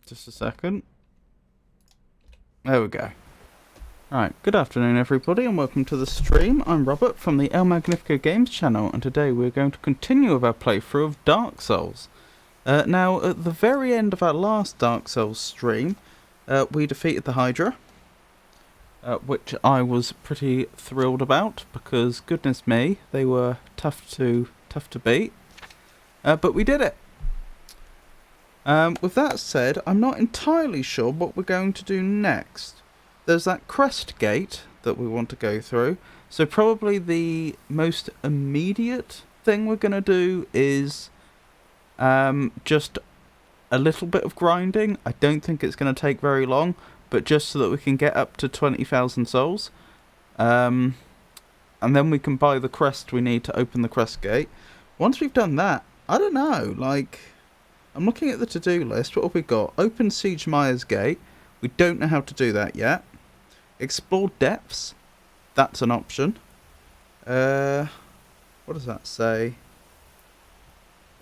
Just a second. There we go. Alright, good afternoon everybody and welcome to the stream. I'm Robert from the El Magnifico Games channel and today we're going to continue with our playthrough of Dark Souls. Now, at the very end of our last Dark Souls stream, we defeated the Hydra, which I was pretty thrilled about because, goodness me, they were tough to beat. But we did it. With that said, I'm not entirely sure what we're going to do next. There's that crest gate that we want to go through, so probably the most immediate thing we're going to do is just a little bit of grinding. I don't think it's going to take very long, but just so that we can get up to 20,000 souls. And then we can buy the crest we need to open the crest gate. Once we've done that, I don't know, like... I'm looking at the to-do list. What have we got? Open Siege Myers Gate. We don't know how to do that yet. Explore Depths. That's an option. What does that say?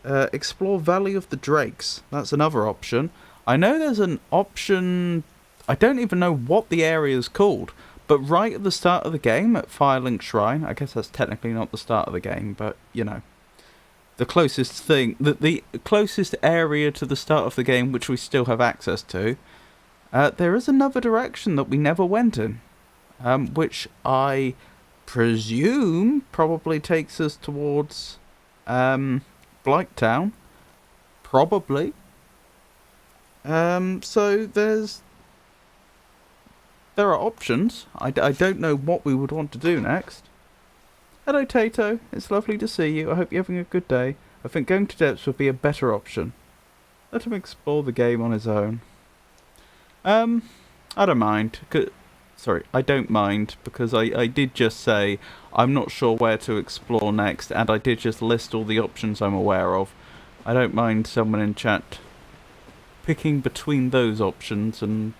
Explore Valley of the Drakes. That's another option. I know there's an option... I don't even know what the area is called. But right at the start of the game, at Firelink Shrine... I guess that's technically not the start of the game, but, you know... The closest thing, the closest area to the start of the game which we still have access to, there is another direction that we never went in, which I presume probably takes us towards Blighttown, probably. So there are options. I don't know what we would want to do next. Hello Tato, it's lovely to see you. I hope you're having a good day. I think going to Depths would be a better option. Let him explore the game on his own. I don't mind. Sorry, I don't mind because I did just say I'm not sure where to explore next and I did just list all the options I'm aware of. I don't mind someone in chat picking between those options and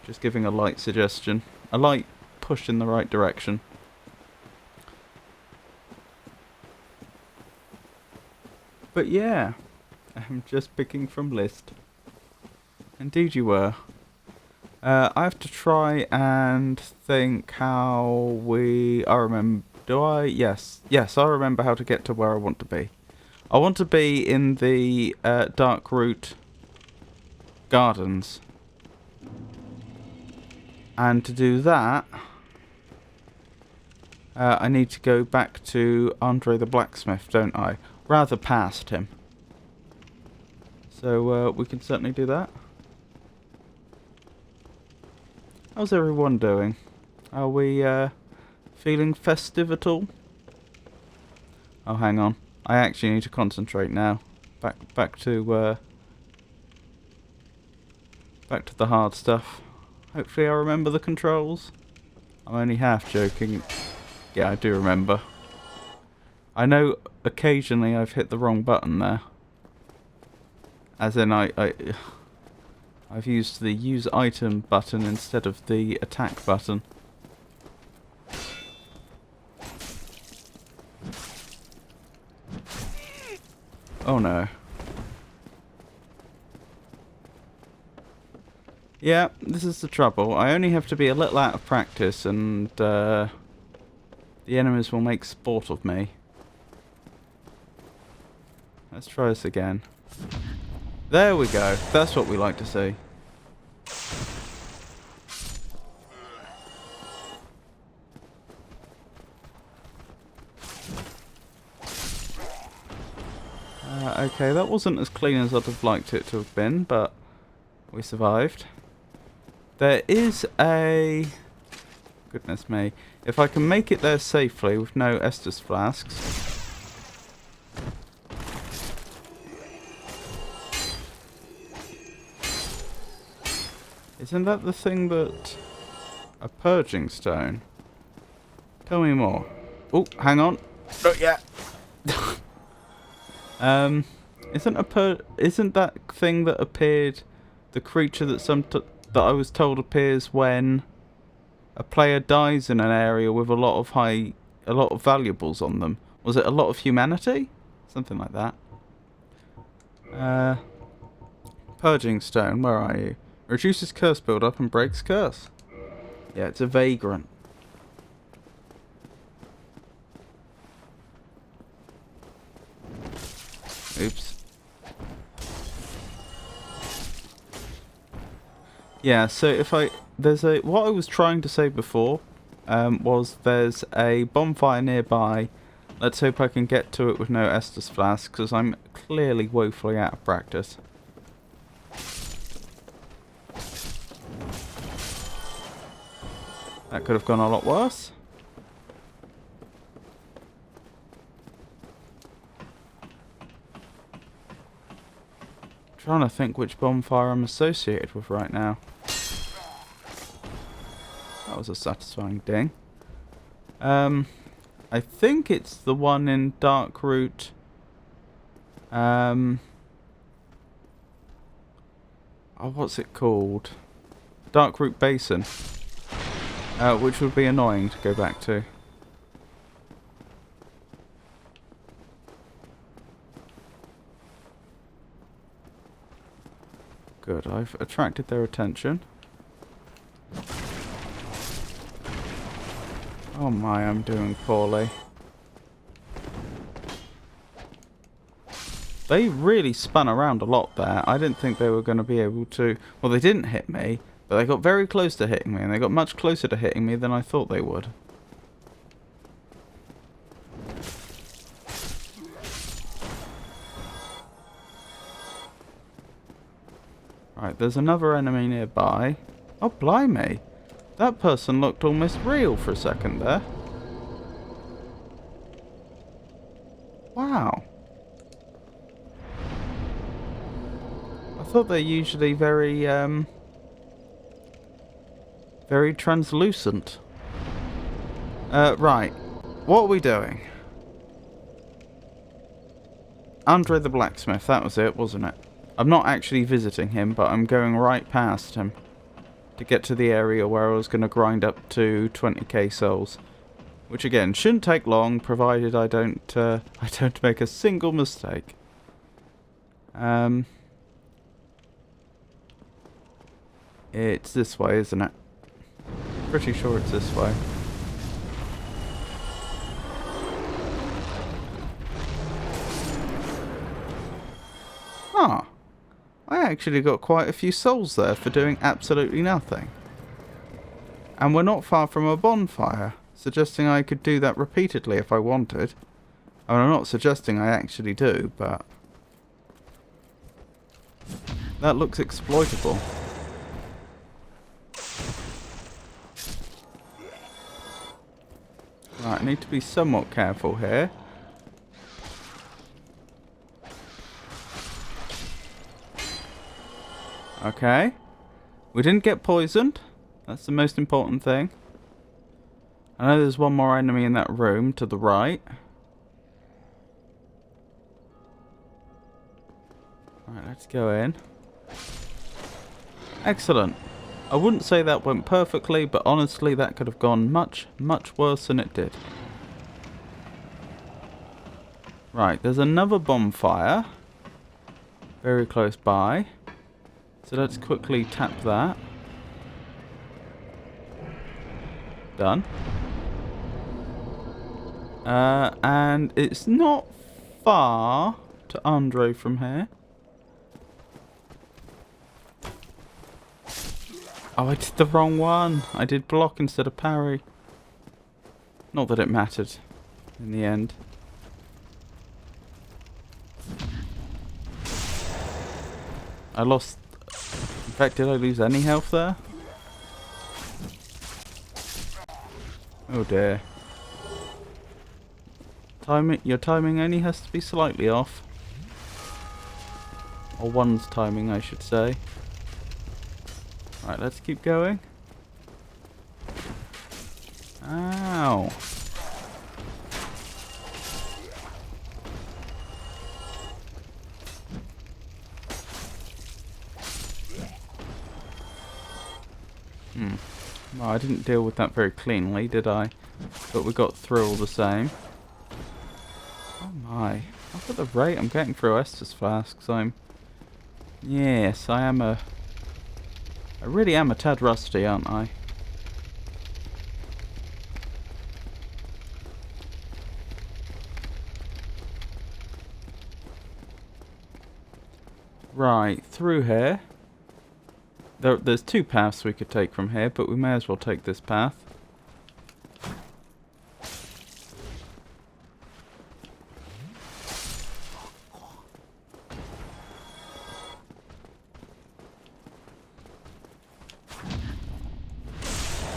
just giving a light suggestion. A light push in the right direction. But yeah, I'm just picking from list. Indeed you were. I have to try and think how I remember... Do I? Yes. Yes, I remember how to get to where I want to be. I want to be in the Darkroot Gardens. And to do that... I need to go back to Andre the Blacksmith, don't I? Rather past him. So we can certainly do that. How's everyone doing? Are we feeling festive at all? Oh, hang on. I actually need to concentrate now. Back to the hard stuff. Hopefully I remember the controls. I'm only half joking. Yeah, I do remember. I know occasionally I've hit the wrong button there. As in I've used the use item button instead of the attack button. Oh no. Yeah, this is the trouble. I only have to be a little out of practice and the enemies will make sport of me. Let's try this again. There we go. That's what we like to see. Okay, that wasn't as clean as I'd have liked it to have been, but we survived. There is a... Goodness me. If I can make it there safely with no Estus flasks... Isn't that the thing that... A purging stone? Tell me more. Oh, hang on. Not yet. Isn't that thing that appeared the creature that that I was told appears when a player dies in an area with a lot of valuables on them? Was it a lot of humanity? Something like that. Purging stone, where are you? Reduces curse build-up and breaks curse. Yeah, it's a vagrant. Oops. Yeah, so if what I was trying to say before was there's a bonfire nearby. Let's hope I can get to it with no Estus flask, because I'm clearly woefully out of practice. That could have gone a lot worse. Trying to think which bonfire I'm associated with right now. That was a satisfying ding. I think it's the one in Darkroot. Oh, what's it called? Darkroot Basin. Which would be annoying to go back to. Good, I've attracted their attention. Oh my, I'm doing poorly. They really spun around a lot there. I didn't think they were going to be able to... Well, they didn't hit me, but they got very close to hitting me, and they got much closer to hitting me than I thought they would. Right, there's another enemy nearby. Oh, blimey. That person looked almost real for a second there. Wow. I thought they're usually very, very translucent. Right. What are we doing? Andre the Blacksmith, that was it, wasn't it? I'm not actually visiting him, but I'm going right past him to get to the area where I was going to grind up to 20k souls. Which again, shouldn't take long, provided I don't make a single mistake. It's this way, isn't it? Pretty sure it's this way. Ah, I actually got quite a few souls there for doing absolutely nothing. And we're not far from a bonfire, suggesting I could do that repeatedly if I wanted. I mean, I'm not suggesting I actually do, but... that looks exploitable. Right, I need to be somewhat careful here. Okay. We didn't get poisoned. That's the most important thing. I know there's one more enemy in that room to the right. Right, let's go in. Excellent. I wouldn't say that went perfectly, but honestly that could have gone much, much worse than it did. Right, there's another bonfire very close by. So let's quickly tap that. Done. And it's not far to Andre from here. Oh, I did the wrong one. I did block instead of parry. Not that it mattered in the end. I lost... In fact, did I lose any health there? Oh dear. Your timing only has to be slightly off. Or one's timing, I should say. Right, let's keep going. Ow. Well, I didn't deal with that very cleanly, did I? But we got through all the same. Oh my. Look at the rate I'm getting through Estus flasks. Yes, I am I really am a tad rusty, aren't I? Right, through here. There's two paths we could take from here, but we may as well take this path.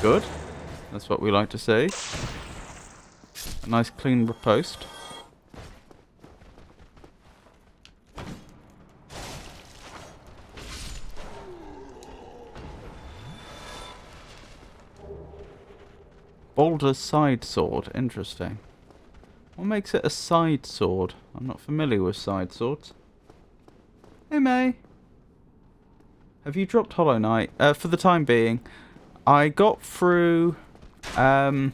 Good. That's what we like to see. A nice clean riposte. Boulder's side sword. Interesting. What makes it a side sword? I'm not familiar with side swords. Hey, May. Have you dropped Hollow Knight? For the time being. I got through... what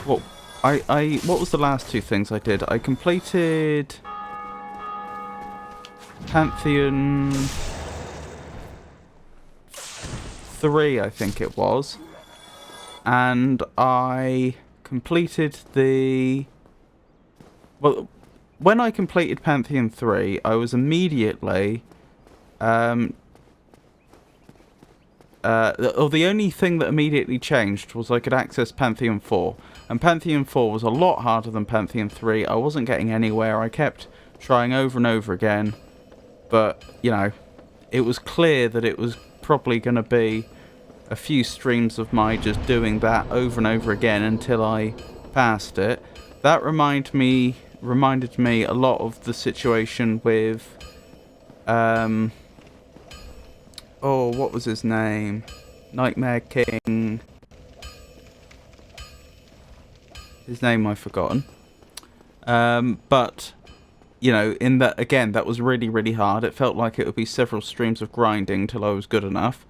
was the last two things I did? I completed... Pantheon... 3, I think it was. And I completed the... Well, when I completed Pantheon 3, I was immediately... the only thing that immediately changed was I could access Pantheon 4. And Pantheon 4 was a lot harder than Pantheon 3. I wasn't getting anywhere. I kept trying over and over again. But, you know, it was clear that it was probably going to be a few streams of my just doing that over and over again until I passed it. That reminded me a lot of the situation with... oh, what was his name? Nightmare King. His name I've forgotten. But, you know, in that, again, that was really, really hard. It felt like it would be several streams of grinding till I was good enough.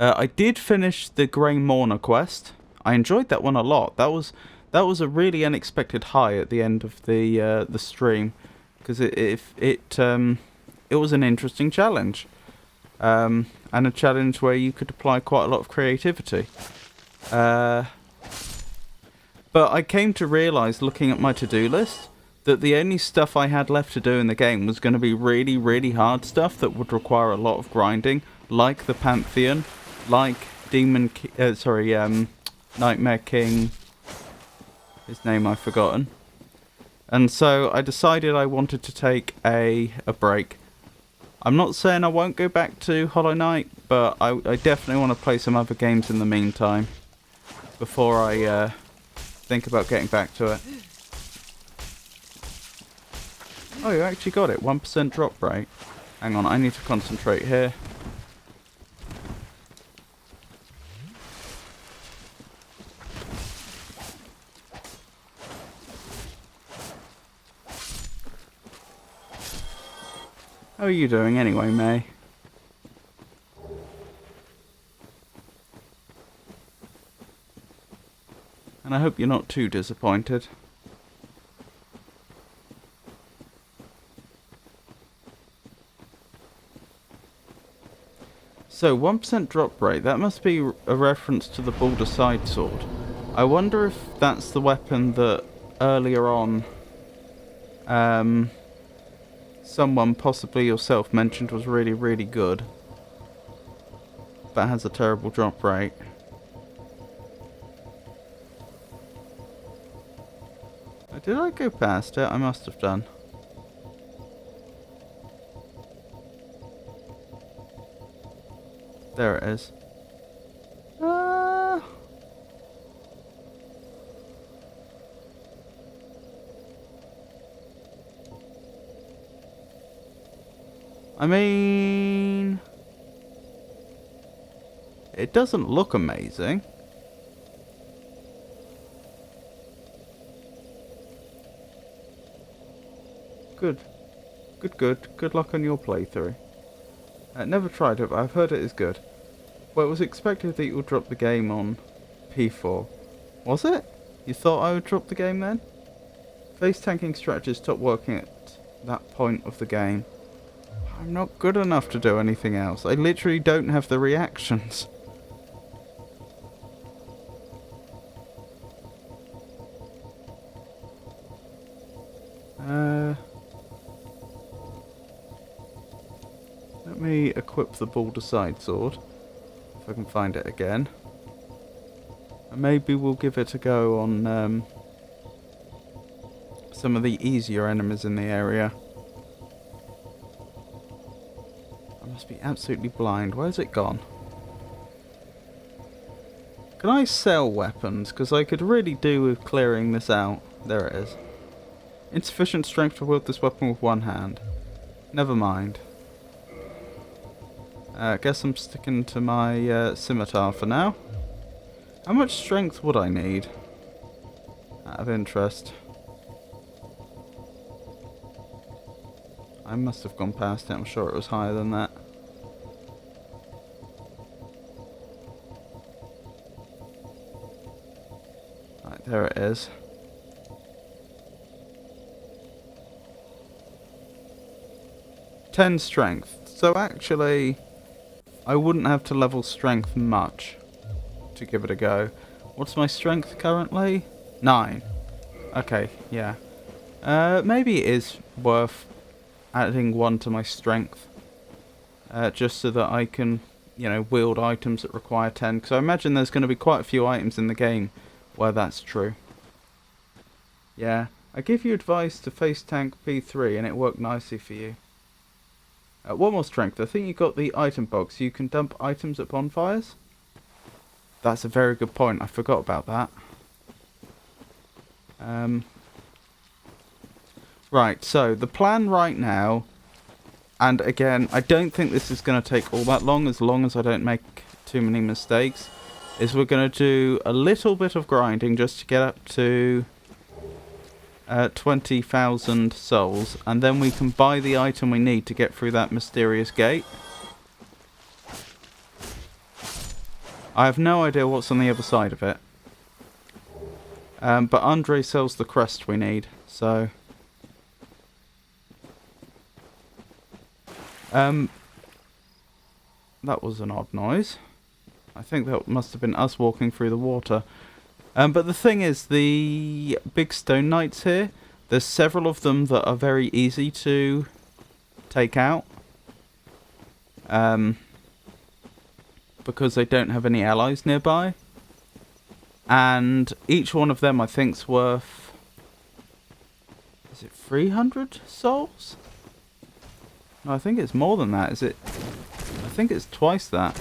I did finish the Grey Mourner quest. I enjoyed that one a lot. That was a really unexpected high at the end of the stream, because it was an interesting challenge. And a challenge where you could apply quite a lot of creativity. But I came to realise, looking at my to-do list, that the only stuff I had left to do in the game was going to be really, really hard stuff that would require a lot of grinding, like the Pantheon, like Nightmare King. His name I've forgotten. And so I decided I wanted to take a break. I'm not saying I won't go back to Hollow Knight, but I definitely want to play some other games in the meantime before I think about getting back to it. Oh, you actually got it. 1% drop rate. Hang on, I need to concentrate here. How are you doing anyway, May? And I hope you're not too disappointed. So, 1% drop rate. That must be a reference to the Balder side sword. I wonder if that's the weapon that earlier on someone, possibly yourself, mentioned was really, really good. But has a terrible drop rate. Did I go past it? I must have done. There it is. I mean, it doesn't look amazing. Good. Good luck on your playthrough. Never tried it, but I've heard it is good. Well, it was expected that you would drop the game on P4. Was it? You thought I would drop the game then? Face tanking strategies stopped working at that point of the game. I'm not good enough to do anything else. I literally don't have the reactions. Let me equip the Balder side sword. If I can find it again. And maybe we'll give it a go on some of the easier enemies in the area. I must be absolutely blind. Where's it gone? Can I sell weapons? Because I could really do with clearing this out. There it is. Insufficient strength to wield this weapon with one hand. Never mind. Guess I'm sticking to my scimitar for now. How much strength would I need? Out of interest. I must have gone past it. I'm sure it was higher than that. Right, there it is. Ten strength. So actually, I wouldn't have to level strength much to give it a go. What's my strength currently? 9. Okay, yeah. Maybe it is worth adding 1 to my strength. Just so that I can, wield items that require 10. Because I imagine there's going to be quite a few items in the game where that's true. Yeah. I give you advice to face tank P3 and it worked nicely for you. 1 more strength. I think you got the item box. You can dump items at bonfires. That's a very good point. I forgot about that. Right, so the plan right now, and again, I don't think this is going to take all that long as I don't make too many mistakes, is we're going to do a little bit of grinding just to get up to 20,000 souls, and then we can buy the item we need to get through that mysterious gate. I have no idea what's on the other side of it. But Andre sells the crest we need, so... that was an odd noise. I think that must have been us walking through the water. But the thing is, the big stone knights here, there's several of them that are very easy to take out. Because they don't have any allies nearby. And each one of them I think's worth... is it 300 souls? No, I think it's more than that. Is it? I think it's twice that.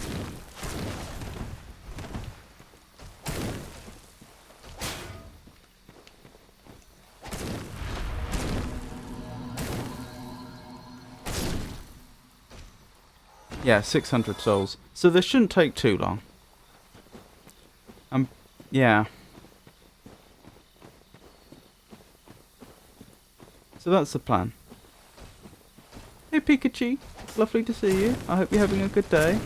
Yeah, 600 souls. So this shouldn't take too long. Yeah. So that's the plan. Hey Pikachu, lovely to see you. I hope you're having a good day.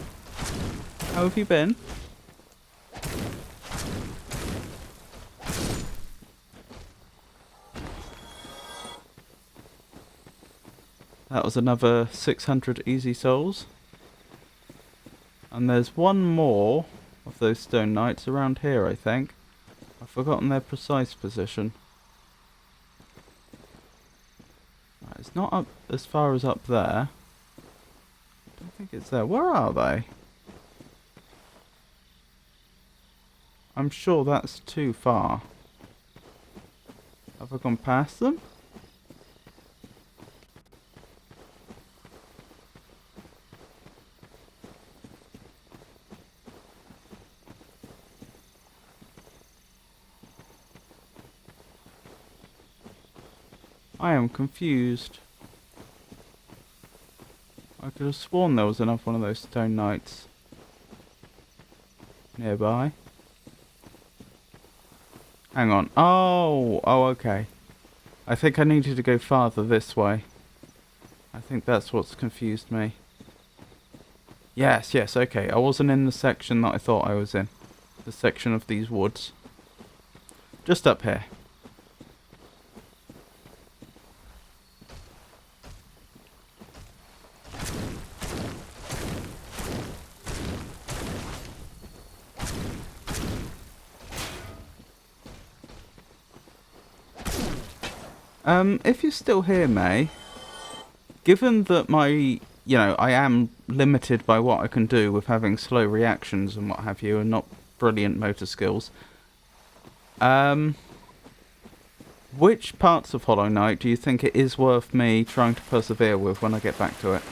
How have you been? That was another 600 easy souls. And there's one more of those stone knights around here, I think. I've forgotten their precise position. Right, it's not up as far as up there. I don't think it's there. Where are they? I'm sure that's too far. Have I gone past them? I am confused. I could have sworn there was another one of those stone knights nearby. Hang on. Oh, okay. I think I needed to go farther this way. I think that's what's confused me. Yes, okay. I wasn't in the section that I thought I was in. The section of these woods. Just up here. If you're still here, May, given that I am limited by what I can do with having slow reactions and what have you, and not brilliant motor skills, which parts of Hollow Knight do you think it is worth me trying to persevere with when I get back to it?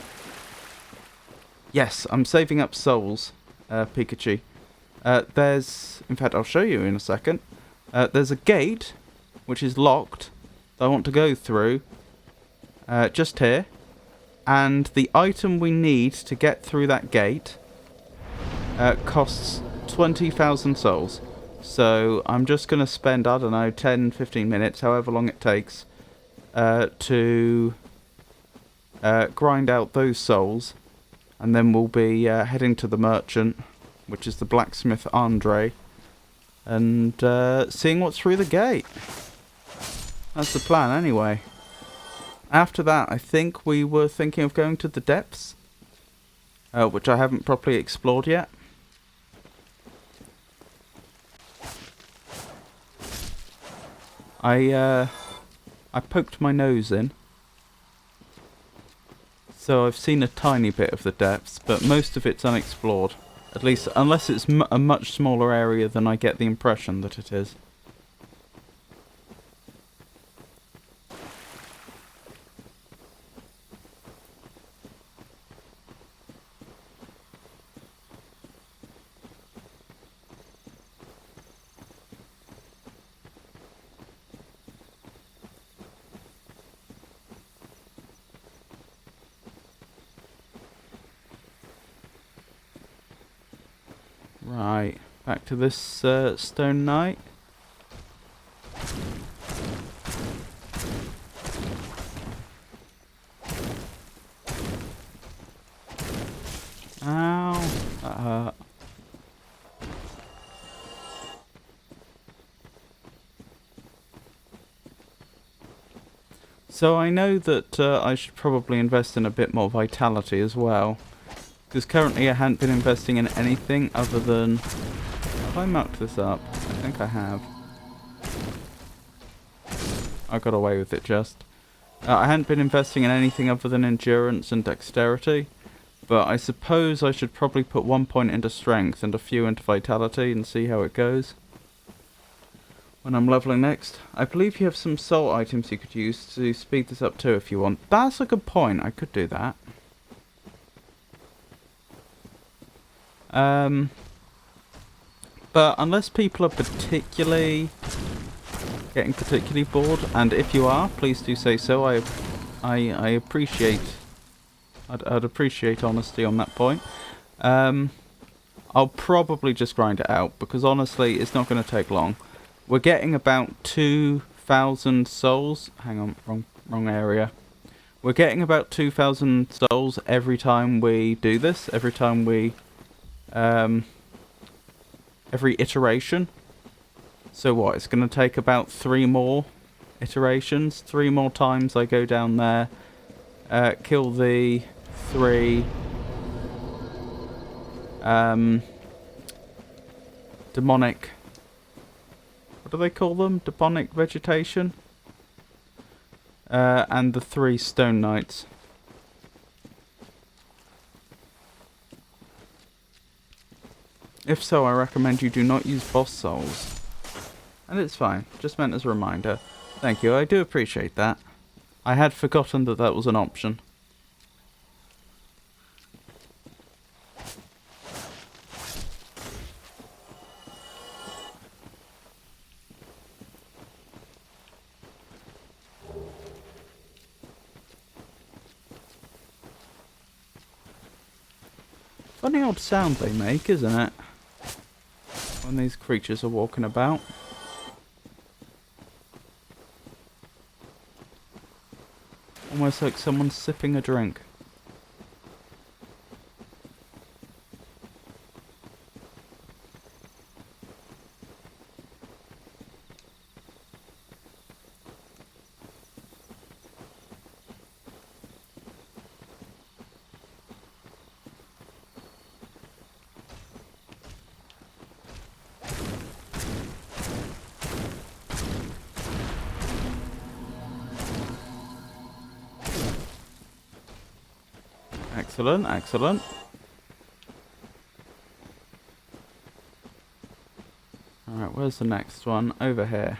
Yes, I'm saving up souls, Pikachu. In fact, I'll show you in a second. There's a gate, which is locked, I want to go through just here, and the item we need to get through that gate costs 20,000 souls. So I'm just going to spend, I don't know, 10-15 minutes, however long it takes, to grind out those souls, and then we'll be heading to the merchant, which is the blacksmith Andre, and seeing what's through the gate. That's the plan, anyway. After that, I think we were thinking of going to the depths, which I haven't properly explored yet. I poked my nose in, so I've seen a tiny bit of the depths, but most of it's unexplored. At least, unless it's a much smaller area than I get the impression that it is. Right, back to this stone knight. Ow, that hurt. So I know that I should probably invest in a bit more vitality as well. Because currently I hadn't been investing in anything other than... Have I marked this up? I think I have. I got away with it just. I hadn't been investing in anything other than endurance and dexterity. But I suppose I should probably put 1 point into strength and a few into vitality and see how it goes. When I'm leveling next. I believe you have some soul items you could use to speed this up too if you want. That's a good point. I could do that. But unless people are getting particularly bored, and if you are, please do say so. I appreciate. I'd appreciate honesty on that point. I'll probably just grind it out because honestly, it's not going to take long. We're getting about 2,000 souls. Hang on, wrong area. We're getting about 2,000 souls every time we do this. Every time we. Every iteration. So what? It's going to take about 3 more iterations. 3 more times I go down there, kill the 3 demonic... What do they call them? Demonic vegetation? And the 3 stone knights. If so, I recommend you do not use boss souls. And it's fine, just meant as a reminder. Thank you, I do appreciate that. I had forgotten that that was an option. Funny old sound they make, isn't it? When these creatures are walking about. Almost like someone's sipping a drink. Excellent, excellent. Alright, where's the next one? Over here.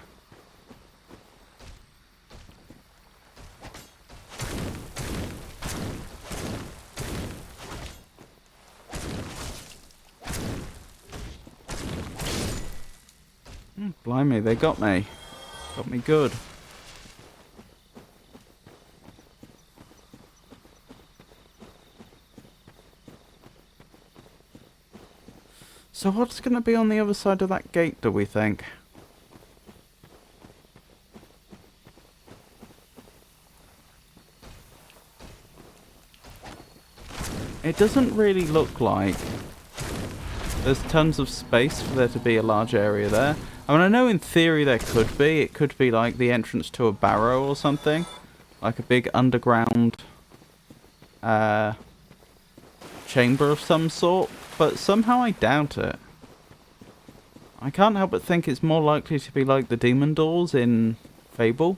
Blimey, they got me. Got me good. So what's going to be on the other side of that gate, do we think? It doesn't really look like there's tons of space for there to be a large area there. I mean, I know in theory there could be. It could be like the entrance to a barrow or something. Like a big underground chamber of some sort. But somehow I doubt it. I can't help but think it's more likely to be like the demon doors in Fable.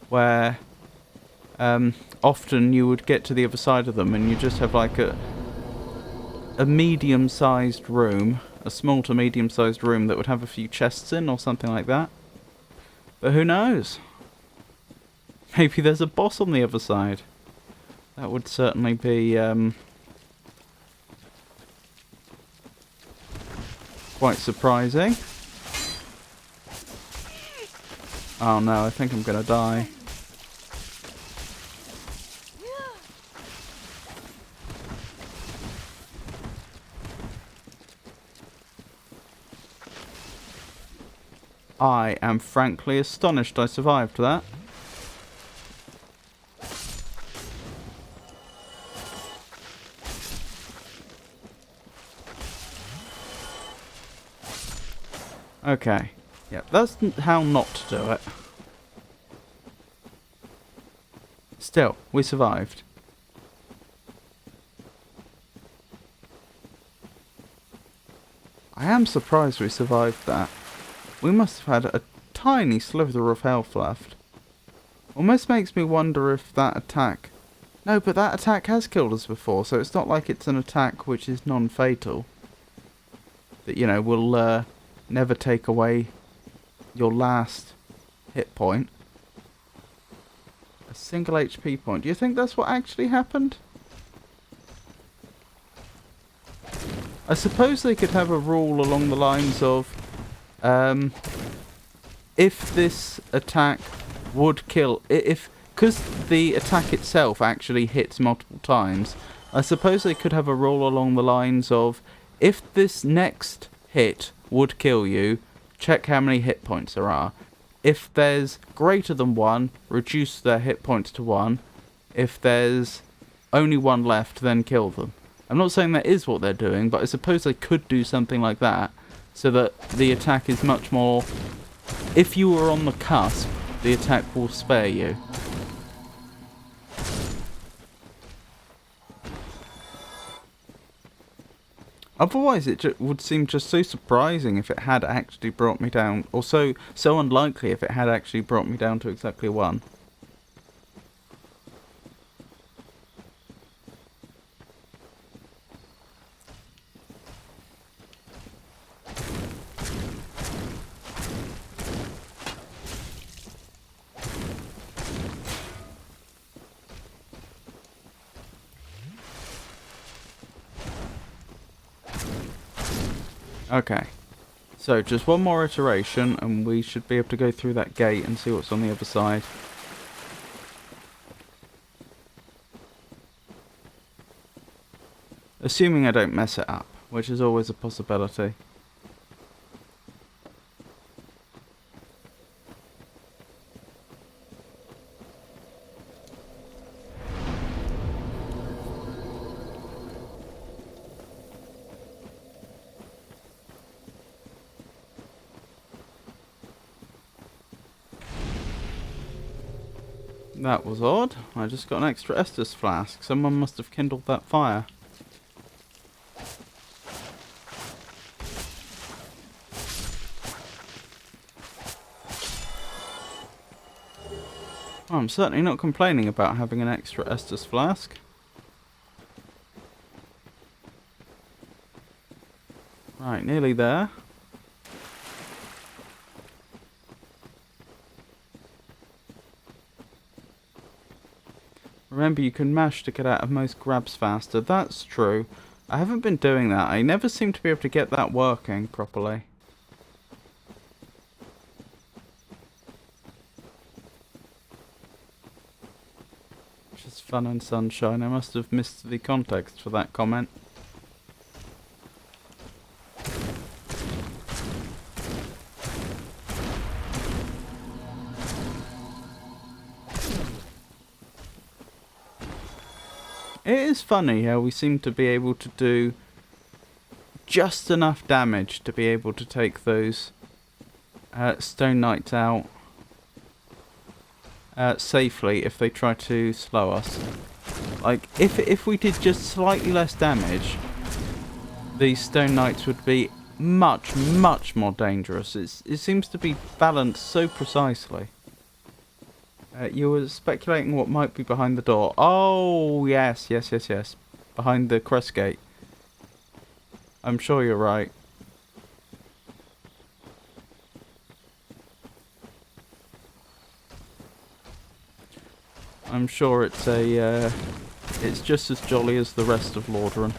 Where often you would get to the other side of them and you just have like a medium-sized room. A small to medium-sized room that would have a few chests in or something like that. But who knows? Maybe there's a boss on the other side. That would certainly be quite surprising. Oh no, I think I'm gonna die. I am frankly astonished I survived that. Okay. Yep, that's how not to do it. Still, we survived. I am surprised we survived that. We must have had a tiny slither of health left. Almost makes me wonder if that attack... No, but that attack has killed us before, so it's not like it's an attack which is non-fatal. That, you know, will never take away your last hit point. A single HP point. Do you think that's what actually happened? I suppose they could have a rule along the lines of... if this attack would kill... Because the attack itself actually hits multiple times, I suppose they could have a rule along the lines of, if this next hit would kill you, check how many hit points there are. If there's greater than 1, reduce their hit points to 1. If there's only 1 left, then kill them. I'm not saying that is what they're doing, but I suppose they could do something like that, so that the attack is much more... If you were on the cusp, the attack will spare you. Otherwise, it would seem just so surprising if it had actually brought me down, or so unlikely if it had actually brought me down to exactly 1. Okay, so just one more iteration and we should be able to go through that gate and see what's on the other side. Assuming I don't mess it up, which is always a possibility. That was odd. I just got an extra Estus flask. Someone must have kindled that fire. Well, I'm certainly not complaining about having an extra Estus flask. Right, nearly there. Remember, you can mash to get out of most grabs faster. That's true. I haven't been doing that. I never seem to be able to get that working properly. Just fun and sunshine. I must have missed the context for that comment. It is funny how we seem to be able to do just enough damage to be able to take those Stone Knights out safely if they try to slow us. Like, if we did just slightly less damage, these Stone Knights would be much, much more dangerous. It seems to be balanced so precisely. You were speculating what might be behind the door. Oh, yes. Behind the crest gate. I'm sure you're right. I'm sure it's it's just as jolly as the rest of Lordaeron.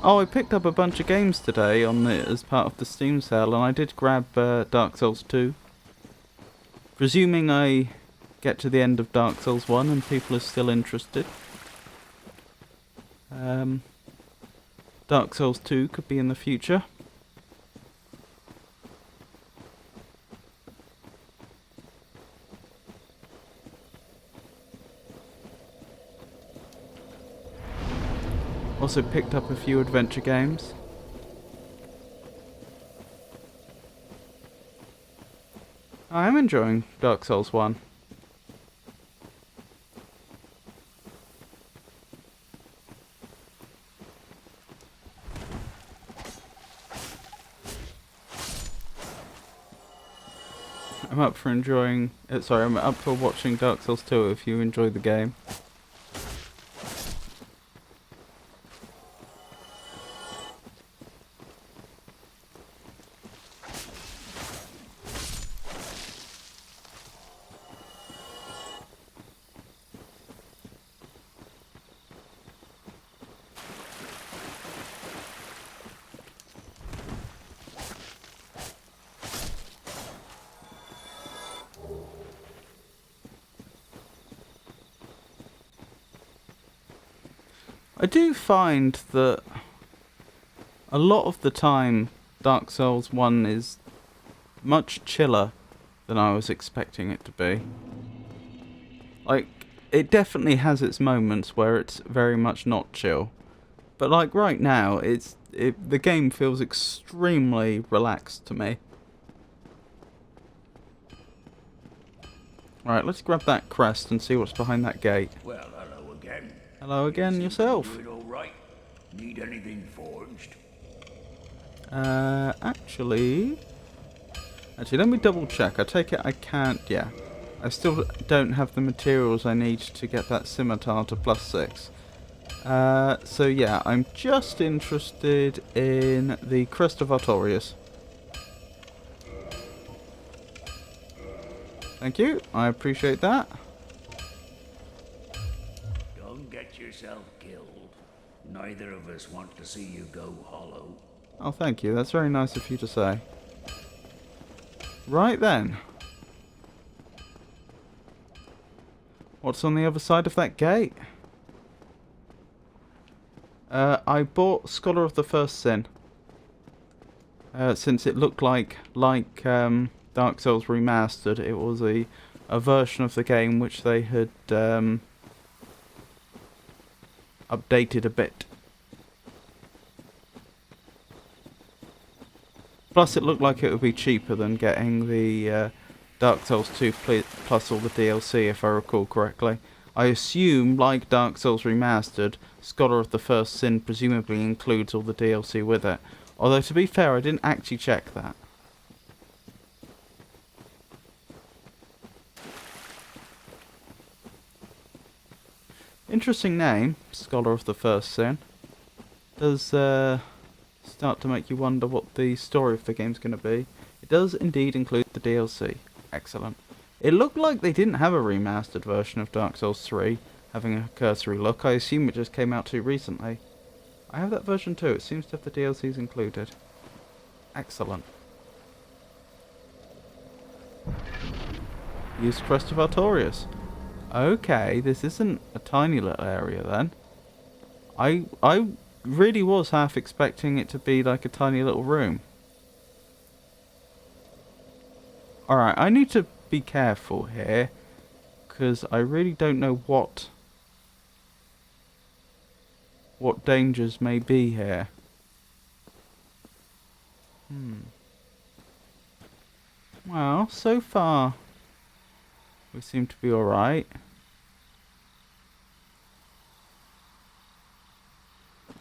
Oh, I picked up a bunch of games today as part of the Steam sale, and I did grab Dark Souls 2. Presuming I get to the end of Dark Souls 1 and people are still interested. Dark Souls 2 could be in the future. Also picked up a few adventure games. I am enjoying Dark Souls 1. I'm up for enjoying... I'm up for watching Dark Souls 2 if you enjoy the game. I do find that a lot of the time Dark Souls 1 is much chiller than I was expecting it to be. Like, it definitely has its moments where it's very much not chill. But like right now, the game feels extremely relaxed to me. Right, let's grab that crest and see what's behind that gate. Well, hello again. Hello again, Seem to be yourself. doing all right. Need anything forged? Actually, let me double check. I take it I can't, yeah. I still don't have the materials I need to get that scimitar to +6. So yeah, I'm just interested in the Crest of Artorias. Thank you, I appreciate that. Don't get yourself killed. Neither of us want to see you go hollow. Oh, thank you, that's very nice of you to say. Right then. What's on the other side of that gate? I bought Scholar of the First Sin. Since it looked like Dark Souls Remastered, it was a version of the game which they had updated a bit. Plus it looked like it would be cheaper than getting the Dark Souls 2 plus all the DLC, if I recall correctly. I assume, like Dark Souls Remastered, Scholar of the First Sin presumably includes all the DLC with it. Although, to be fair, I didn't actually check that. Interesting name, Scholar of the First Sin. Does start to make you wonder what the story of the game's going to be. It does indeed include the DLC. Excellent. It looked like they didn't have a remastered version of Dark Souls 3, having a cursory look. I assume it just came out too recently. I have that version too. It seems to have the DLCs included. Excellent. Use Crest of Artorias. Okay, this isn't a tiny little area then. I really was half expecting it to be like a tiny little room. Alright, I need to be careful here, because I really don't know what dangers may be here. Well, so far we seem to be alright.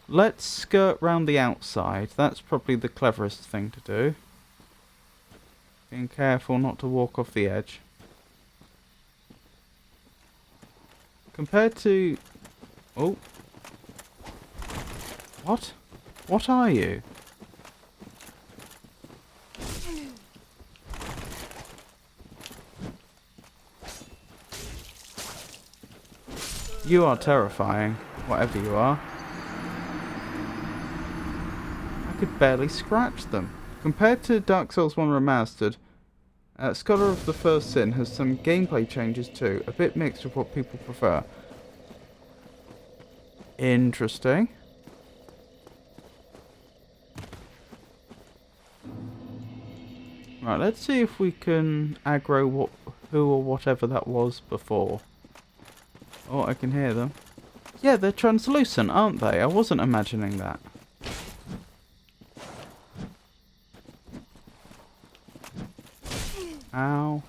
Let's skirt round the outside. That's probably the cleverest thing to do. Being careful not to walk off the edge. Compared to... Oh. What? What are you? You are terrifying, whatever you are. I could barely scratch them. Compared to Dark Souls 1 Remastered, Scholar of the First Sin has some gameplay changes too, a bit mixed with what people prefer. Interesting. Right, let's see if we can aggro who or whatever that was before. Oh, I can hear them. Yeah, they're translucent, aren't they? I wasn't imagining that. Ow.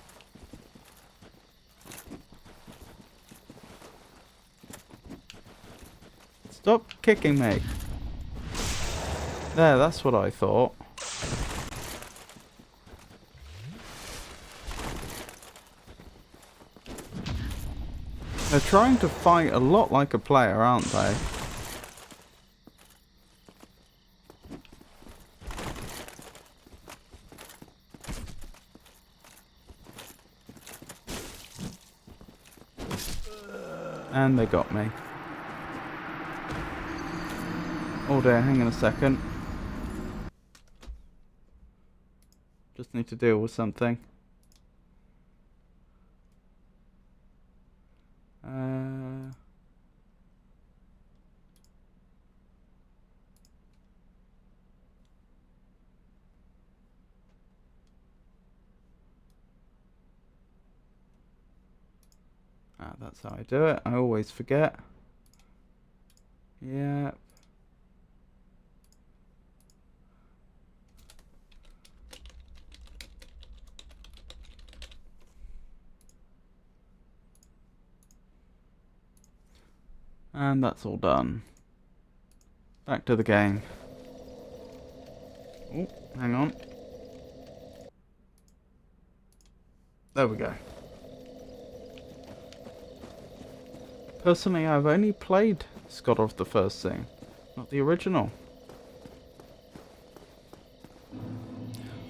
Stop kicking me. There, that's what I thought. They're trying to fight a lot like a player, aren't they? And they got me. Oh dear, hang on a second. Just need to deal with something. That's how I do it. I always forget. Yep. And that's all done. Back to the game. Oh, hang on. There we go. Personally, I've only played Scholar of the First Sin, not the original.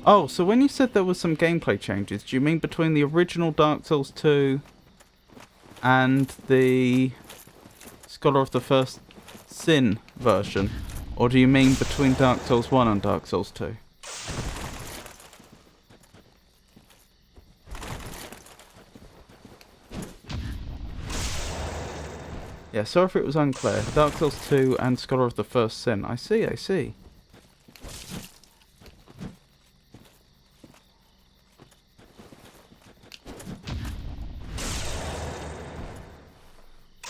Oh, so when you said there was some gameplay changes, do you mean between the original Dark Souls 2 and the Scholar of the First Sin version? Or do you mean between Dark Souls 1 and Dark Souls 2? Yeah, sorry if it was unclear. Dark Souls 2 and Scholar of the First Sin. I see, I see.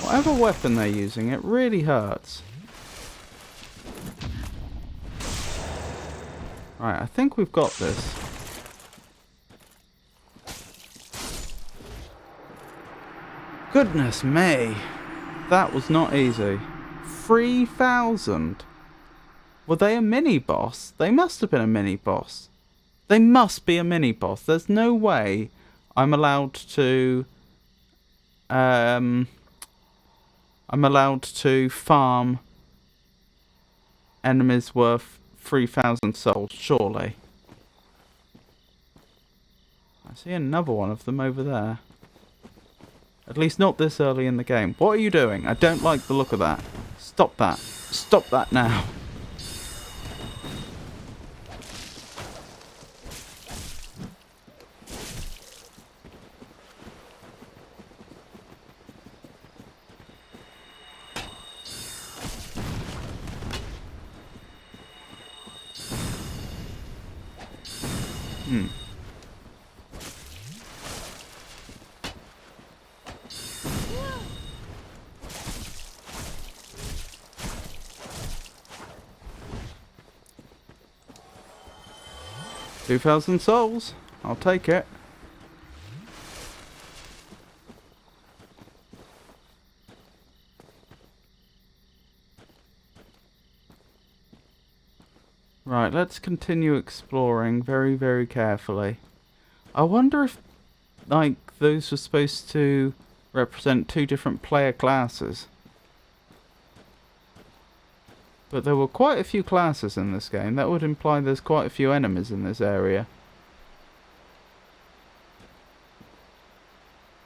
Whatever weapon they're using, it really hurts. Right, I think we've got this. Goodness me. That was not easy. 3,000. Were they a mini-boss? They must have been a mini-boss. They must be a mini-boss. There's no way I'm allowed to... I'm allowed to farm enemies worth 3,000 souls, surely. I see another one of them over there. At least not this early in the game. What are you doing? I don't like the look of that. Stop that. Stop that now. Hmm. $2,000 souls. I'll take it. Right, let's continue exploring very, very carefully. I wonder if, like, those were supposed to represent two different player classes. But there were quite a few classes in this game. That would imply there's quite a few enemies in this area.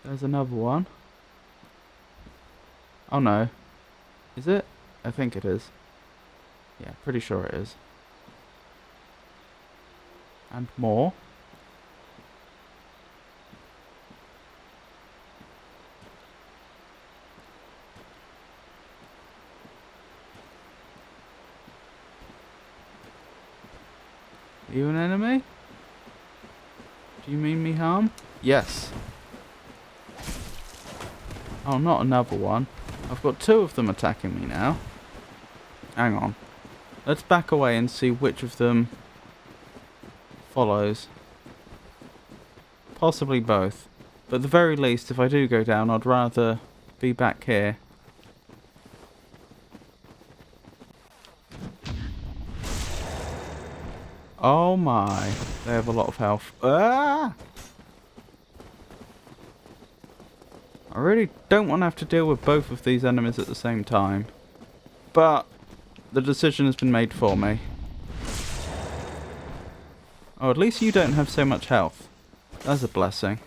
There's another one. Oh no. Is it? I think it is. Yeah, pretty sure it is. And more. You an enemy? Do you mean me harm? Yes. Oh, not another one. I've got two of them attacking me now. Hang on. Let's back away and see which of them follows. Possibly both. But at the very least, if I do go down, I'd rather be back here. Oh my. They have a lot of health. Ah! I really don't want to have to deal with both of these enemies at the same time. But the decision has been made for me. Oh, at least you don't have so much health. That's a blessing.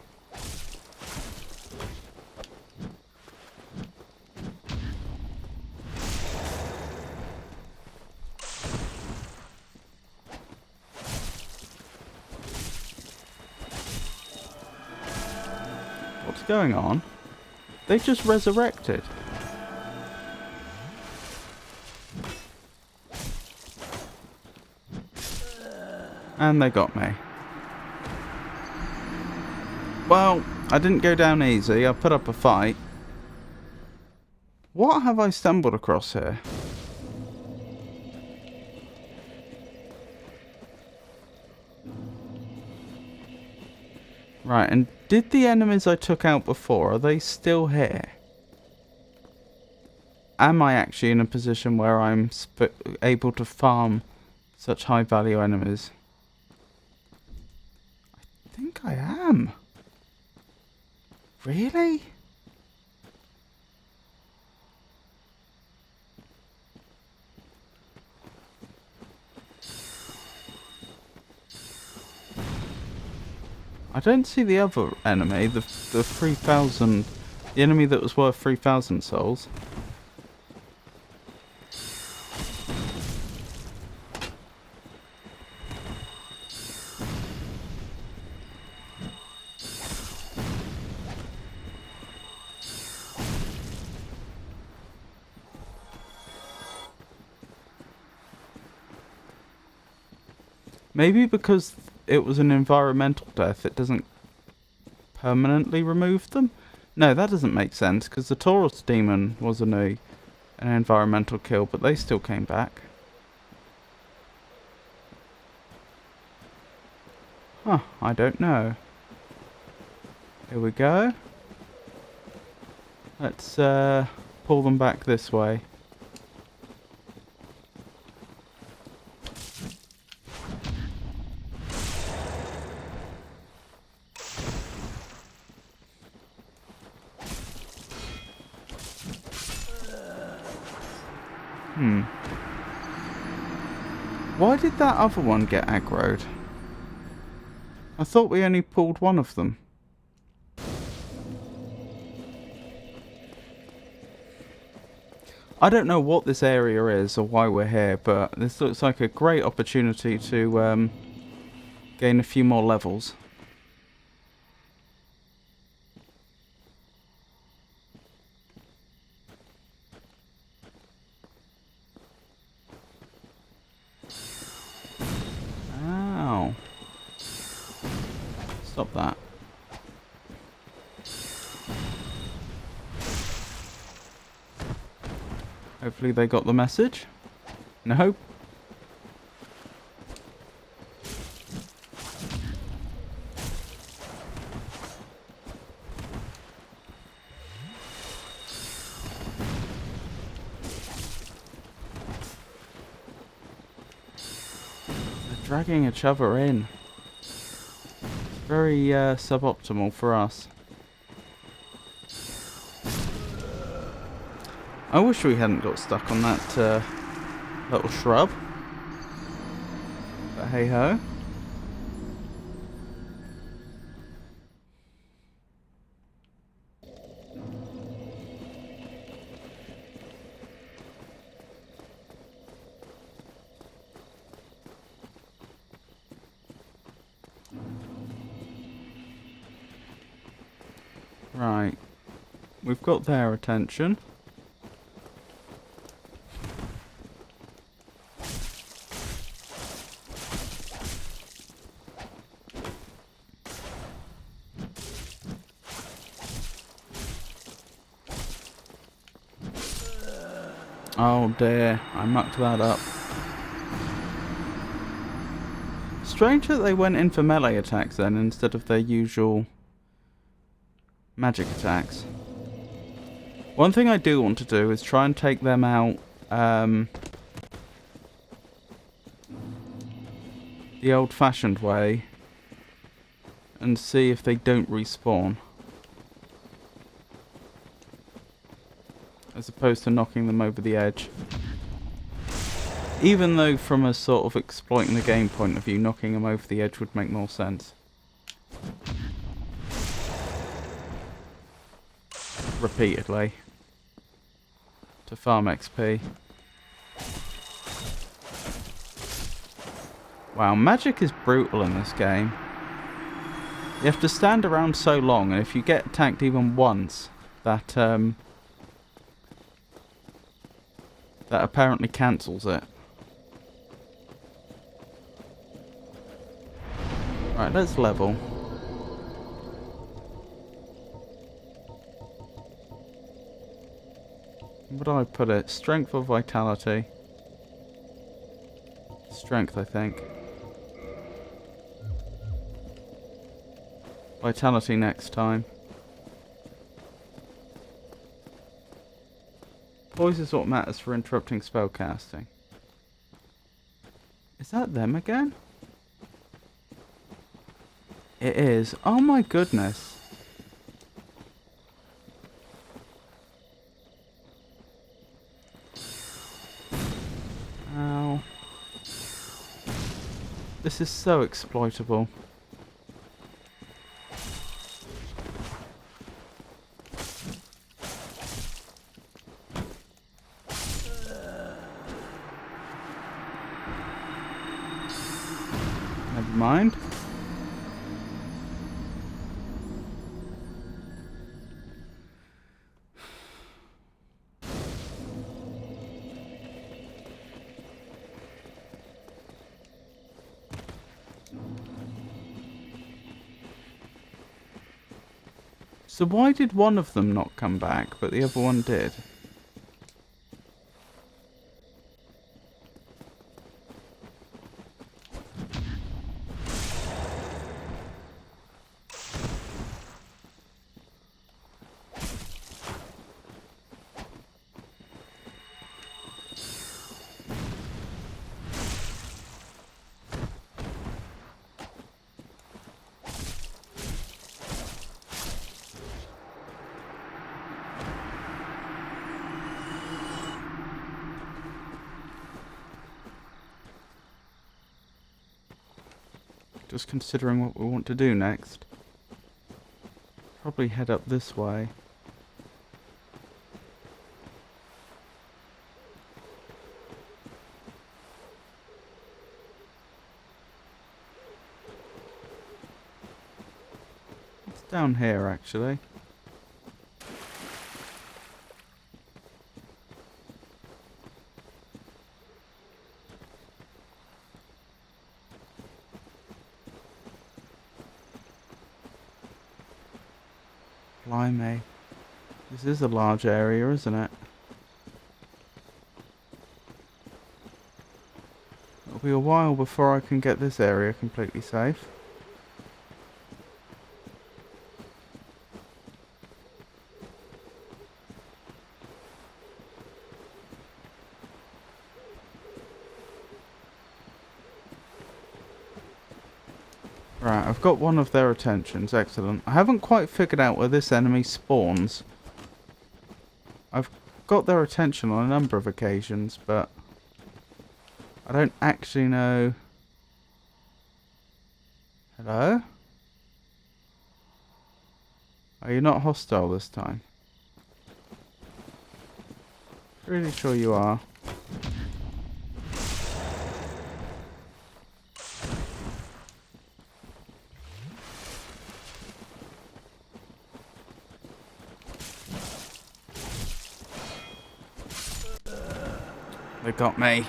What's going on? They just resurrected. And they got me. Well, I didn't go down easy. I put up a fight. What have I stumbled across here? Right, and did the enemies I took out before, are they still here? am I actually in a position where I'm able to farm such high value enemies? I think I am. Really? I don't see the other enemy, the 3,000, the enemy that was worth 3,000 souls. Maybe because it was an environmental death, it doesn't permanently remove them? No, that doesn't make sense, because the Taurus demon was an environmental kill, but they still came back. Huh, I don't know. Here we go. Let's pull them back this way. Why did that other one get aggroed? I thought we only pulled one of them. I don't know what this area is or why we're here, but this looks like a great opportunity to gain a few more levels. Ow. Stop that. Hopefully they got the message. No? They're dragging each other in. It's very suboptimal for us. I wish we hadn't got stuck on that little shrub. But hey ho. Right. We've got their attention. Oh dear, I mucked that up. Strange that they went in for melee attacks then instead of their usual magic attacks. One thing I do want to do is try and take them out the old-fashioned way and see if they don't respawn. As opposed to knocking them over the edge. Even though from a sort of exploiting the game point of view, knocking them over the edge would make more sense. Repeatedly. To farm XP. Wow, magic is brutal in this game. You have to stand around so long, and if you get attacked even once, that apparently cancels it. Right, let's level. Where do I put it? Strength or vitality? Strength, I think. Vitality next time. Voice is what matters for interrupting spellcasting. Is that them again? It is. Oh my goodness. Ow. This is so exploitable. Never mind. So why did one of them not come back, but the other one did? Just considering what we want to do next. Probably head up this way. It's down here, actually. Blimey. This is a large area, isn't it? It'll be a while before I can get this area completely safe. Right, I've got one of their attentions. Excellent. I haven't quite figured out where this enemy spawns. I've got their attention on a number of occasions, but I don't actually know. Hello? Are you not hostile this time? Really sure you are. They got me.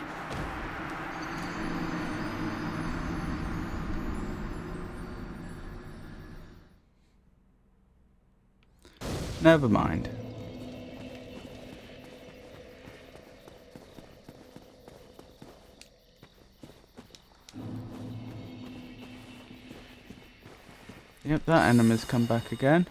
Never mind. Yep, that enemy's come back again.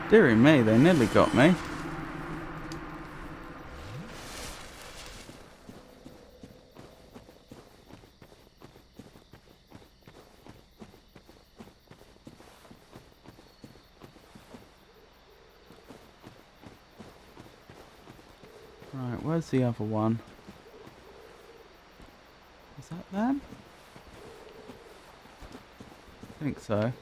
Dearie me, they nearly got me. Right, where's the other one? Is that them? I think so.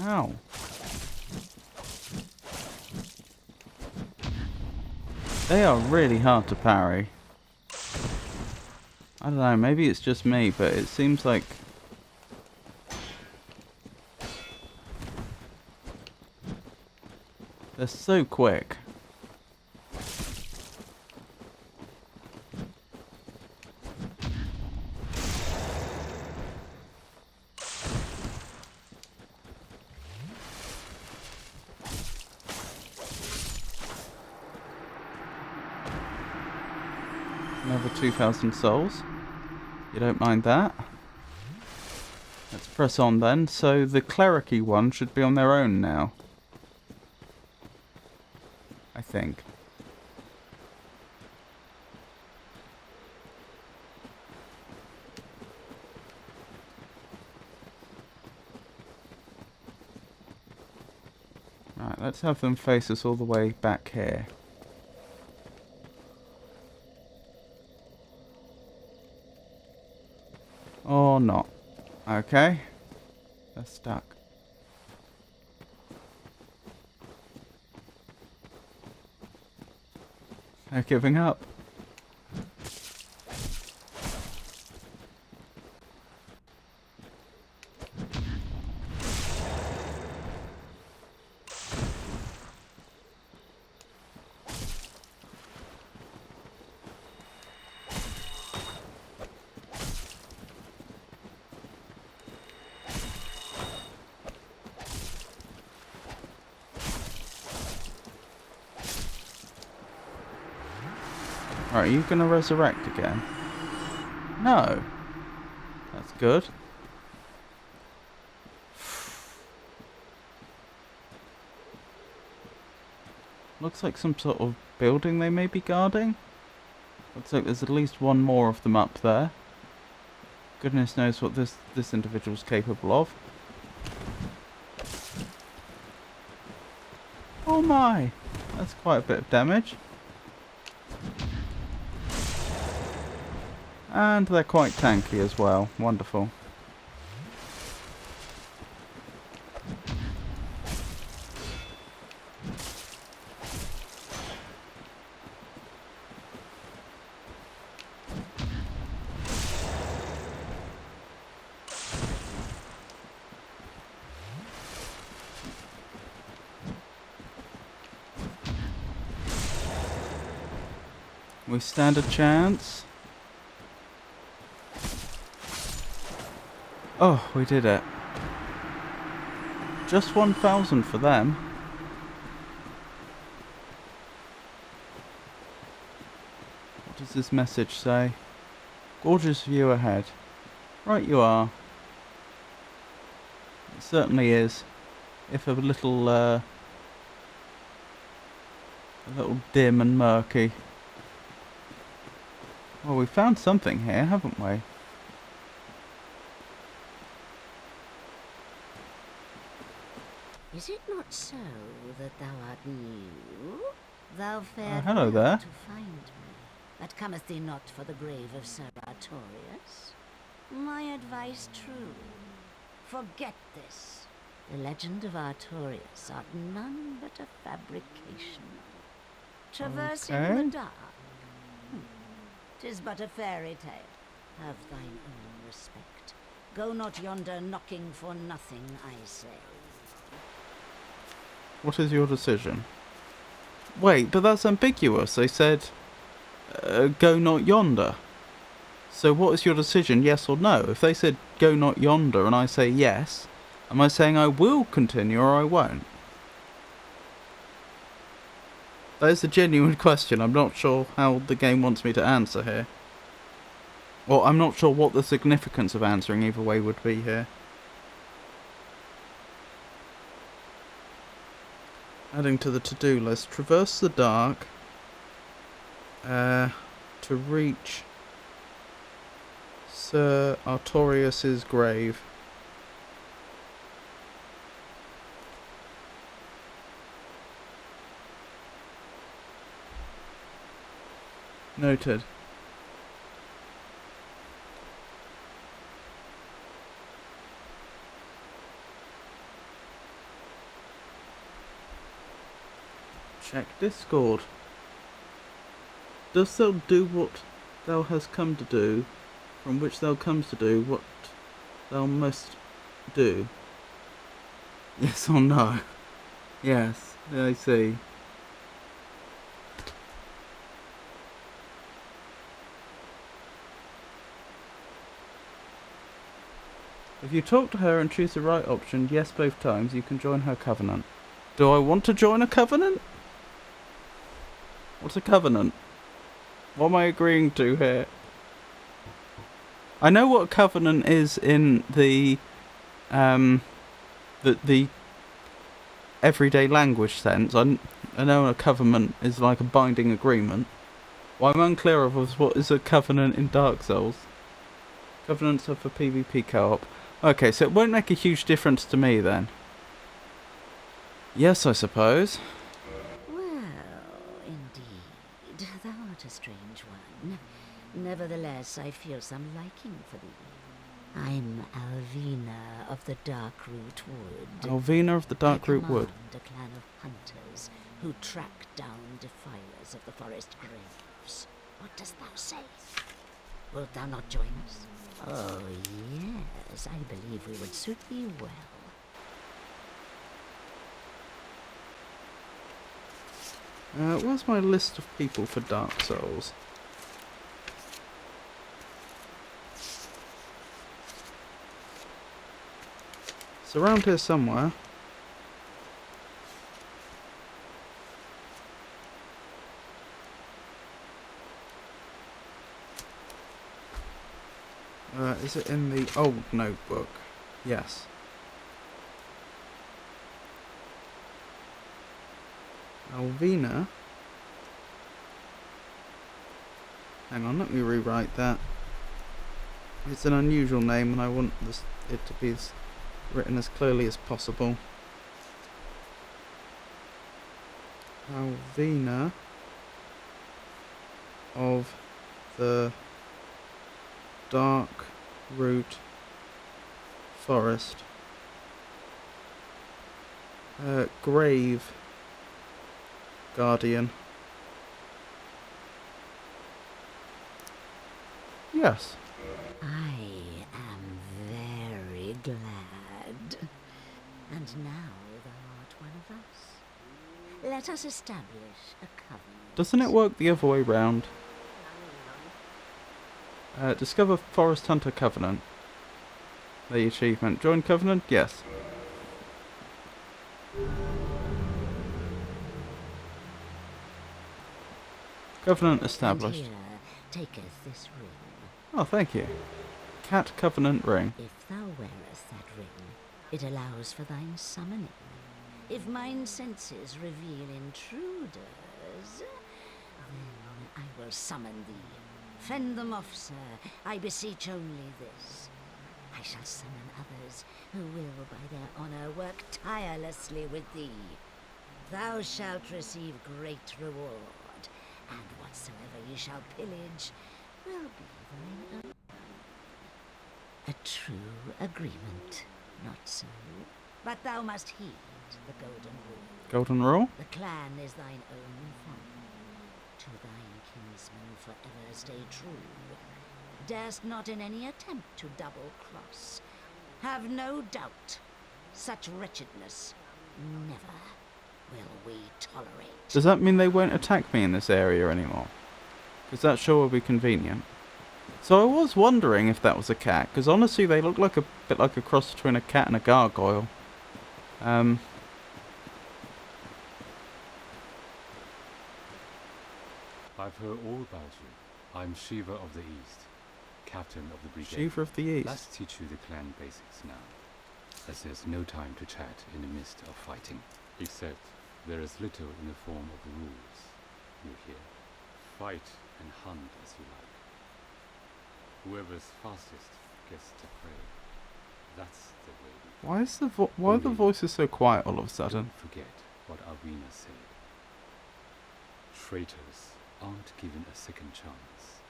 Ow. They are really hard to parry. I don't know, maybe it's just me, but it seems like... they're so quick. Another 2,000 souls. You don't mind that? Let's press on then. So the clericy one should be on their own now. I think. Right, let's have them face us all the way back here. Or not. Okay. They're stuck. They're giving up. Right, are you going to resurrect again? No. That's good. Looks like some sort of building they may be guarding. Looks like there's at least one more of them up there. Goodness knows what this individual's capable of. Oh my! That's quite a bit of damage. And they're quite tanky as well. Wonderful. We stand a chance. Oh, we did it. Just 1,000 for them. What does this message say? Gorgeous view ahead. Right you are. It certainly is. If a little dim and murky. Well, we found something here, haven't we? Is it not so that thou art new? Thou fared hello well there. to find me, but cometh thee not for the grave of Sir Artorius? My advice true. Forget this. The legend of Artorius art none but a fabrication. Traversing Okay. the dark. 'Tis but a fairy tale. Have thine own respect. Go not yonder knocking for nothing, I say. What is your decision? Wait, but that's ambiguous. They said, go not yonder. So what is your decision, yes or no? If they said, go not yonder, and I say yes, am I saying I will continue or I won't? That is a genuine question. I'm not sure how the game wants me to answer here. Or I'm not sure what the significance of answering either way would be here. Adding to the to-do list. Traverse the dark. To reach Sir Artorius's grave. Noted. Check Discord. Does thou do what thou hast come to do, from which thou comes to do what thou must do? Yes or no? Yes, I see. If you talk to her and choose the right option, yes both times, you can join her covenant. Do I want to join a covenant? What's a covenant? What am I agreeing to here? I know what a covenant is in the everyday language sense. I know a covenant is like a binding agreement. What I'm unclear of is what is a covenant in Dark Souls. Covenants are for PvP co-op. Okay, so it won't make a huge difference to me then. Yes, I suppose. Well, indeed, thou art a strange one. Nevertheless, I feel some liking for thee. I'm Alvina of the Darkroot Wood. Alvina of the Darkroot Wood. I command a clan of hunters who track down defilers of the forest graves. What dost thou say? Wilt thou not join us? Oh, yes, I believe we would suit thee well. Where's my list of people for Dark Souls? It's around here somewhere. Is it in the old notebook? Yes. Alvina. Hang on, let me rewrite that. It's an unusual name and I want it to be written as clearly as possible. Alvina of the Darkroot Forest. Grave Guardian. Yes. I am very glad. And now thou art one of us. Let us establish a covenant. Doesn't it work the other way round? Discover Forest Hunter Covenant. The achievement. Join Covenant? Yes. Covenant established. And here taketh this ring. Oh, thank you. Cat Covenant ring. If thou wearest that ring, it allows for thine summoning. If mine senses reveal intruders, then I will summon thee. Fend them off, sir. I beseech only this. I shall summon others who will, by their honor, work tirelessly with thee. Thou shalt receive great reward, and whatsoever ye shall pillage will be thine own. A true agreement, not so? But thou must heed the golden rule. Golden rule? The clan is thine own family. To thine kinsmen forever stay true. Darest not in any attempt to double-cross. Have no doubt, such wretchedness never will we tolerate. Does that mean they won't attack me in this area anymore? Because that sure will be convenient. So I was wondering if that was a cat, because honestly they look like a bit like a cross between a cat and a gargoyle. I've heard all about you. I'm Shiva of the East, captain of the brigade. Shiva of the East. Let's teach you the clan basics now, as there's no time to chat in the midst of fighting. Except there is little in the form of rules, you hear. Fight and hunt as you like. Whoever's fastest gets the prey. That's the way we Why is why are the voices so quiet all of a sudden? Don't forget what Arvina said. Traitors aren't given a second chance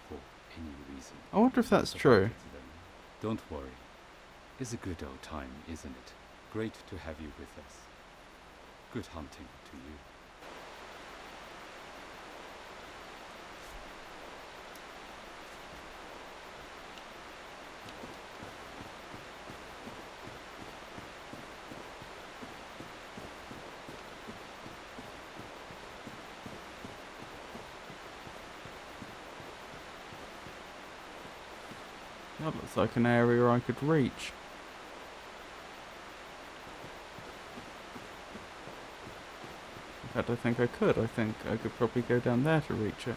for any reason. I wonder if that's true. Don't worry. It's a good old time, isn't it? Great to have you with us. Good hunting to you. That looks like an area I could reach. In fact, I think I could. I think I could probably go down there to reach it.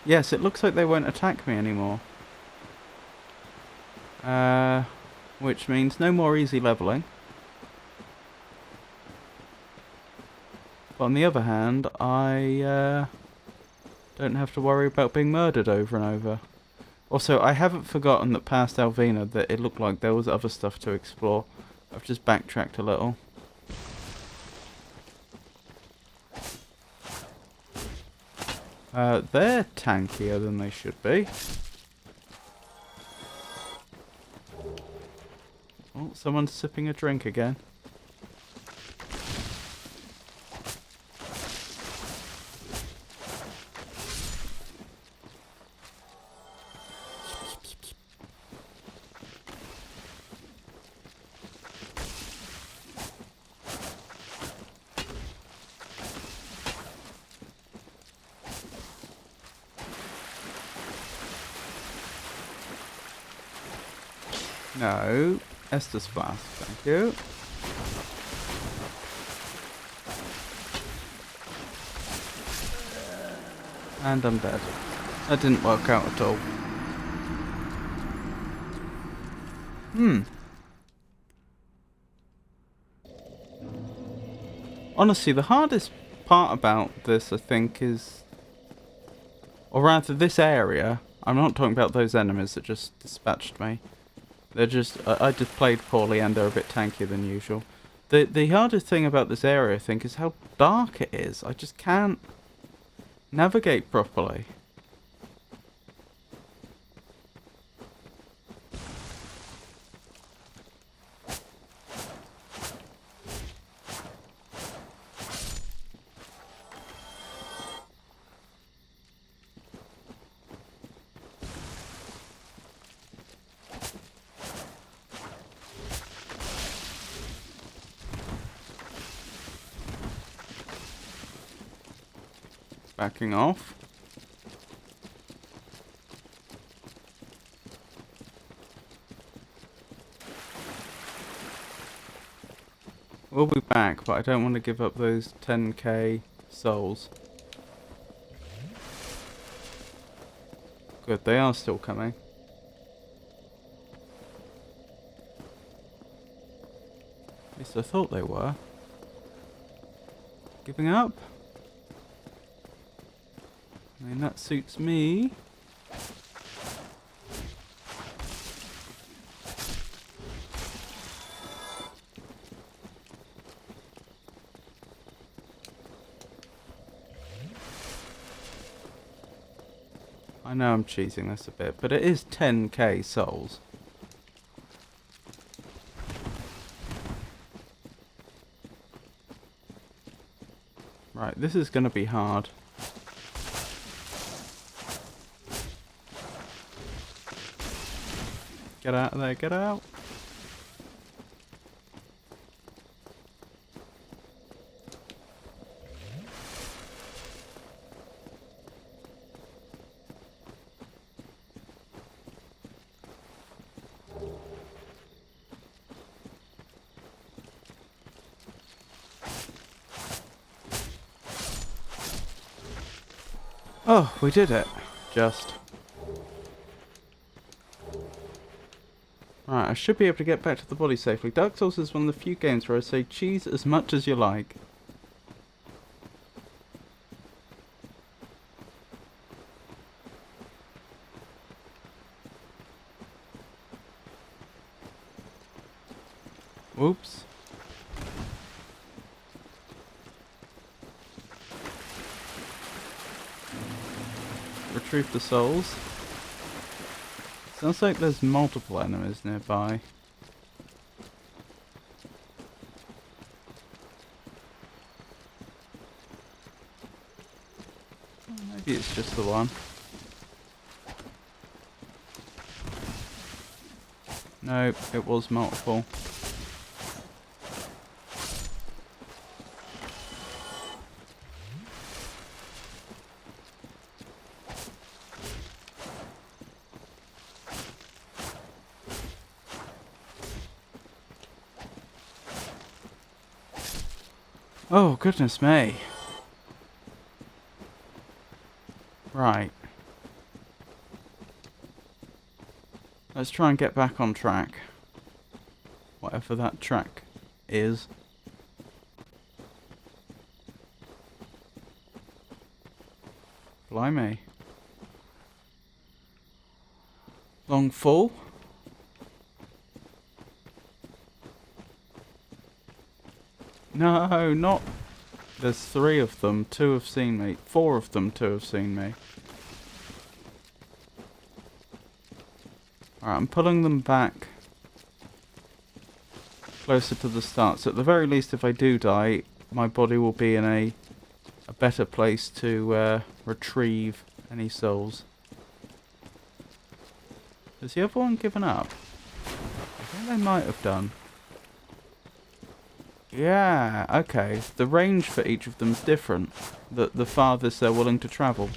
Yes, it looks like they won't attack me anymore. Which means no more easy leveling. But on the other hand, I don't have to worry about being murdered over and over. Also, I haven't forgotten that past Alvina that it looked like there was other stuff to explore. I've just backtracked a little. They're tankier than they should be. Oh, someone's sipping a drink again. No, Estus flask, thank you. And I'm dead. That didn't work out at all. Honestly, the hardest part about this, I think, is... Or rather, this area. I'm not talking about those enemies that just dispatched me. They're just... I just played poorly and they're a bit tankier than usual. The hardest thing about this area, I think, is how dark it is. I just can't navigate properly. Backing off. We'll be back, but I don't want to give up those 10k souls. Good, they are still coming. At least I thought they were. Giving up? I mean, that suits me. I know I'm cheesing this a bit, but it is 10k souls. Right, this is going to be hard. Get out of there, get out. Oh, we did it. Just. Right, I should be able to get back to the body safely. Dark Souls is one of the few games where I say cheese as much as you like. Whoops. Retrieve the souls. Sounds like there's multiple enemies nearby. Maybe it's just the one. Nope, it was multiple. Oh, goodness me. Right. Let's try and get back on track. Whatever that track is. Blimey. Long fall. No, not... There's 3 of them. 2 have seen me. 4 of them, 2 have seen me. Alright, I'm pulling them back closer to the start. So at the very least, if I do die, my body will be in a better place to retrieve any souls. Has the other one given up? I think they might have done. Yeah, okay. The range for each of them is different. The farthest they're willing to travel.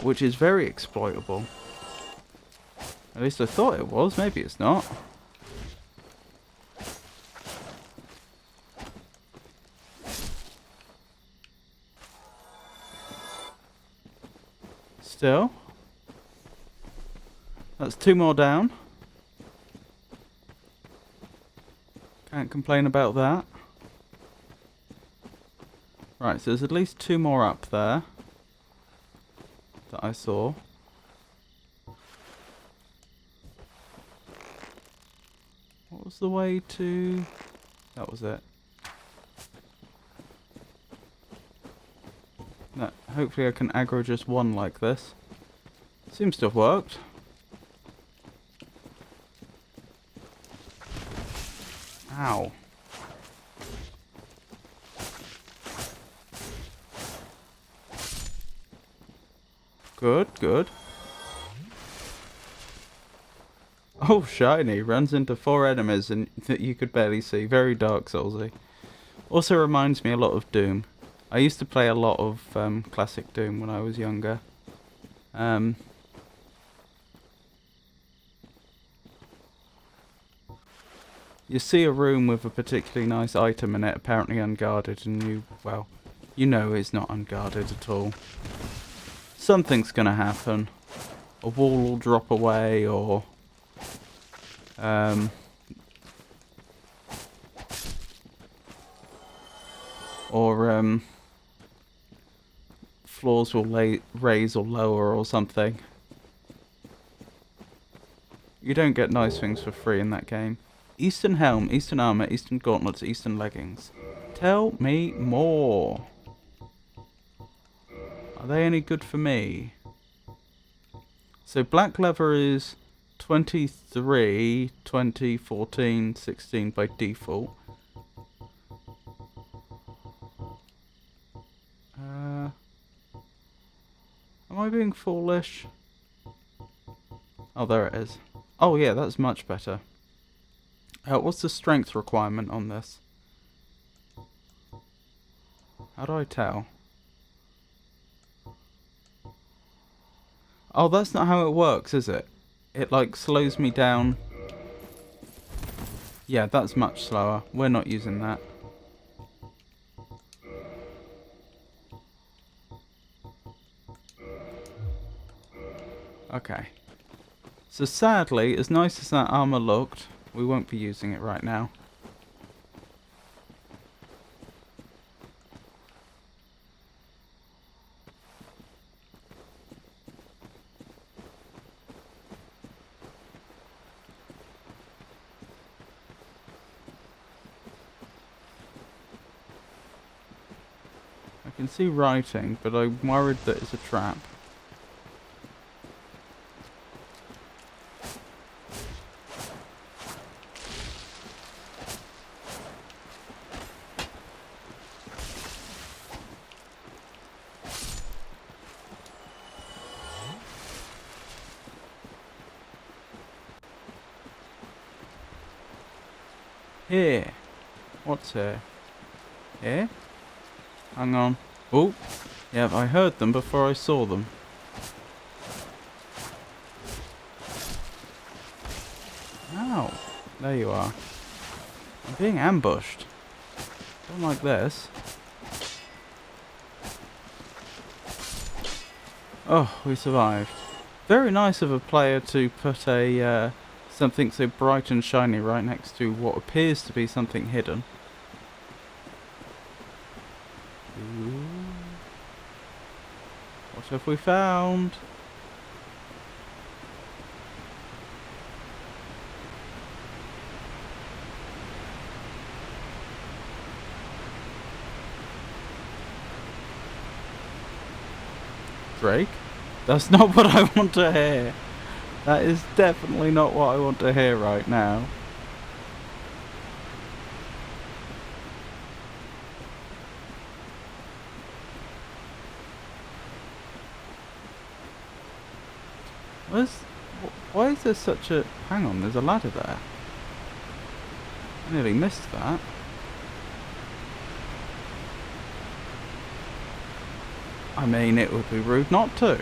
Which is very exploitable. At least I thought it was. Maybe it's not. Still. That's 2 more down. Can't complain about that. Right, so there's at least 2 more up there that I saw. What was the way to... That was it. No, hopefully I can aggro just one like this. Seems to have worked. Ow. Good, good. Oh, shiny. Runs into 4 enemies and that you could barely see. Very Dark Soulsy. Also reminds me a lot of Doom. I used to play a lot of classic Doom when I was younger. You see a room with a particularly nice item in it, apparently unguarded, and you, well, you know it's not unguarded at all. Something's gonna happen. A wall will drop away, or... floors will raise or lower or something. You don't get nice things for free in that game. Eastern Helm, Eastern Armor, Eastern Gauntlets, Eastern Leggings. Tell me more. Are they any good for me? So black leather is 23, 20, 14, 16 by default. Am I being foolish? Oh, there it is. Oh yeah, that's much better. What's the strength requirement on this? How do I tell? Oh, that's not how it works, is it? It like slows me down. Yeah, that's much slower. We're not using that. Okay. So sadly, as nice as that armor looked, we won't be using it right now. I can see writing, but I'm worried that it's a trap. Here. What's here? Here? Hang on. Oh, yeah, I heard them before I saw them. Ow. There you are. I'm being ambushed. Don't like this. Oh, we survived. Very nice of a player to put a something so bright and shiny right next to what appears to be something hidden. Ooh. What have we found? Drake? That's not what I want to hear. That is definitely not what I want to hear right now. Why is there such a... Hang on, there's a ladder there. I nearly missed that. I mean, it would be rude not to.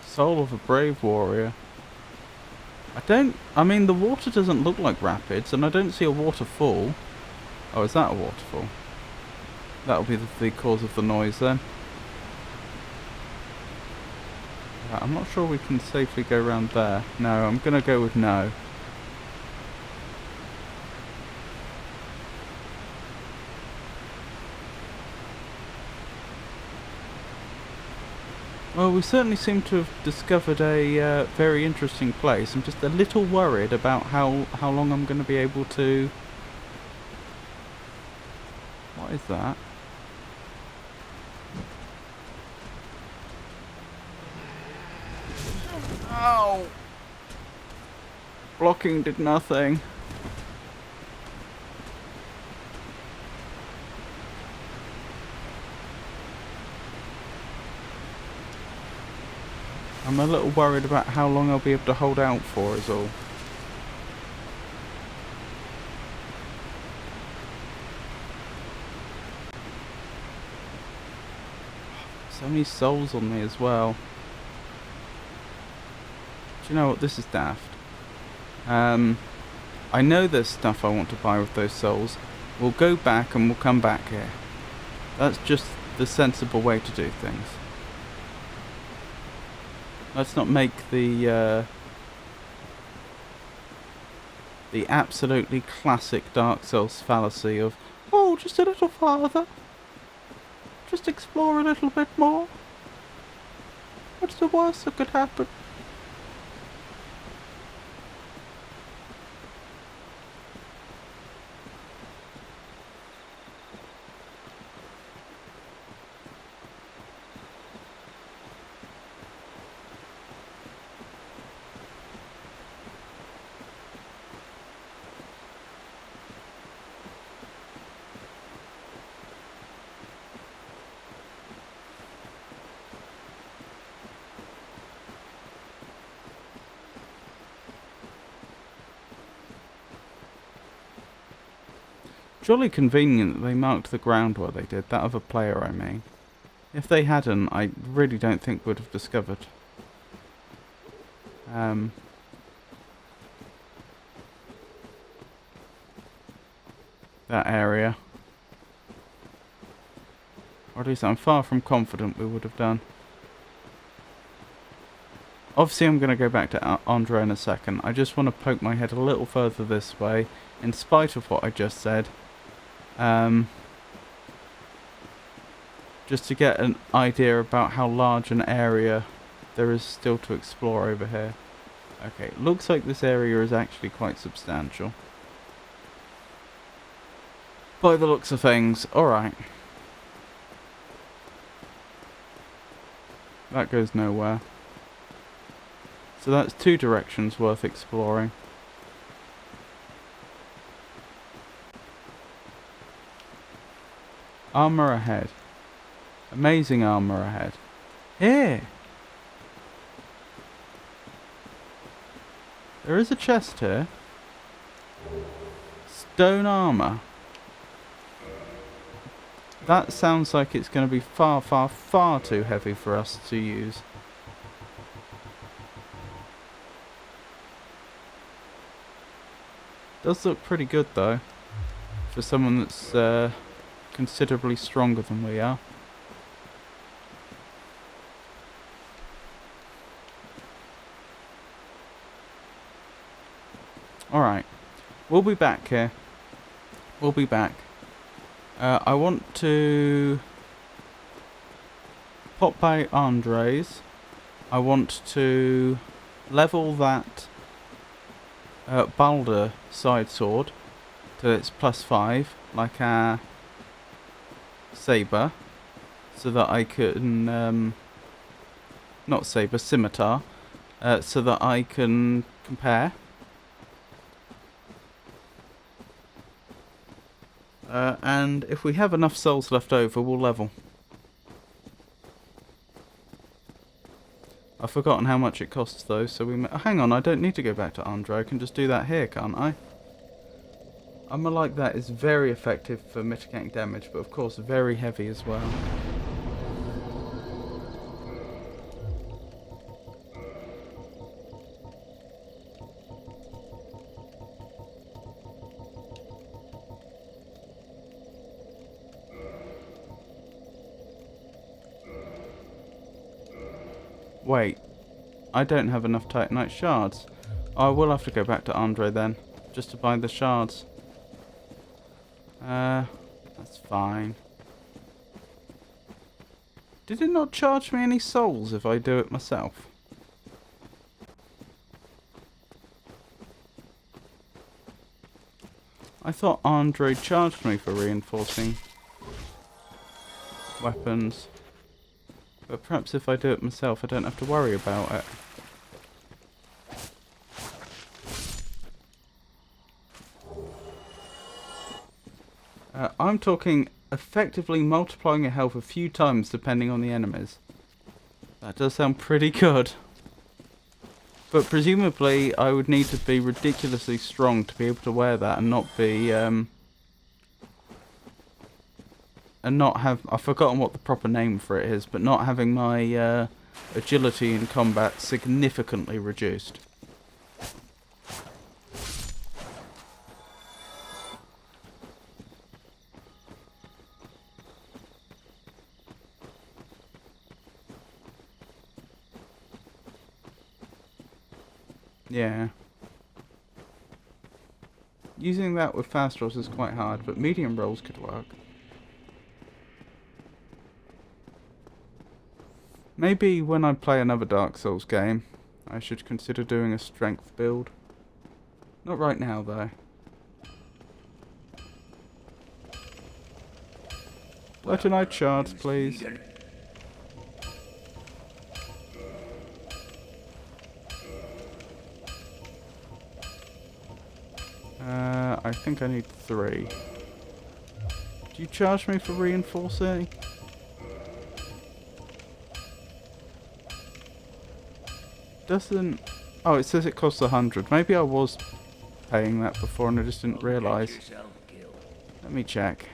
Soul of a brave warrior. I mean, the water doesn't look like rapids, and I don't see a waterfall. Oh, is that a waterfall? That'll be the cause of the noise then. I'm not sure we can safely go around there. No, I'm gonna go with no. Well, we certainly seem to have discovered a very interesting place. I'm just a little worried about how long I'm going to be able to... What is that? Oh! Blocking did nothing. I'm a little worried about how long I'll be able to hold out for is all. So many souls on me as well. Do you know what? This is daft. I know there's stuff I want to buy with those souls. We'll go back and we'll come back here. That's just the sensible way to do things. Let's not make the absolutely classic Dark Souls fallacy of, oh, just a little farther. Just explore a little bit more. What's the worst that could happen? Jolly convenient that they marked the ground where they did. That other player, I mean. If they hadn't, I really don't think would have discovered. That area. Or at least I'm far from confident we would have done. Obviously I'm going to go back to Andre in a second. I just want to poke my head a little further this way, in spite of what I just said. Just to get an idea about how large an area there is still to explore over here. Okay, looks like this area is actually quite substantial. By the looks of things, alright. That goes nowhere. So that's 2 directions worth exploring. Armor ahead. Amazing armor ahead. Here! There is a chest here. Stone armor. That sounds like it's going to be far, far, far too heavy for us to use. Does look pretty good though, for someone that's considerably stronger than we are. Alright, we'll be back here. We'll be back. I want to pop by Andre's. I want to level that Balder side sword to its +5, like our saber, so that I can not saber, scimitar, so that I can compare. And if we have enough souls left over, we'll level. I've forgotten how much it costs though, so hang on, I don't need to go back to Andre, I can just do that here, can't I? Armour like that is very effective for mitigating damage, but of course very heavy as well. Wait, I don't have enough Titanite shards. I will have to go back to Andre then, just to buy the shards. That's fine. Did it not charge me any souls if I do it myself? I thought Andre charged me for reinforcing weapons. But perhaps if I do it myself, I don't have to worry about it. I'm talking effectively multiplying your health a few times depending on the enemies. That does sound pretty good. But presumably I would need to be ridiculously strong to be able to wear that and not be and not have, I've forgotten what the proper name for it is, but not having my agility in combat significantly reduced. Yeah. Using that with fast rolls is quite hard, but medium rolls could work. Maybe when I play another Dark Souls game, I should consider doing a strength build. Not right now, though. Titanite shards, please. I think I need 3. Do you charge me for reinforcing? Doesn't... Oh, it says it costs 100. Maybe I was paying that before and I just didn't realise. Let me check.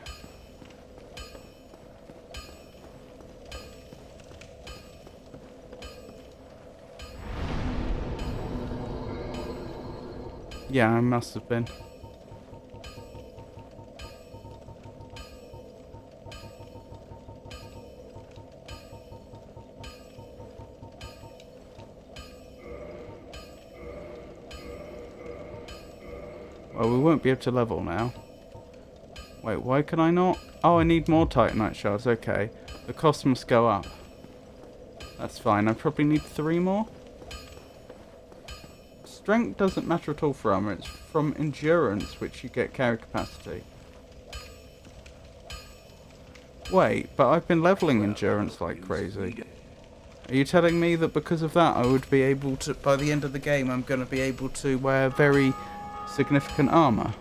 Yeah, I must have been. Well, we won't be able to level now. Wait, why can I not? Oh, I need more Titanite shards. Okay. The cost must go up. That's fine. I probably need 3 more. Strength doesn't matter at all for armor. It's from endurance, which you get carry capacity. Wait, but I've been leveling endurance like crazy. Are you telling me that because of that I would be able to, by the end of the game, I'm going to be able to wear very significant armor?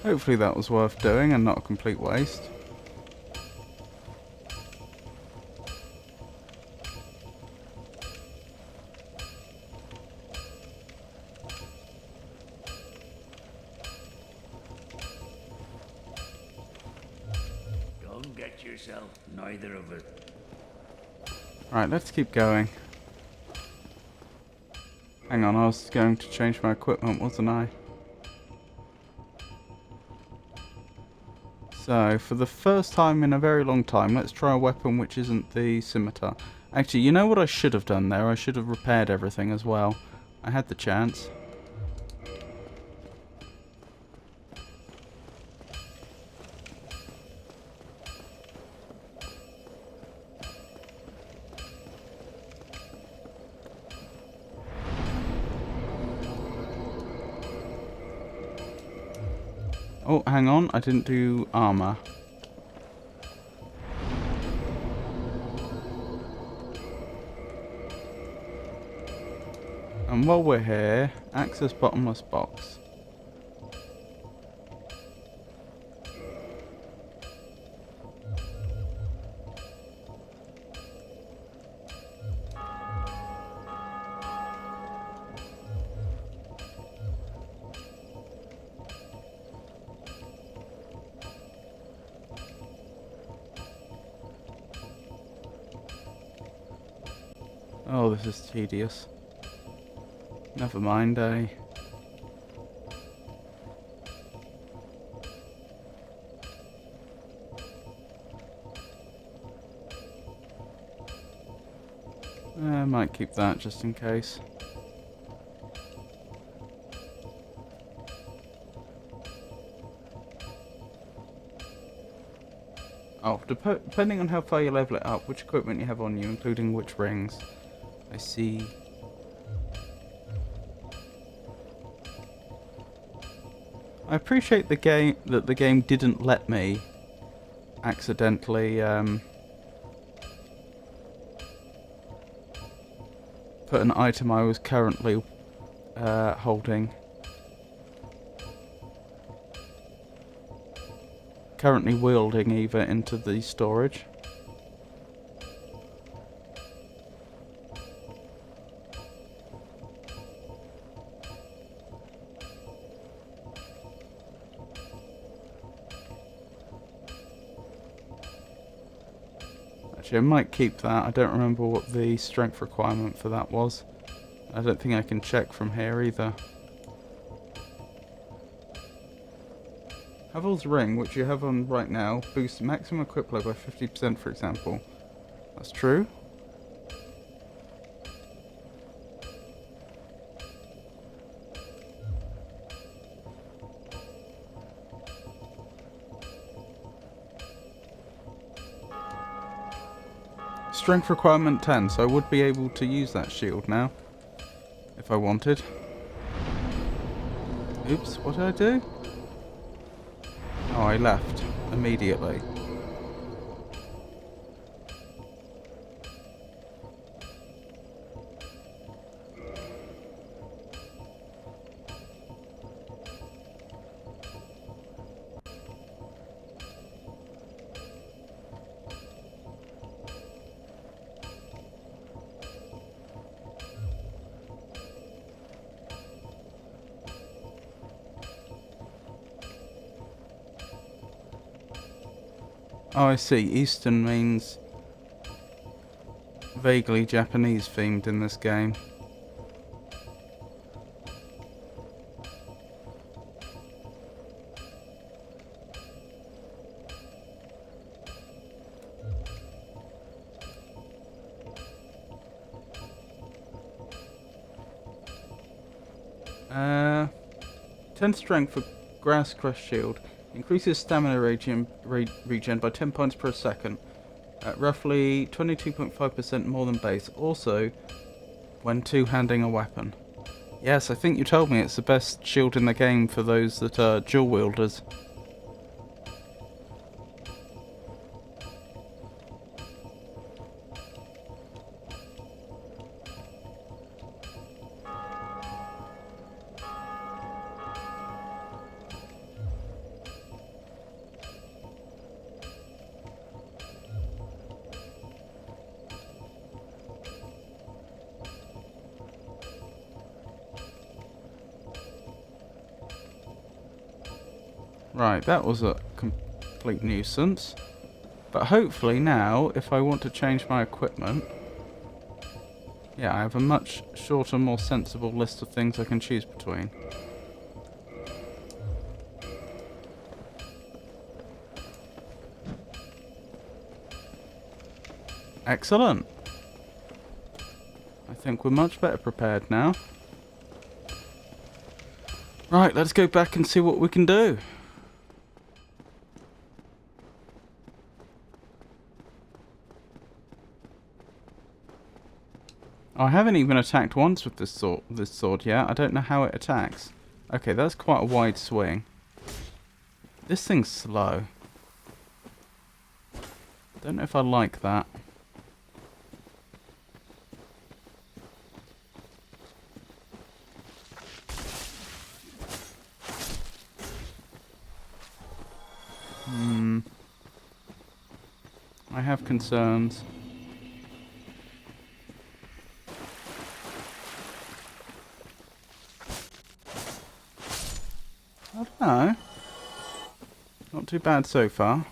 Hopefully that was worth doing and not a complete waste. Don't get yourself, neither of us. Right, let's keep going. Hang on, I was going to change my equipment, wasn't I? So, for the first time in a very long time, let's try a weapon which isn't the scimitar. Actually, you know what I should have done there? I should have repaired everything as well. I had the chance. Oh, hang on, I didn't do armor. And while we're here, access bottomless box. Oh, this is tedious. Never mind, eh? I might keep that just in case. Oh, depending on how far you level it up, which equipment you have on you, including which rings. I see. I appreciate the game didn't let me accidentally put an item I was currently holding. Currently wielding either into the storage. Actually, I might keep that. I don't remember what the strength requirement for that was. I don't think I can check from here either. Havel's ring, which you have on right now, boosts maximum equip level by 50%, for example. That's true. Strength requirement 10, so I would be able to use that shield now. If I wanted. Oops, what did I do? Oh, I left immediately. Oh, I see. Eastern means vaguely Japanese themed in this game. Uh, 10 strength for Grass Crush Shield. Increases stamina regen by 10 points per second. At roughly 22.5% more than base. Also, when two-handing a weapon. Yes, I think you told me it's the best shield in the game for those that are dual wielders. Right, that was a complete nuisance. But hopefully now, if I want to change my equipment... Yeah, I have a much shorter, more sensible list of things I can choose between. Excellent. I think we're much better prepared now. Right, let's go back and see what we can do. I haven't even attacked once with this sword yet. I don't know how it attacks. Okay, that's quite a wide swing. This thing's slow. Don't know if I like that. I have concerns. I don't know. Not too bad so far.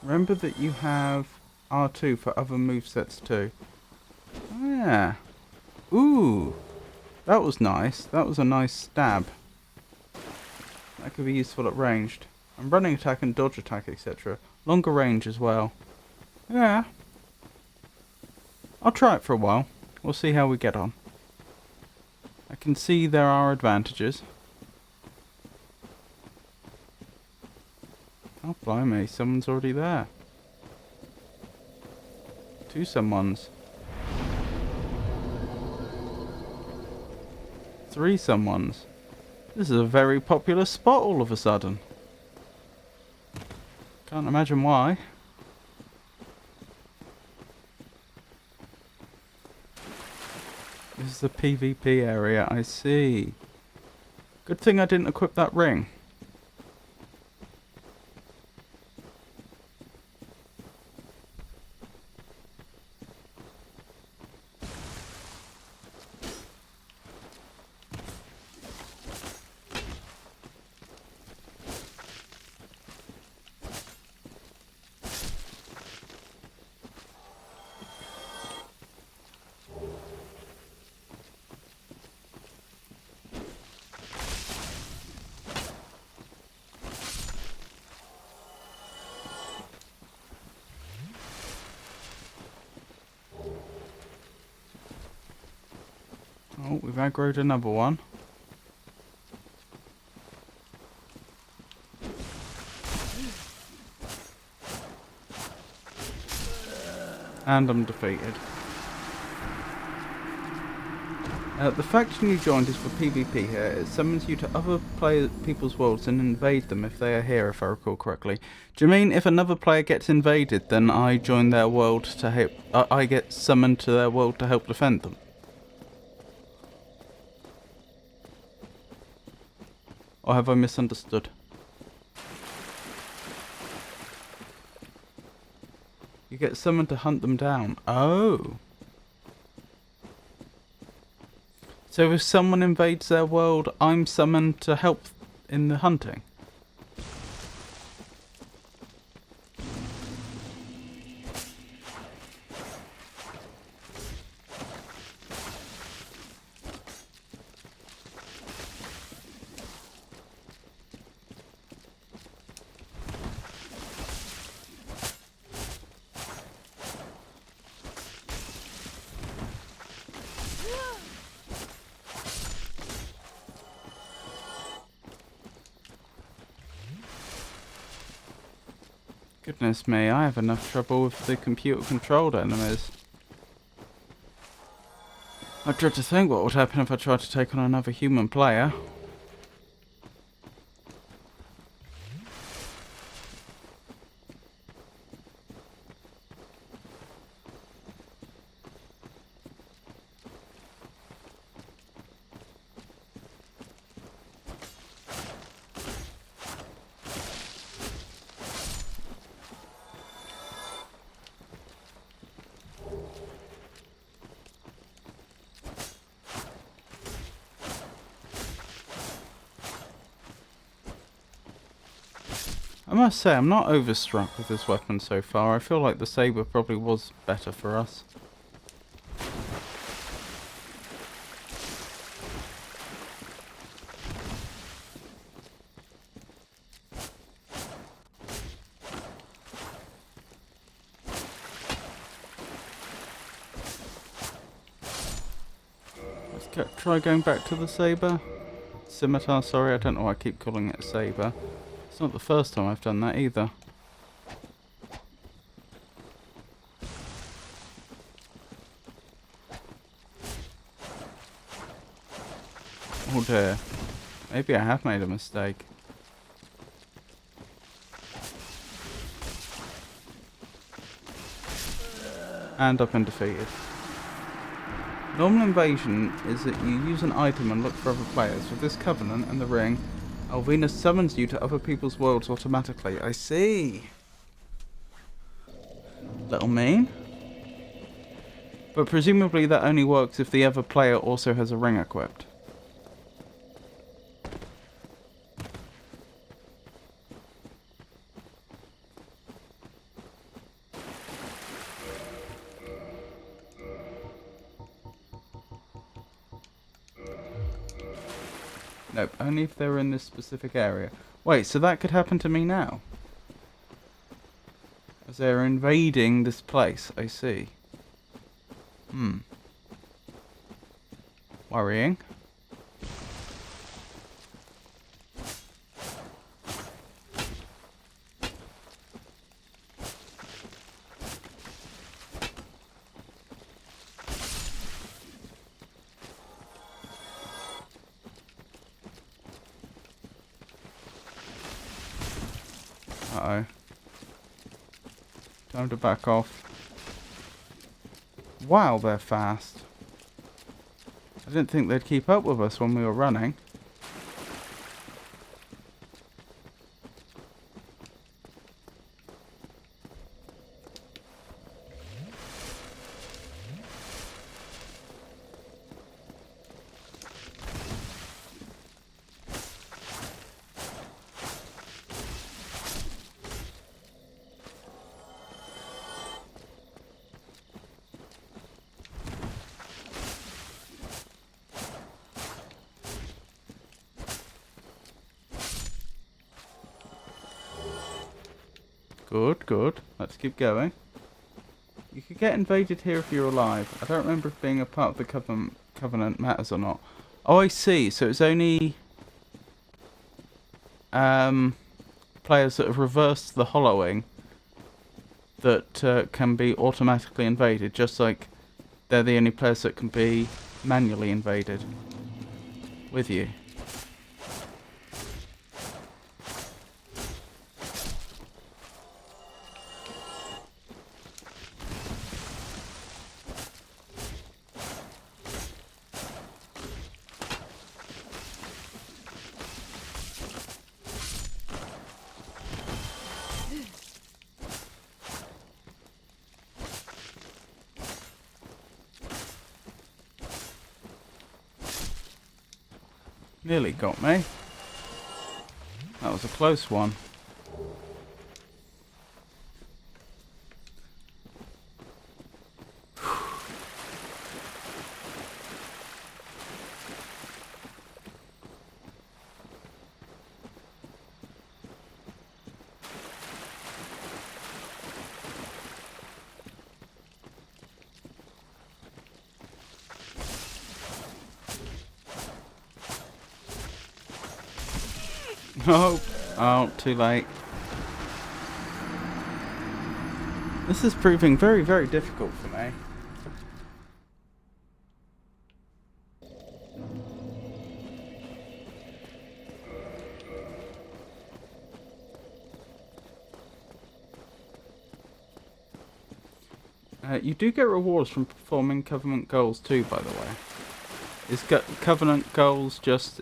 Remember that you have R2 for other movesets too. Oh yeah. Ooh. That was nice. That was a nice stab. That could be useful at ranged. And running attack and dodge attack, etc. Longer range as well. Yeah. I'll try it for a while. We'll see how we get on. I can see there are advantages. Oh, blimey, someone's already there. Two someones. Three someones. This is a very popular spot all of a sudden. Can't imagine why. This is the PvP area, I see. Good thing I didn't equip that ring. Oh, we've aggroed another one. And I'm defeated. The faction you joined is for PvP here. It summons you to other people's worlds and invade them if they are here, if I recall correctly. Do you mean if another player gets invaded, then I join their world to help? I get summoned to their world to help defend them? Or have I misunderstood? You get summoned to hunt them down. Oh. So if someone invades their world, I'm summoned to help in the hunting? Goodness me, I have enough trouble with the computer-controlled enemies. I dread to think what would happen if I tried to take on another human player. I must say, I'm not overstruck with this weapon so far. I feel like the saber probably was better for us. Try going back to the saber. Scimitar, sorry, I don't know why I keep calling it a saber. It's not the first time I've done that either. Oh dear. Maybe I have made a mistake. And I've been defeated. Normal invasion is that you use an item and look for other players. With this covenant and the ring, Alvina summons you to other people's worlds automatically. I see. Little mean. But presumably that only works if the other player also has a ring equipped. Nope, only if they're in this specific area. Wait, so that could happen to me now? As they're invading this place, I see. Worrying. Uh-oh. Time to back off. Wow, they're fast. I didn't think they'd keep up with us when we were running. Good, good. Let's keep going. You could get invaded here if you're alive. I don't remember if being a part of the covenant matters or not. Oh, I see. So it's only players that have reversed the hollowing that can be automatically invaded, just like they're the only players that can be manually invaded with you. Nearly got me. That was a close one. Oh, oh, too late. This is proving very, very difficult for me. You do get rewards from performing Covenant goals too, by the way. Is Covenant goals just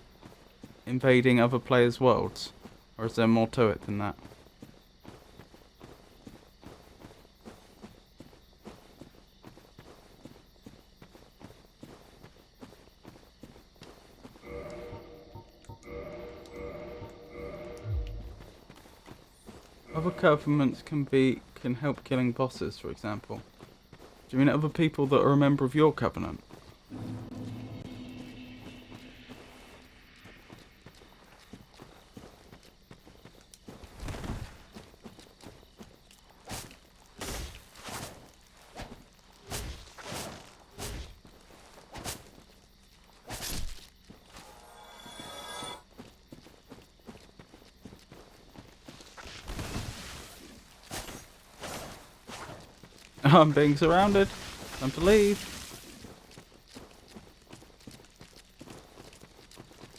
invading other players' worlds? Or is there more to it than that? Other covenants can help killing bosses, for example. Do you mean other people that are a member of your covenant? I'm being surrounded. Time to leave.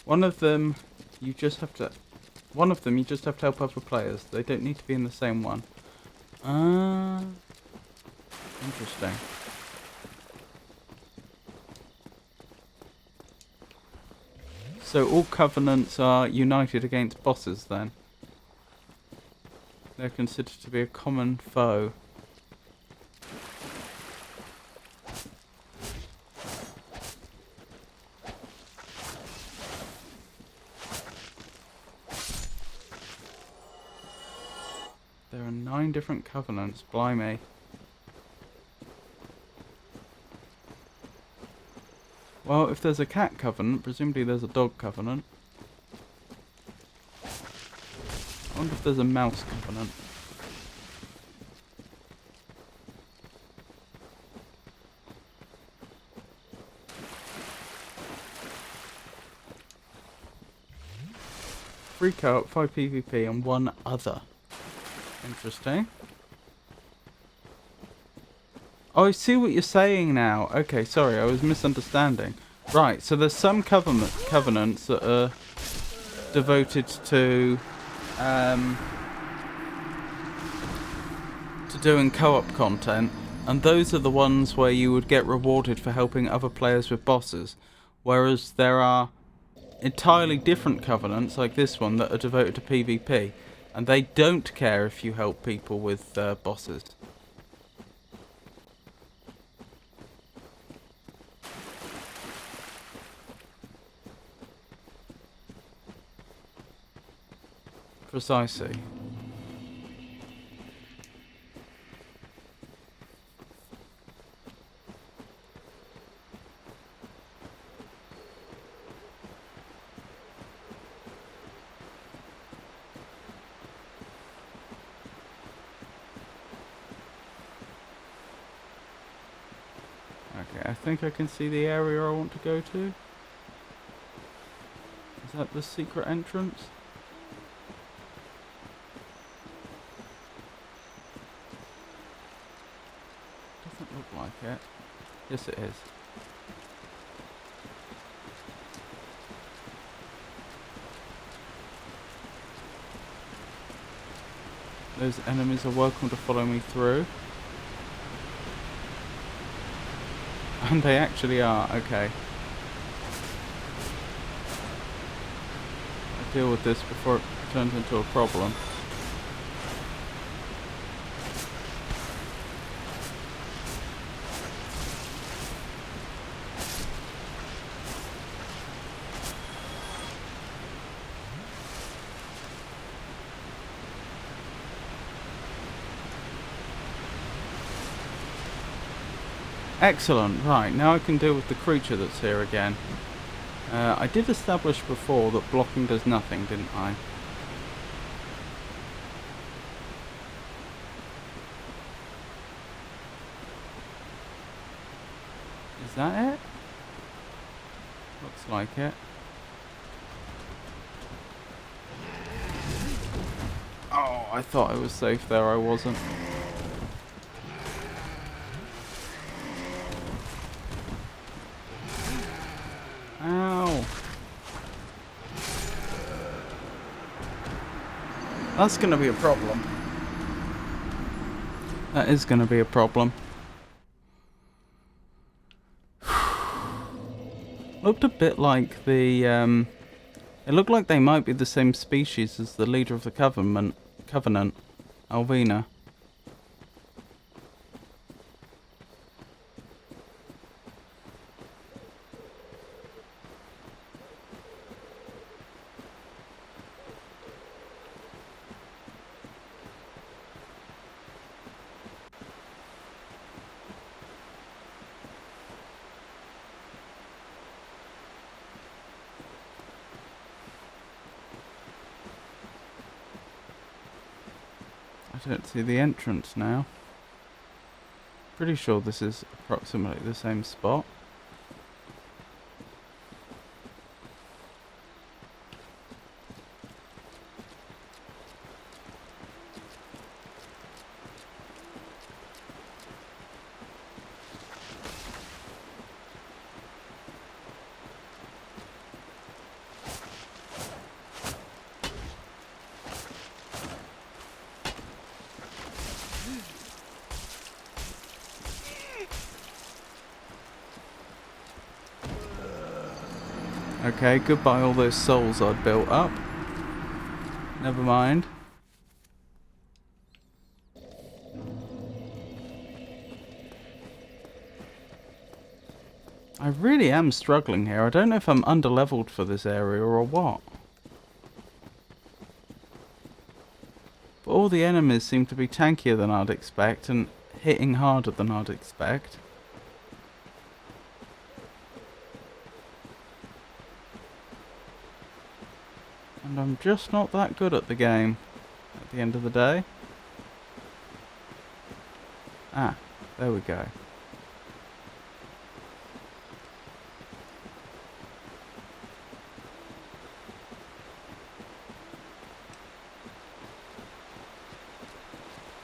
One of them, you just have to help other players. They don't need to be in the same one. Ah, interesting. So all covenants are united against bosses then? They're considered to be a common foe. There are 9 different covenants, blimey. Well, if there's a cat covenant, presumably there's a dog covenant. I wonder if there's a mouse covenant. Three co-op, 5 PvP, and 1 other. Interesting. Oh, I see what you're saying now. Okay, sorry, I was misunderstanding. Right, so there's some covenants that are devoted to doing co-op content, and those are the ones where you would get rewarded for helping other players with bosses. Whereas there are entirely different covenants, like this one, that are devoted to PvP, and they don't care if you help people with bosses. Precisely. Okay, I think I can see the area I want to go to. Is that the secret entrance? Doesn't look like it. Yes, it is. Those enemies are welcome to follow me through. And they actually are, okay. I'll deal with this before it turns into a problem. Excellent, right, now I can deal with the creature that's here again. I did establish before that blocking does nothing, didn't I? Is that it? Looks like it. Oh, I thought I was safe there, I wasn't. Ow. That's going to be a problem. That is going to be a problem. Looked a bit like the, it looked like they might be the same species as the leader of the Covenant, Alvina. I don't see the entrance now. Pretty sure this is approximately the same spot. Okay, goodbye all those souls I'd built up. Never mind. I really am struggling here. I don't know if I'm underleveled for this area or what. But all the enemies seem to be tankier than I'd expect and hitting harder than I'd expect. And I'm just not that good at the game at the end of the day. Ah, there we go.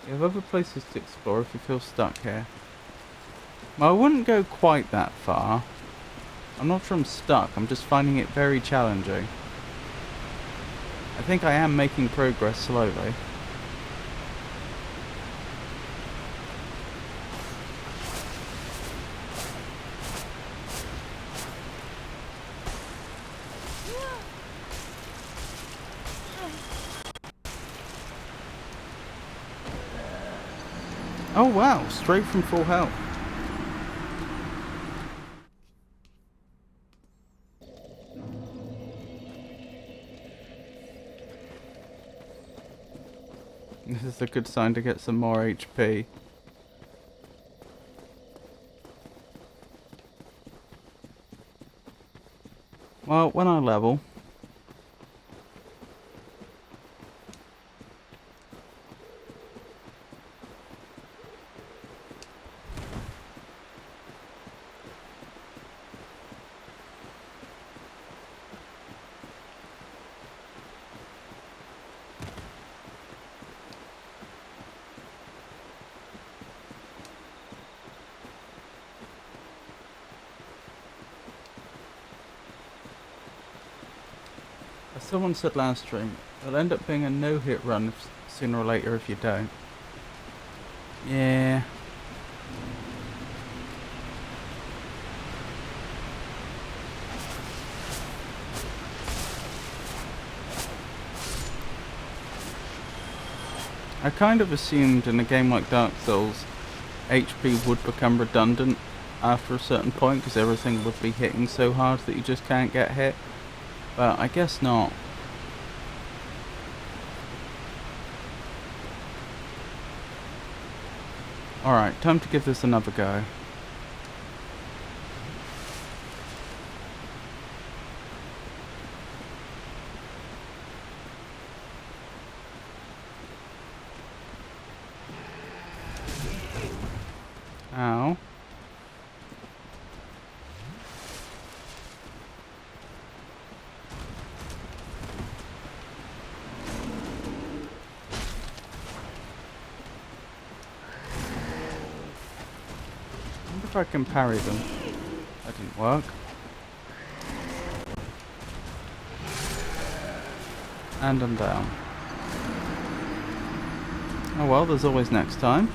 You have other places to explore if you feel stuck here. Well, I wouldn't go quite that far. I'm not sure I'm stuck, I'm just finding it very challenging. I think I am making progress slowly. Oh wow, straight from full health. This is a good sign to get some more HP. Well, when I level... As someone said last stream, it'll end up being a no-hit run sooner or later if you don't. Yeah. I kind of assumed in a game like Dark Souls, HP would become redundant after a certain point because everything would be hitting so hard that you just can't get hit. But I guess not. Alright, time to give this another go. Ow. I wonder if I can parry them. That didn't work. And I'm down. Oh well, there's always next time.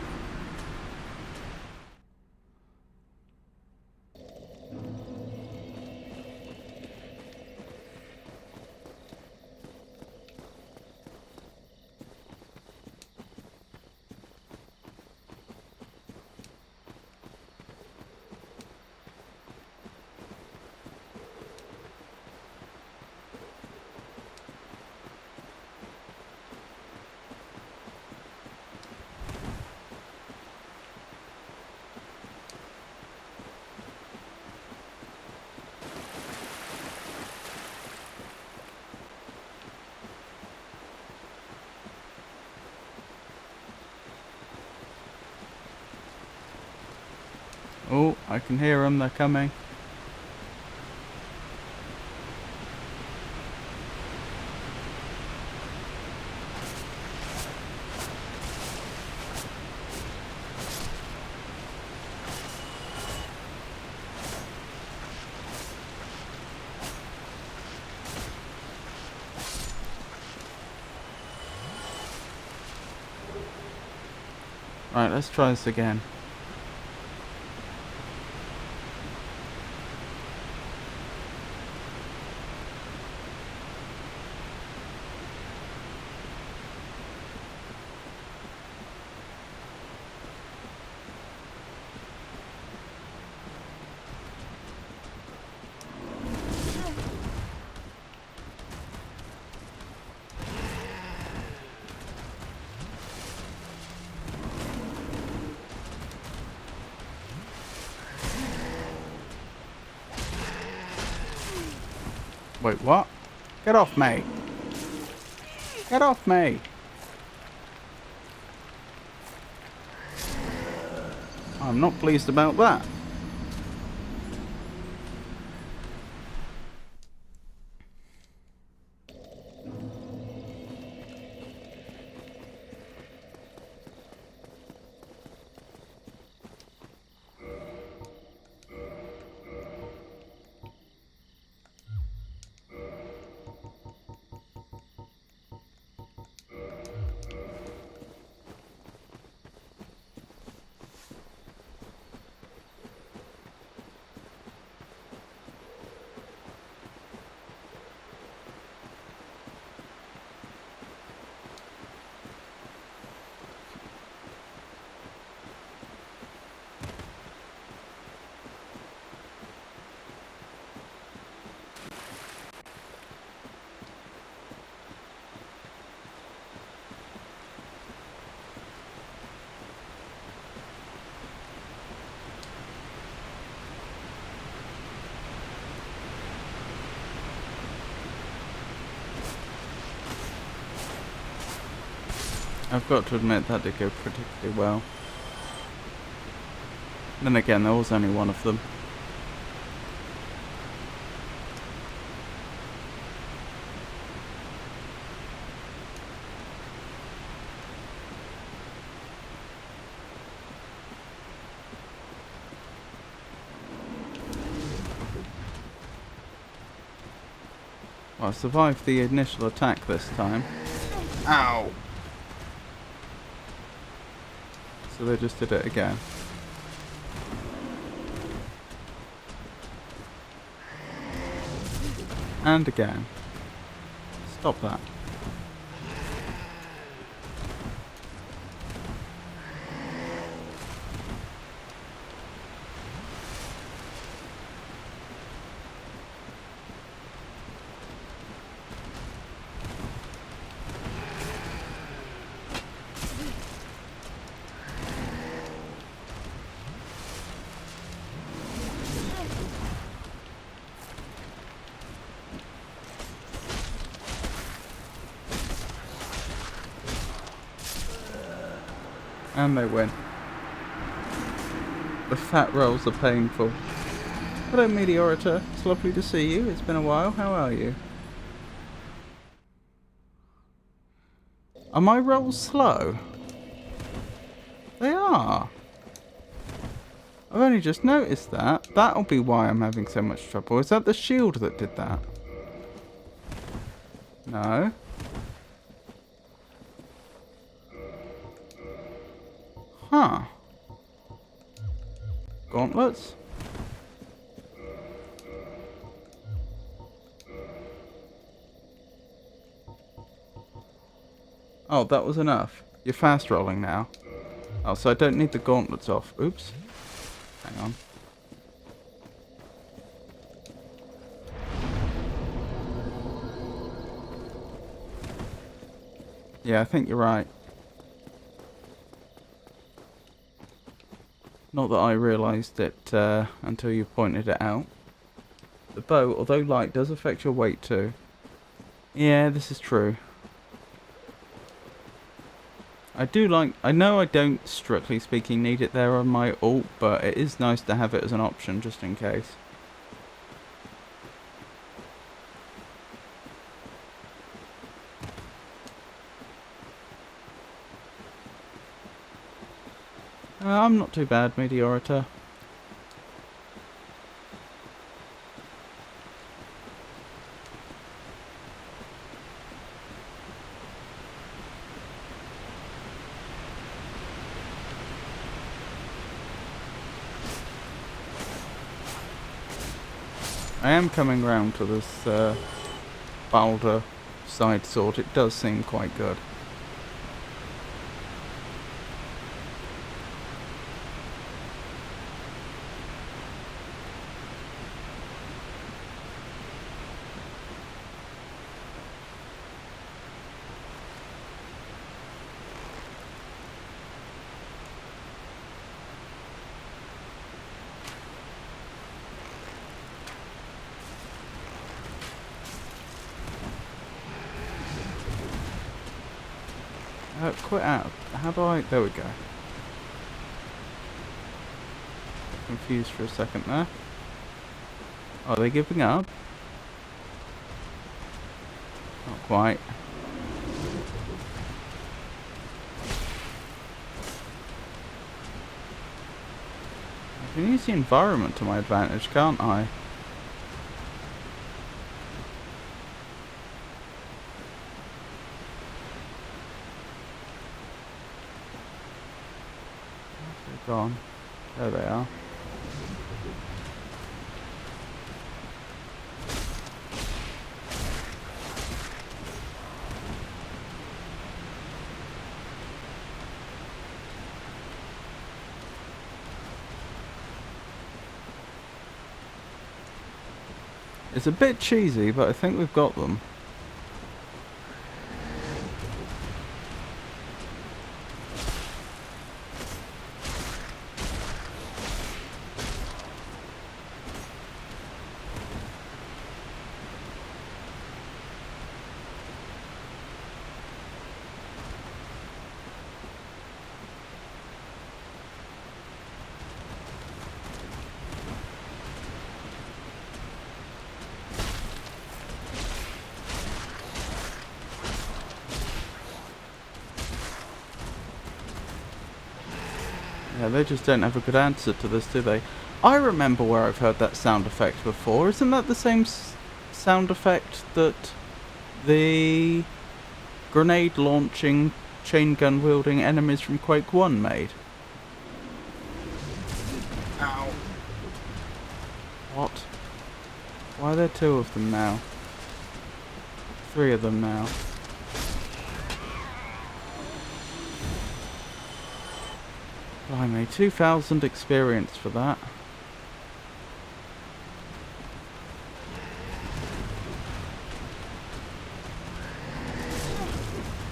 Oh, I can hear them. They're coming. Right, let's try this again. Wait, what? Get off me! Get off me! I'm not pleased about that. I've got to admit that did go particularly well. Then again, there was only one of them. Well, I survived the initial attack this time. Ow! So they just did it again. And again. Stop that. And they win. The fat rolls are painful. Hello, Meteorita. It's lovely to see you. It's been a while. How are you? Are my rolls slow? They are. I've only just noticed that. That'll be why I'm having so much trouble. Is that the shield that did that? No. Huh. Gauntlets? Oh, that was enough. You're fast rolling now. Oh, so I don't need the gauntlets off. Oops. Hang on. Yeah, I think you're right. Not that I realised it until you pointed it out. The bow, although light, does affect your weight too. Yeah, this is true. I do like... I know I don't, strictly speaking, need it there on my alt, but it is nice to have it as an option, just in case. I'm not too bad, Meteorita. I am coming round to this Balder side sword. It does seem quite good. Quit out. How do I... There we go. Confused for a second there. Are they giving up? Not quite. I can use the environment to my advantage, can't I? Gone. There they are. It's a bit cheesy, but I think we've got them. Yeah, they just don't have a good answer to this, do they? I remember where I've heard that sound effect before. Isn't that the same sound effect that the grenade launching, chain gun wielding enemies from Quake 1 made? Ow. What? Why are there two of them now? Three of them now. Blimey, 2,000 experience for that.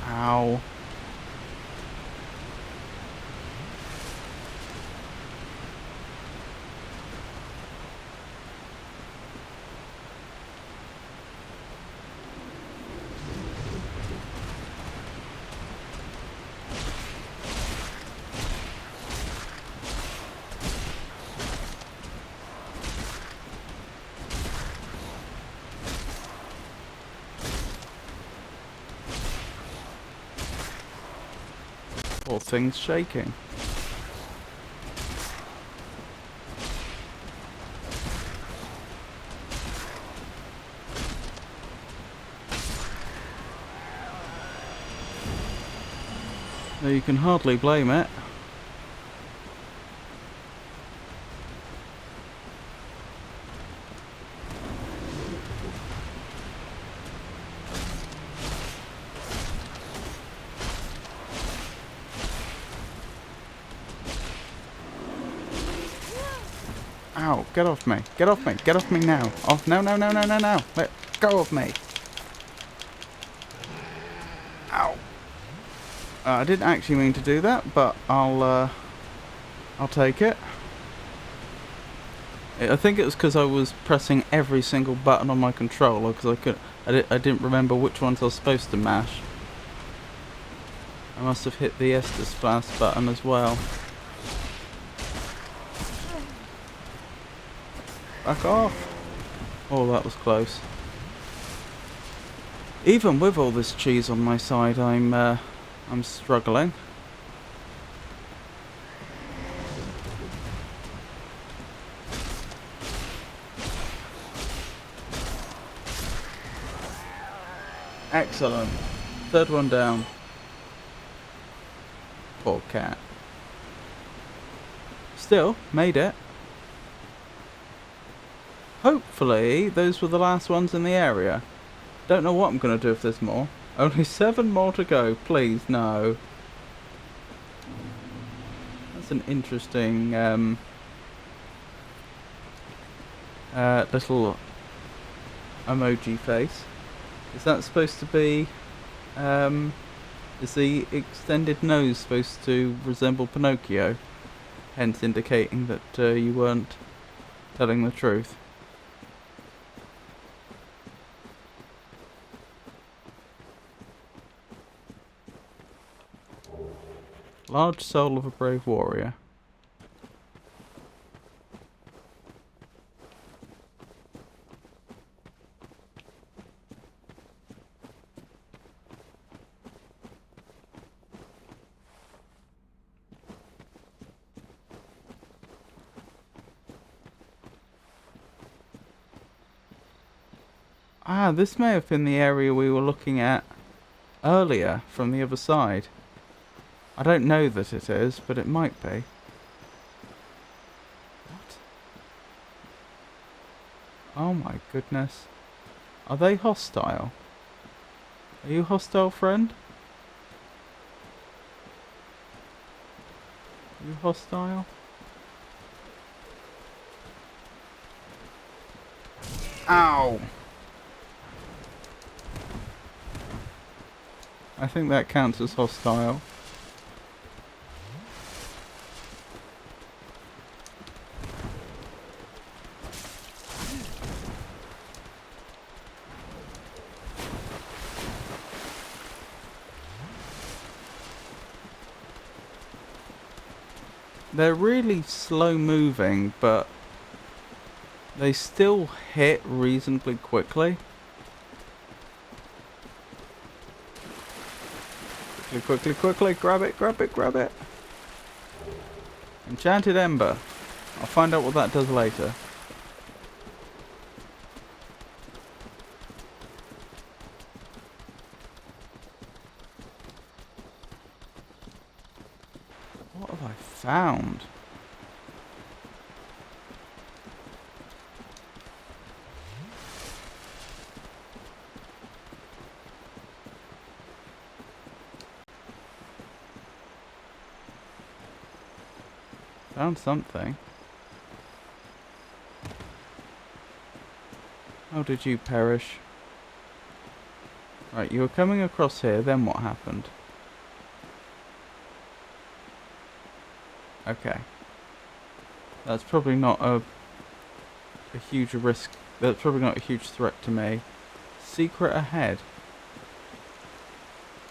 Ow. Poor thing's shaking. No, you can hardly blame it. Ow, get off me. Get off me. Get off me now. Off. No, no, no, no, no, no. Let go of me. Ow. I didn't actually mean to do that, but I'll take it. I think it was because I was pressing every single button on my controller because I didn't remember which ones I was supposed to mash. I must have hit the Estus Splash button as well. Back off! Oh, that was close. Even with all this cheese on my side, I'm struggling. Excellent. Third one down. Poor cat. Still, made it. Hopefully, those were the last ones in the area. Don't know what I'm going to do if there's more. Only 7 more to go. Please, no. That's an interesting little emoji face. Is that supposed to be... is the extended nose supposed to resemble Pinocchio? Hence indicating that you weren't telling the truth. Large soul of a brave warrior. Ah, this may have been the area we were looking at earlier from the other side. I don't know that it is, but it might be. What? Oh my goodness. Are they hostile? Are you hostile, friend? Are you hostile? Ow! I think that counts as hostile. They're really slow moving, but they still hit reasonably quickly. Quickly, quickly, grab it, grab it, grab it. Enchanted Ember. I'll find out what that does later. What have I found? Found something. How did you perish? Right, you were coming across here, then what happened? Okay. That's probably not a huge risk. That's probably not a huge threat to me. Secret ahead.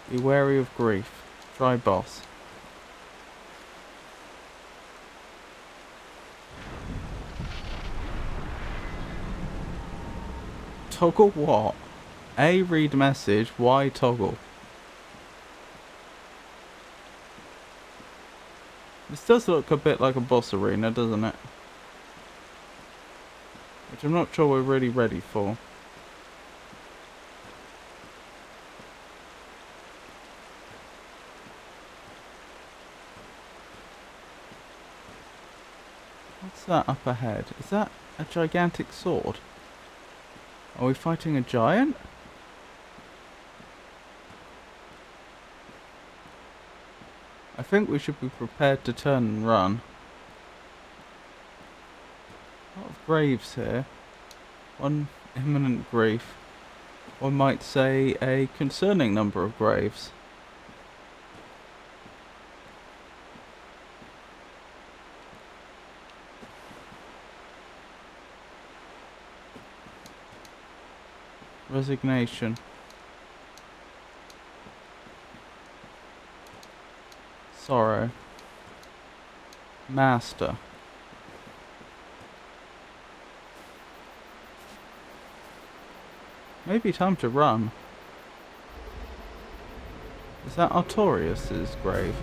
Be wary of grief. Try boss. Toggle what? A, read message. Y, toggle. This does look a bit like a boss arena, doesn't it? Which I'm not sure we're really ready for. What's that up ahead? Is that a gigantic sword? Are we fighting a giant? I think we should be prepared to turn and run. A lot of graves here. One imminent grief. One might say a concerning number of graves. Resignation. Sorrow. Master. Maybe time to run. Is that Artorias' grave?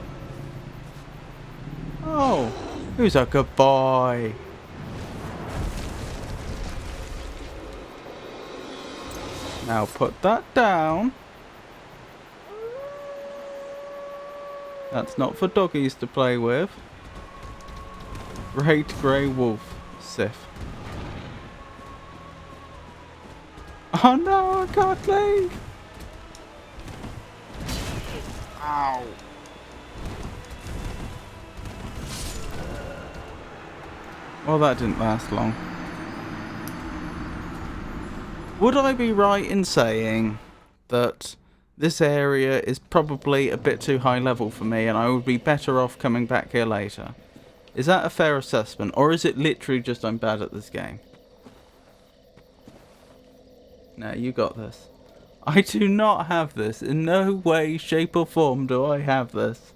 Oh, who's a good boy? Now put that down. That's not for doggies to play with. Great Grey Wolf, Sif. Oh no, I can't leave! Ow! Well, that didn't last long. Would I be right in saying that this area is probably a bit too high level for me and I would be better off coming back here later? Is that a fair assessment, or is it literally just I'm bad at this game? No, you got this. I do not have this. In no way, shape or form do I have this.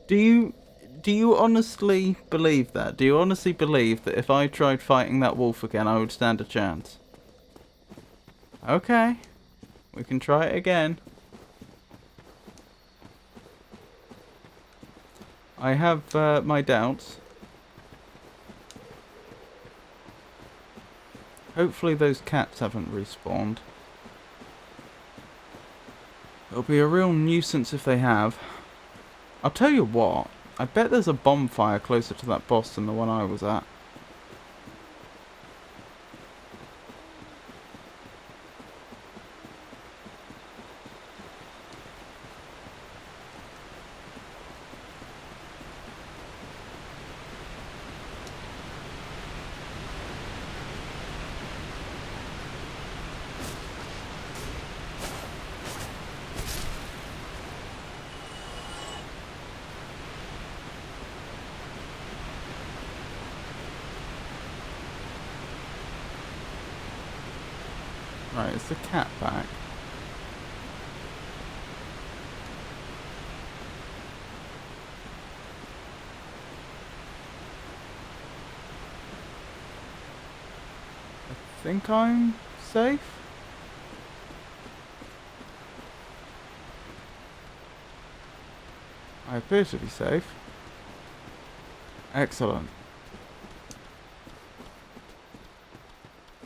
Do you honestly believe that? Do you honestly believe that if I tried fighting that wolf again, I would stand a chance? Okay. We can try it again. I have my doubts. Hopefully those cats haven't respawned. It'll be a real nuisance if they have. I'll tell you what. I bet there's a bonfire closer to that boss than the one I was at. Right, is the cat back? I think I'm safe? I appear to be safe. Excellent.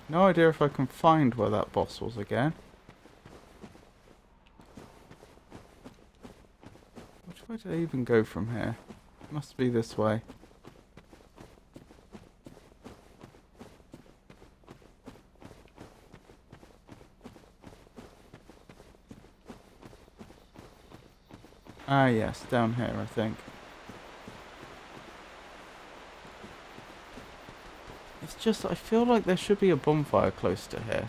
No idea if I can find where that boss was again. Which way do I even go from here? Must be this way. Ah yes, down here I think. It's just, I feel like there should be a bonfire close to here.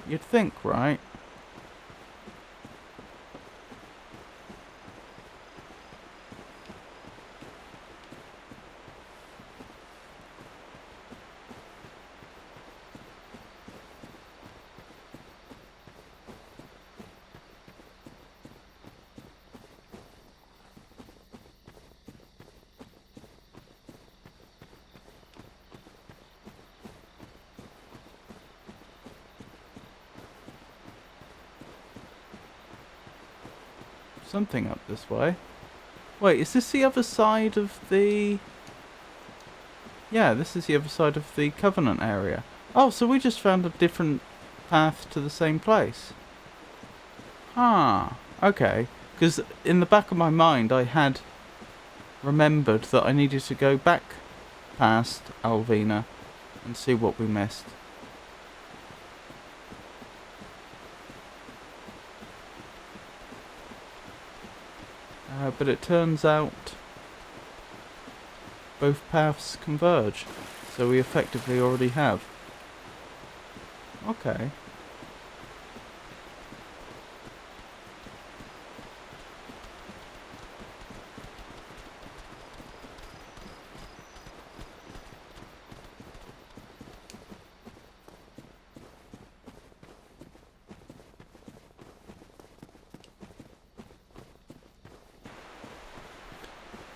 You'd think, right? Something up this way. Wait, is this the other side of the... Yeah, this is the other side of the Covenant area. Oh, so we just found a different path to the same place. Ah, okay. Because in the back of my mind I had remembered that I needed to go back past Alvina and see what we missed. But it turns out both paths converge, so we effectively already have. Okay.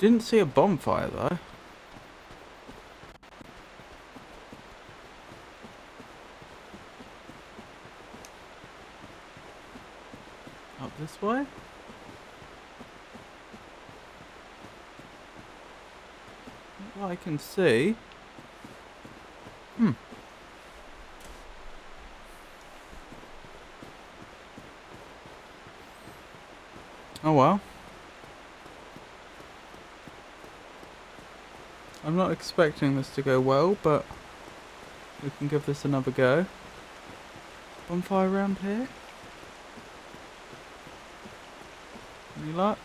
Didn't see a bonfire though. Up this way? Not that I can see. Oh well. I'm not expecting this to go well, but we can give this another go. Bonfire around here? Any luck?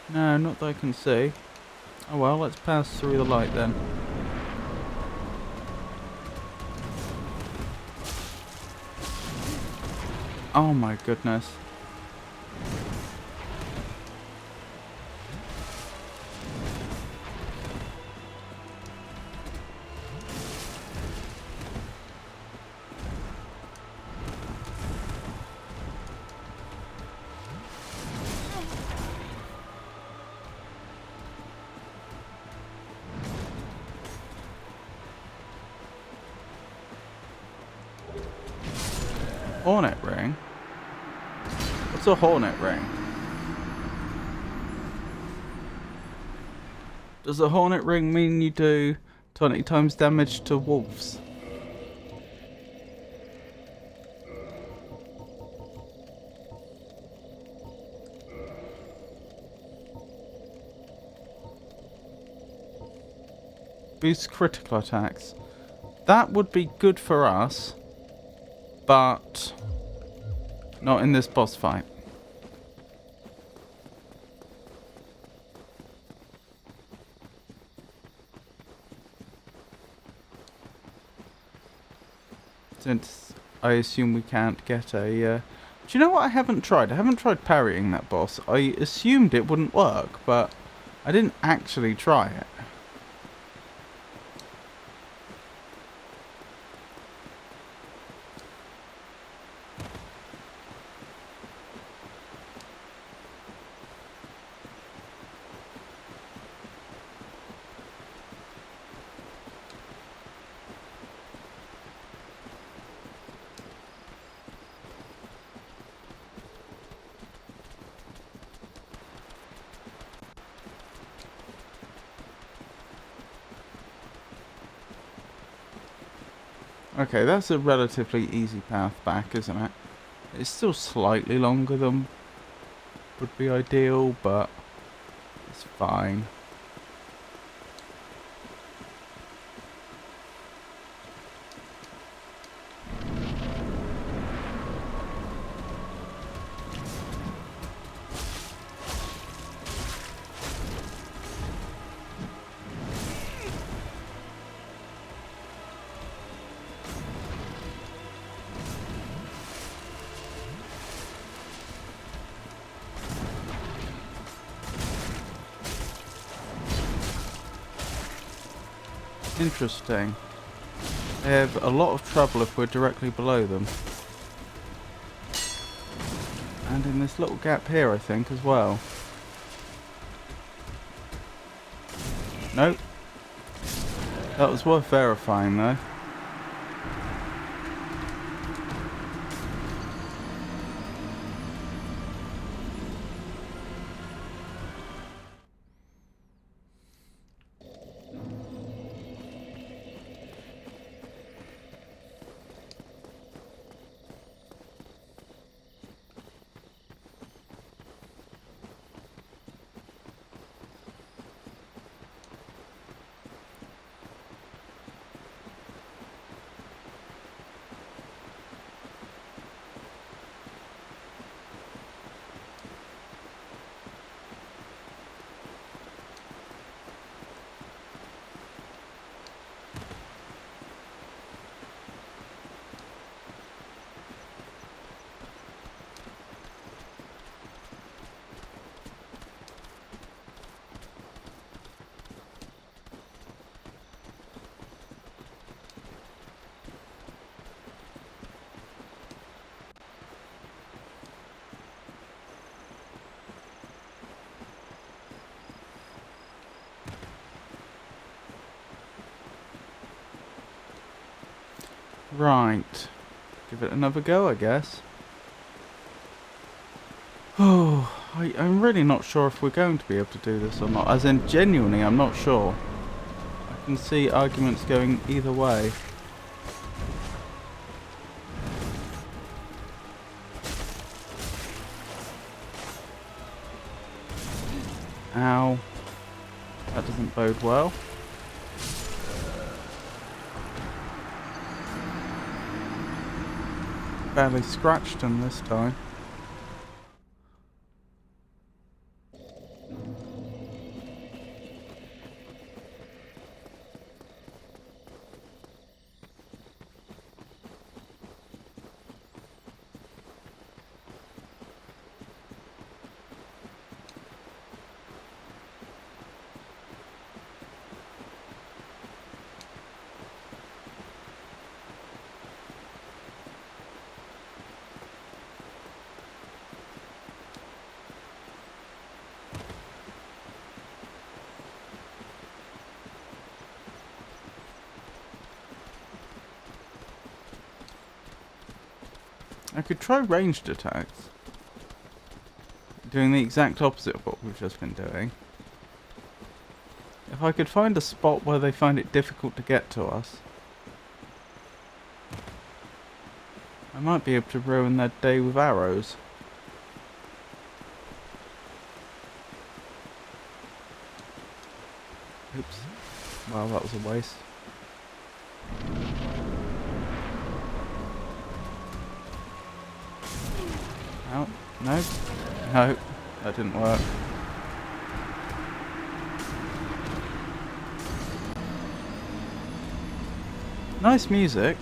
No, not that I can see. Oh well, let's pass through the light then. Oh my goodness. Hornet ring? What's a hornet ring? Does a hornet ring mean you do 20 times damage to wolves? Boost critical attacks. That would be good for us, but not in this boss fight. Since I assume we can't get a... do you know what I haven't tried? I haven't tried parrying that boss. I assumed it wouldn't work, but I didn't actually try it. Okay, that's a relatively easy path back, isn't it? It's still slightly longer than would be ideal, but it's fine. Interesting. They have a lot of trouble if we're directly below them. And in this little gap here, I think, as well. Nope. That was worth verifying, though. Right. Give it another go, I guess. Oh, I'm really not sure if we're going to be able to do this or not. As in, genuinely, I'm not sure. I can see arguments going either way. Ow. That doesn't bode well. Barely scratched him this time. I could try ranged attacks. Doing the exact opposite of what we've just been doing. If I could find a spot where they find it difficult to get to us, I might be able to ruin their day with arrows. Oops. Well, that was a waste. Oh, no. No, that didn't work. Nice music.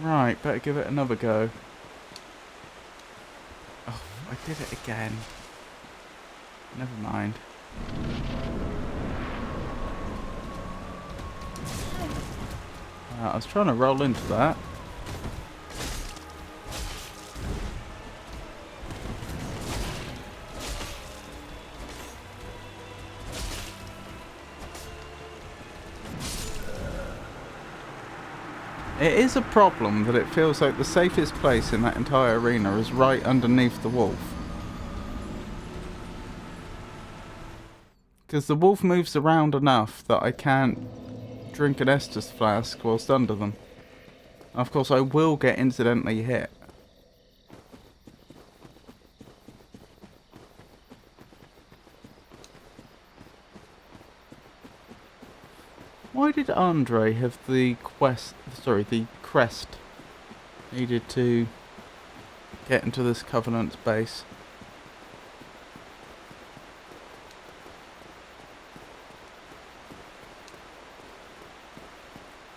Right, better give it another go. Oh, I did it again. Never mind. I was trying to roll into that. It is a problem that it feels like the safest place in that entire arena is right underneath the wolf. Because the wolf moves around enough that I can't drink an Estus flask whilst under them. Of course, I will get incidentally hit. Why did Andre have the crest needed to get into this Covenant's base?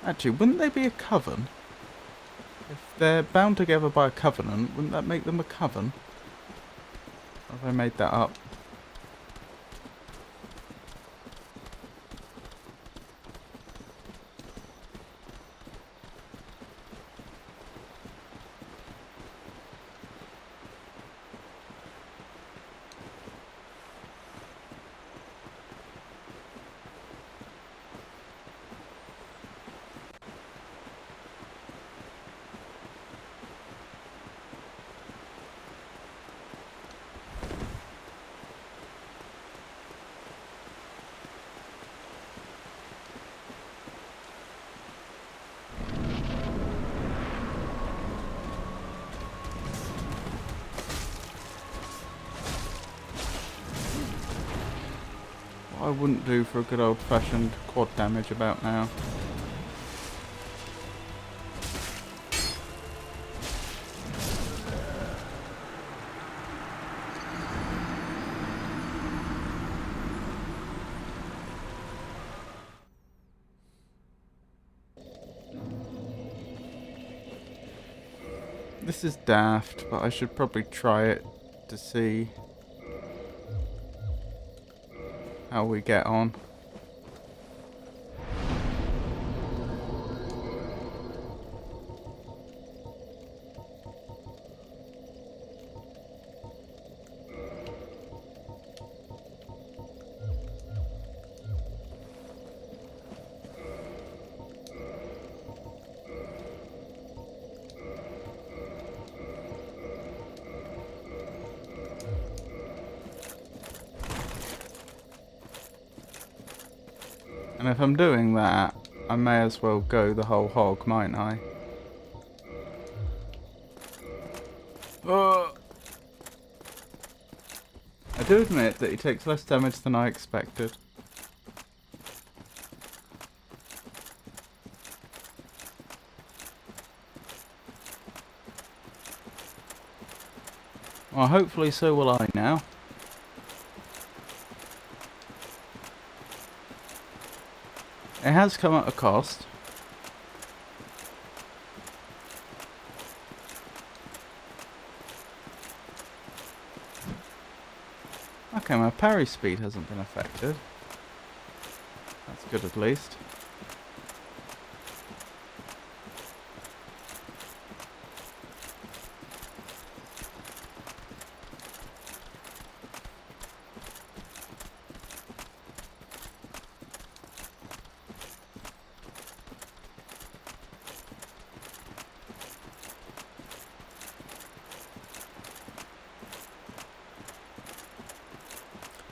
Actually, wouldn't they be a coven? If they're bound together by a covenant, wouldn't that make them a coven? Or have I made that up? I wouldn't do for a good old-fashioned quad damage about now. This is daft, but I should probably try it to see how we get on. And if I'm doing that, I may as well go the whole hog, mightn't I? I do admit that he takes less damage than I expected. Well, hopefully so will I now. It has come at a cost. Okay, my parry speed hasn't been affected. That's good at least.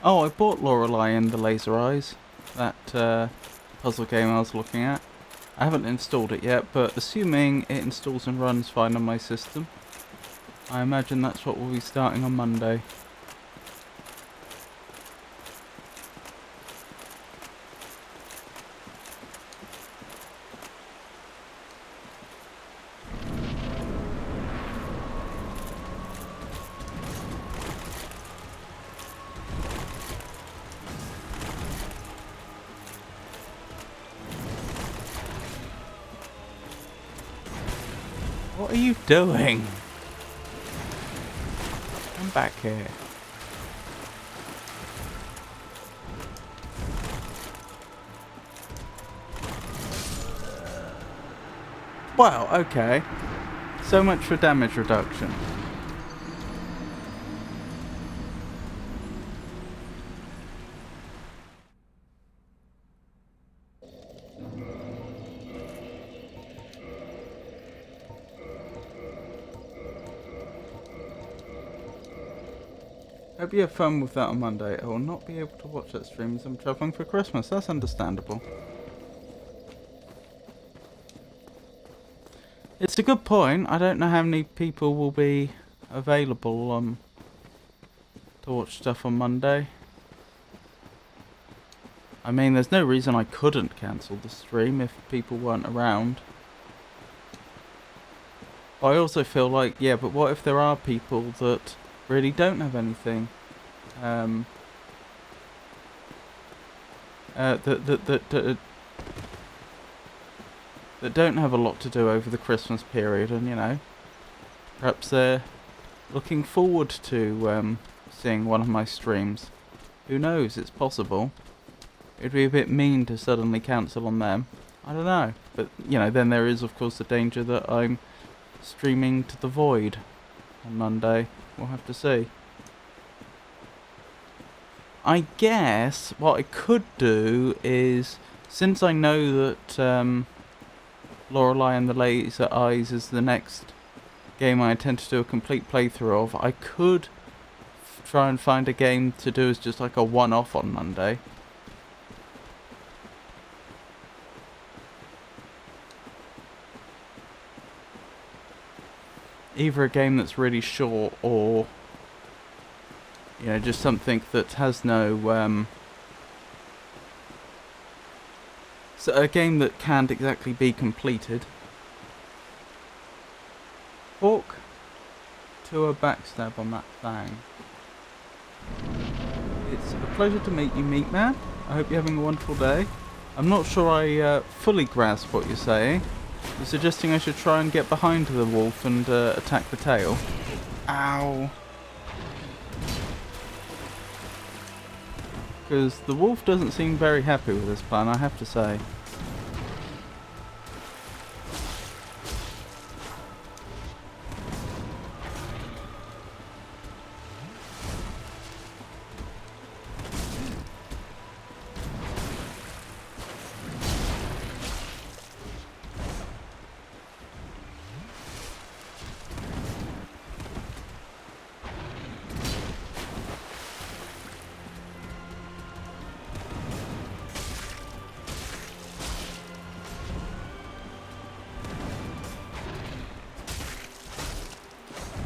Oh, I bought Lorelei and the Laser Eyes, that puzzle game I was looking at. I haven't installed it yet, but assuming it installs and runs fine on my system, I imagine that's what we'll be starting on Monday. What are you doing? Come back here. Wow, okay. So much for damage reduction. Hope you have fun with that on Monday. I will not be able to watch that stream as I'm travelling for Christmas. That's understandable. It's a good point. I don't know how many people will be available to watch stuff on Monday. I mean, there's no reason I couldn't cancel the stream if people weren't around. But I also feel like, yeah, but what if there are people that really don't have anything that don't have a lot to do over the Christmas period, and you know, perhaps they're looking forward to seeing one of my streams. Who knows? It's possible. It'd be a bit mean to suddenly cancel on them. I don't know, but you know, then there is of course the danger that I'm streaming to the void on Monday. We'll have to see. I guess what I could do is, since I know that Lorelei and the Laser Eyes is the next game I intend to do a complete playthrough of, I could try and find a game to do as just like a one-off on Monday. Either a game that's really short, or you know, just something that has no it's a game that can't exactly be completed. Hawk to a backstab on that thing. It's a pleasure to meet you, Meat Man. I hope you're having a wonderful day. I'm not sure I fully grasp what you're saying. You're suggesting I should try and get behind the wolf and attack the tail. Ow. Because the wolf doesn't seem very happy with this plan, I have to say.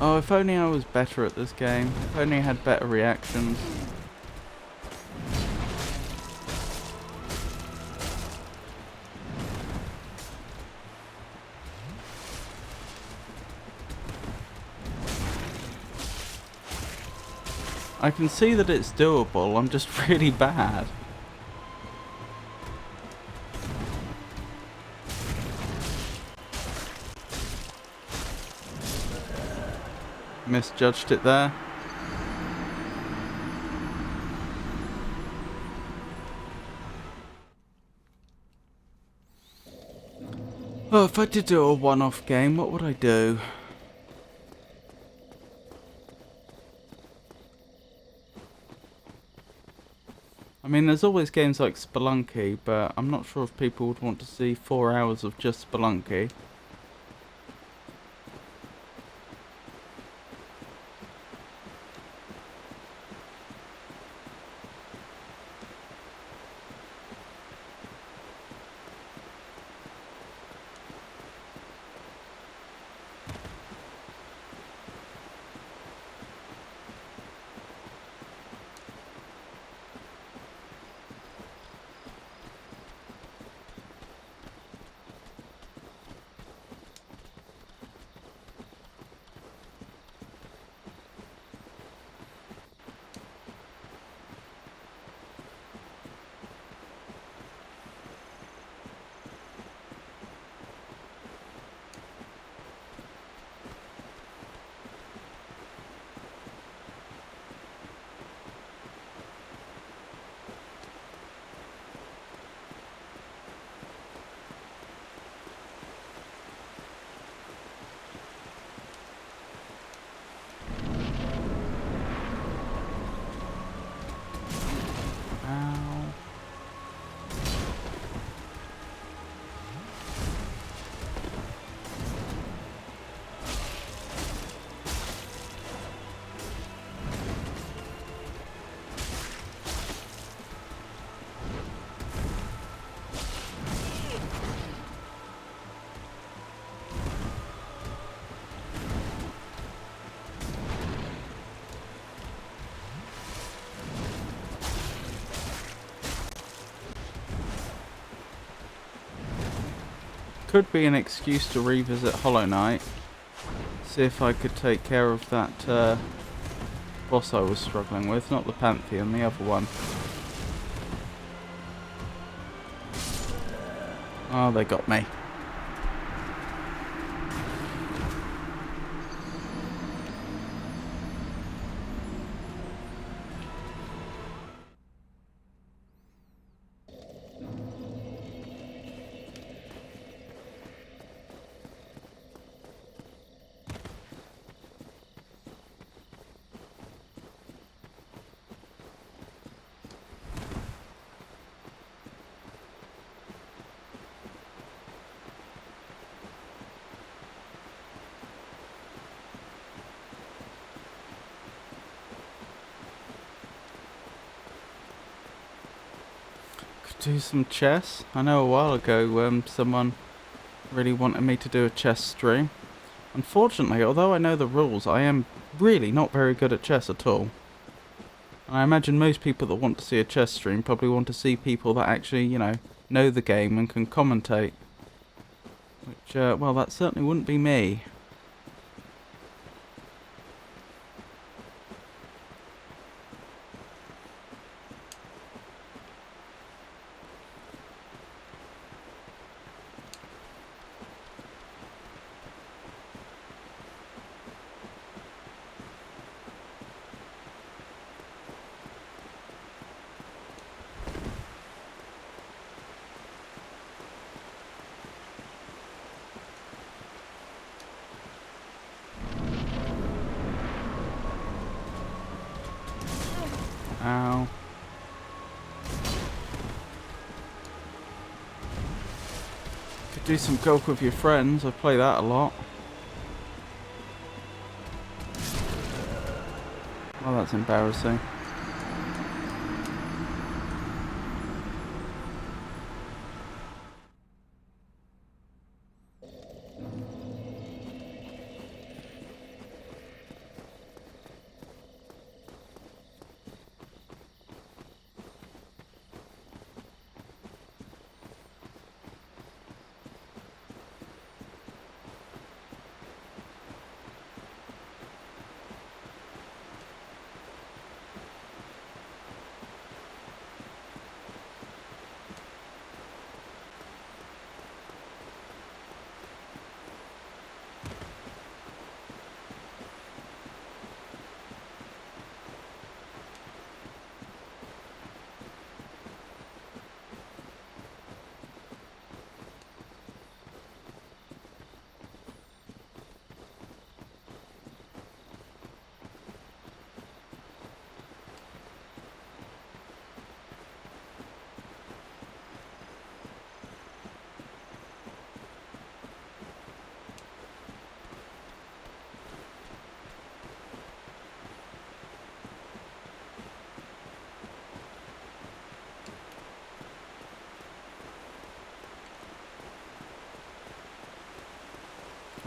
Oh, if only I was better at this game. If only I had better reactions. I can see that it's doable, I'm just really bad. Misjudged it there. Oh, if I did do a one-off game, what would I do? I mean, there's always games like Spelunky, but I'm not sure if people would want to see 4 hours of just Spelunky. Could be an excuse to revisit Hollow Knight. See if I could take care of that boss I was struggling with. Not the Pantheon, the other one. Oh, they got me. Do some chess. I know a while ago someone really wanted me to do a chess stream. Unfortunately, although I know the rules, I am really not very good at chess at all. And I imagine most people that want to see a chess stream probably want to see people that actually, you know, know the game and can commentate. Which, well, that certainly wouldn't be me. Ow. Could do some coke with your friends. I play that a lot. Oh, that's embarrassing.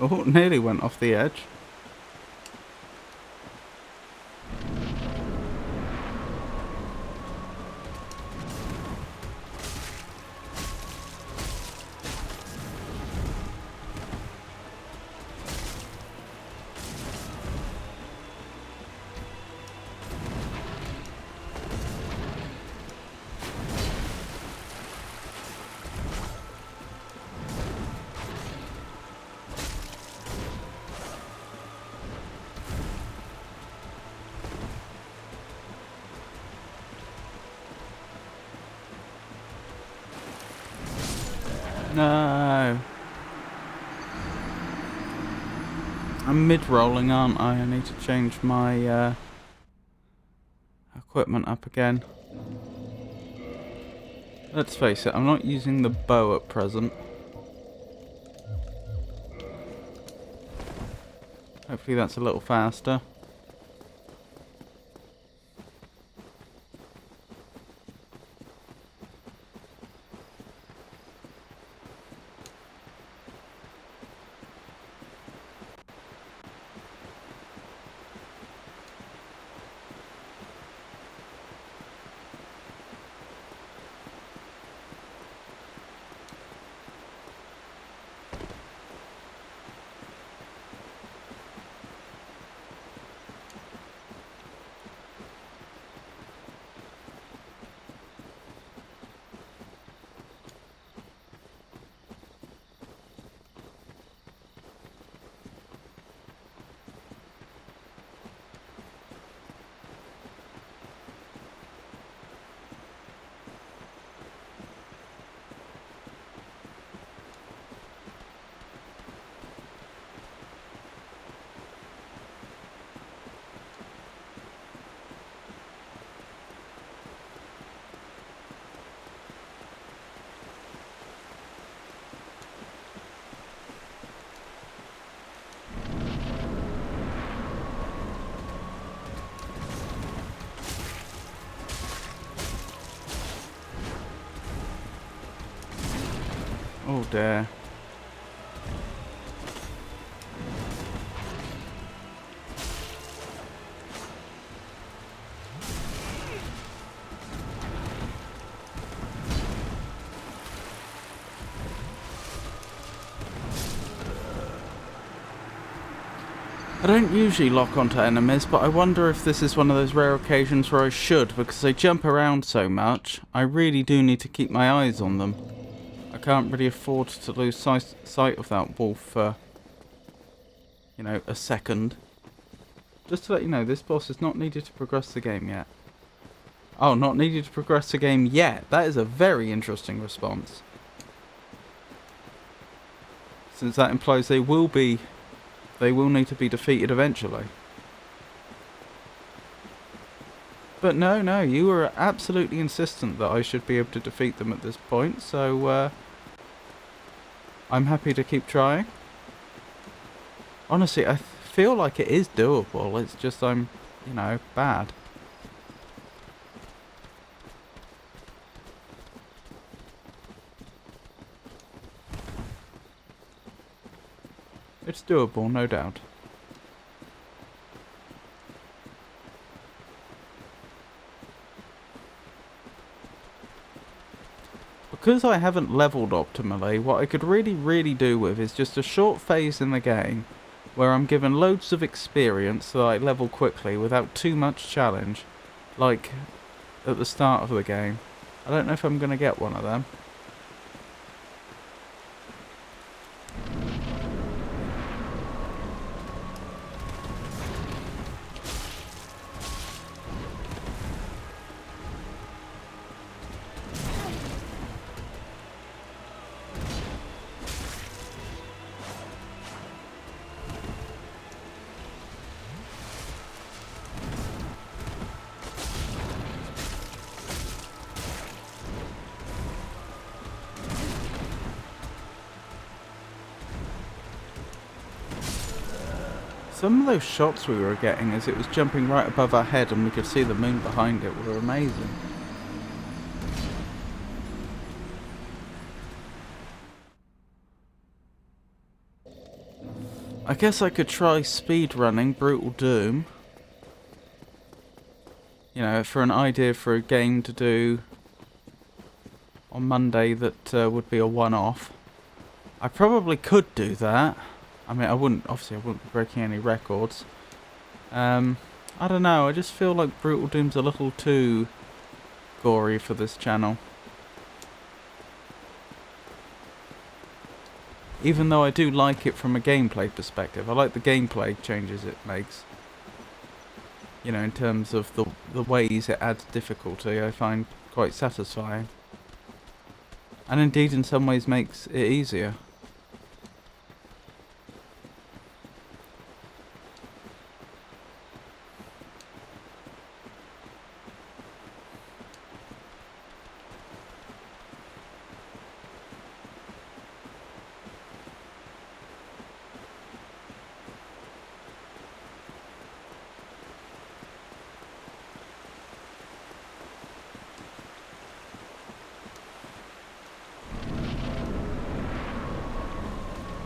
Oh, nearly went off the edge. No. I'm mid-rolling, aren't I? I need to change my equipment up again. Let's face it, I'm not using the bow at present. Hopefully that's a little faster. Oh dear. I don't usually lock onto enemies, but I wonder if this is one of those rare occasions where I should, because they jump around so much. I really do need to keep my eyes on them. I can't really afford to lose sight of that wolf for, you know, a second. Just to let you know, this boss is not needed to progress the game yet. Oh, not needed to progress the game yet. That is a very interesting response. Since that implies they will need to be defeated eventually. But no, you were absolutely insistent that I should be able to defeat them at this point, so I'm happy to keep trying. Honestly, I feel like it is doable, it's just I'm, you know, bad. It's doable, no doubt. Because I haven't leveled optimally, what I could really do with is just a short phase in the game where I'm given loads of experience so that I level quickly without too much challenge, like at the start of the game. I don't know if I'm going to get one of them. Some of those shots we were getting as it was jumping right above our head and we could see the moon behind it were amazing. I guess I could try speed running Brutal Doom. You know, for an idea for a game to do on Monday that would be a one-off. I probably could do that. I mean, obviously I wouldn't be breaking any records. I don't know, I just feel like Brutal Doom's a little too gory for this channel. Even though I do like it from a gameplay perspective. I like the gameplay changes it makes. You know, in terms of the ways it adds difficulty, I find quite satisfying. And indeed in some ways makes it easier.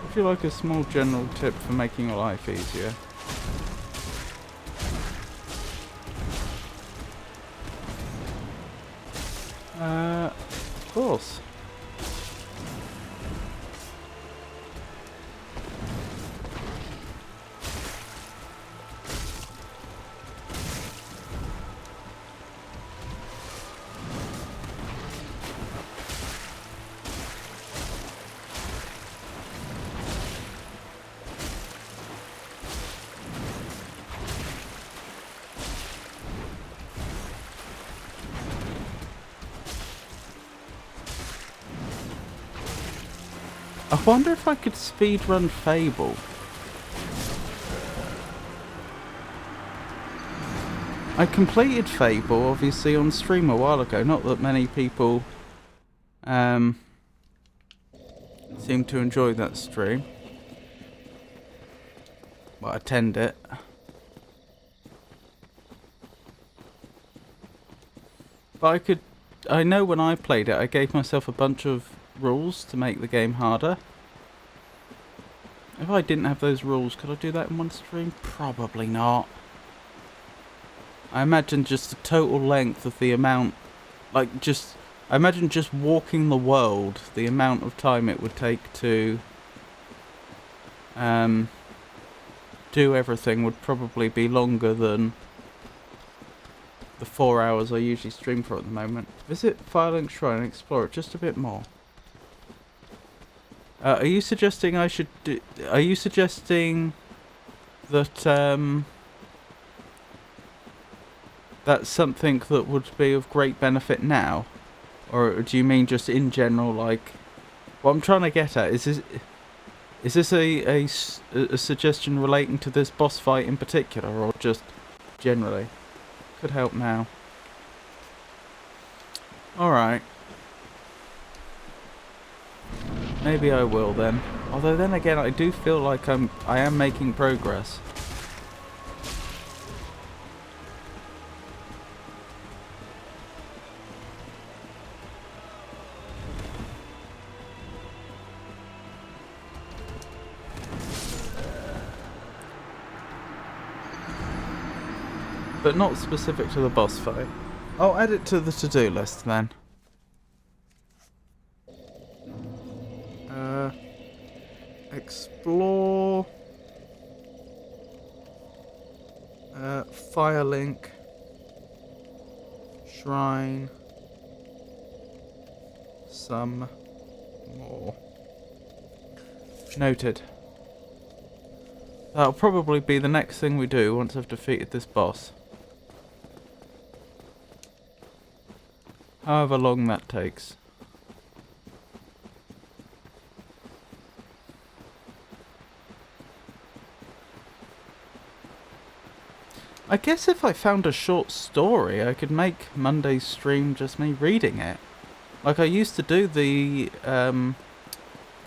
If you like a small general tip for making your life easier. Of course. I wonder if I could speedrun Fable. I completed Fable, obviously, on stream a while ago. Not that many people seem to enjoy that stream. But attend it. But I know when I played it, I gave myself a bunch of rules to make the game harder. If I didn't have those rules, could I do that in one stream? Probably not. I imagine just the total length of the amount, I imagine just walking the world, the amount of time it would take to do everything would probably be longer than the 4 hours I usually stream for at the moment. Visit Firelink Shrine and explore it just a bit more. Are you suggesting I should do... Are you suggesting that, that's something that would be of great benefit now? Or do you mean just in general, like... What I'm trying to get at, is this a suggestion relating to this boss fight in particular, or just generally? Could help now. Alright. Maybe I will then. Although then again, I do feel like I am making progress. But not specific to the boss fight. I'll add it to the to-do list then. Explore Firelink Shrine some more. Noted. That'll probably be the next thing we do once I've defeated this boss. However long that takes. I guess if I found a short story, I could make Monday's stream just me reading it. Like I used to do the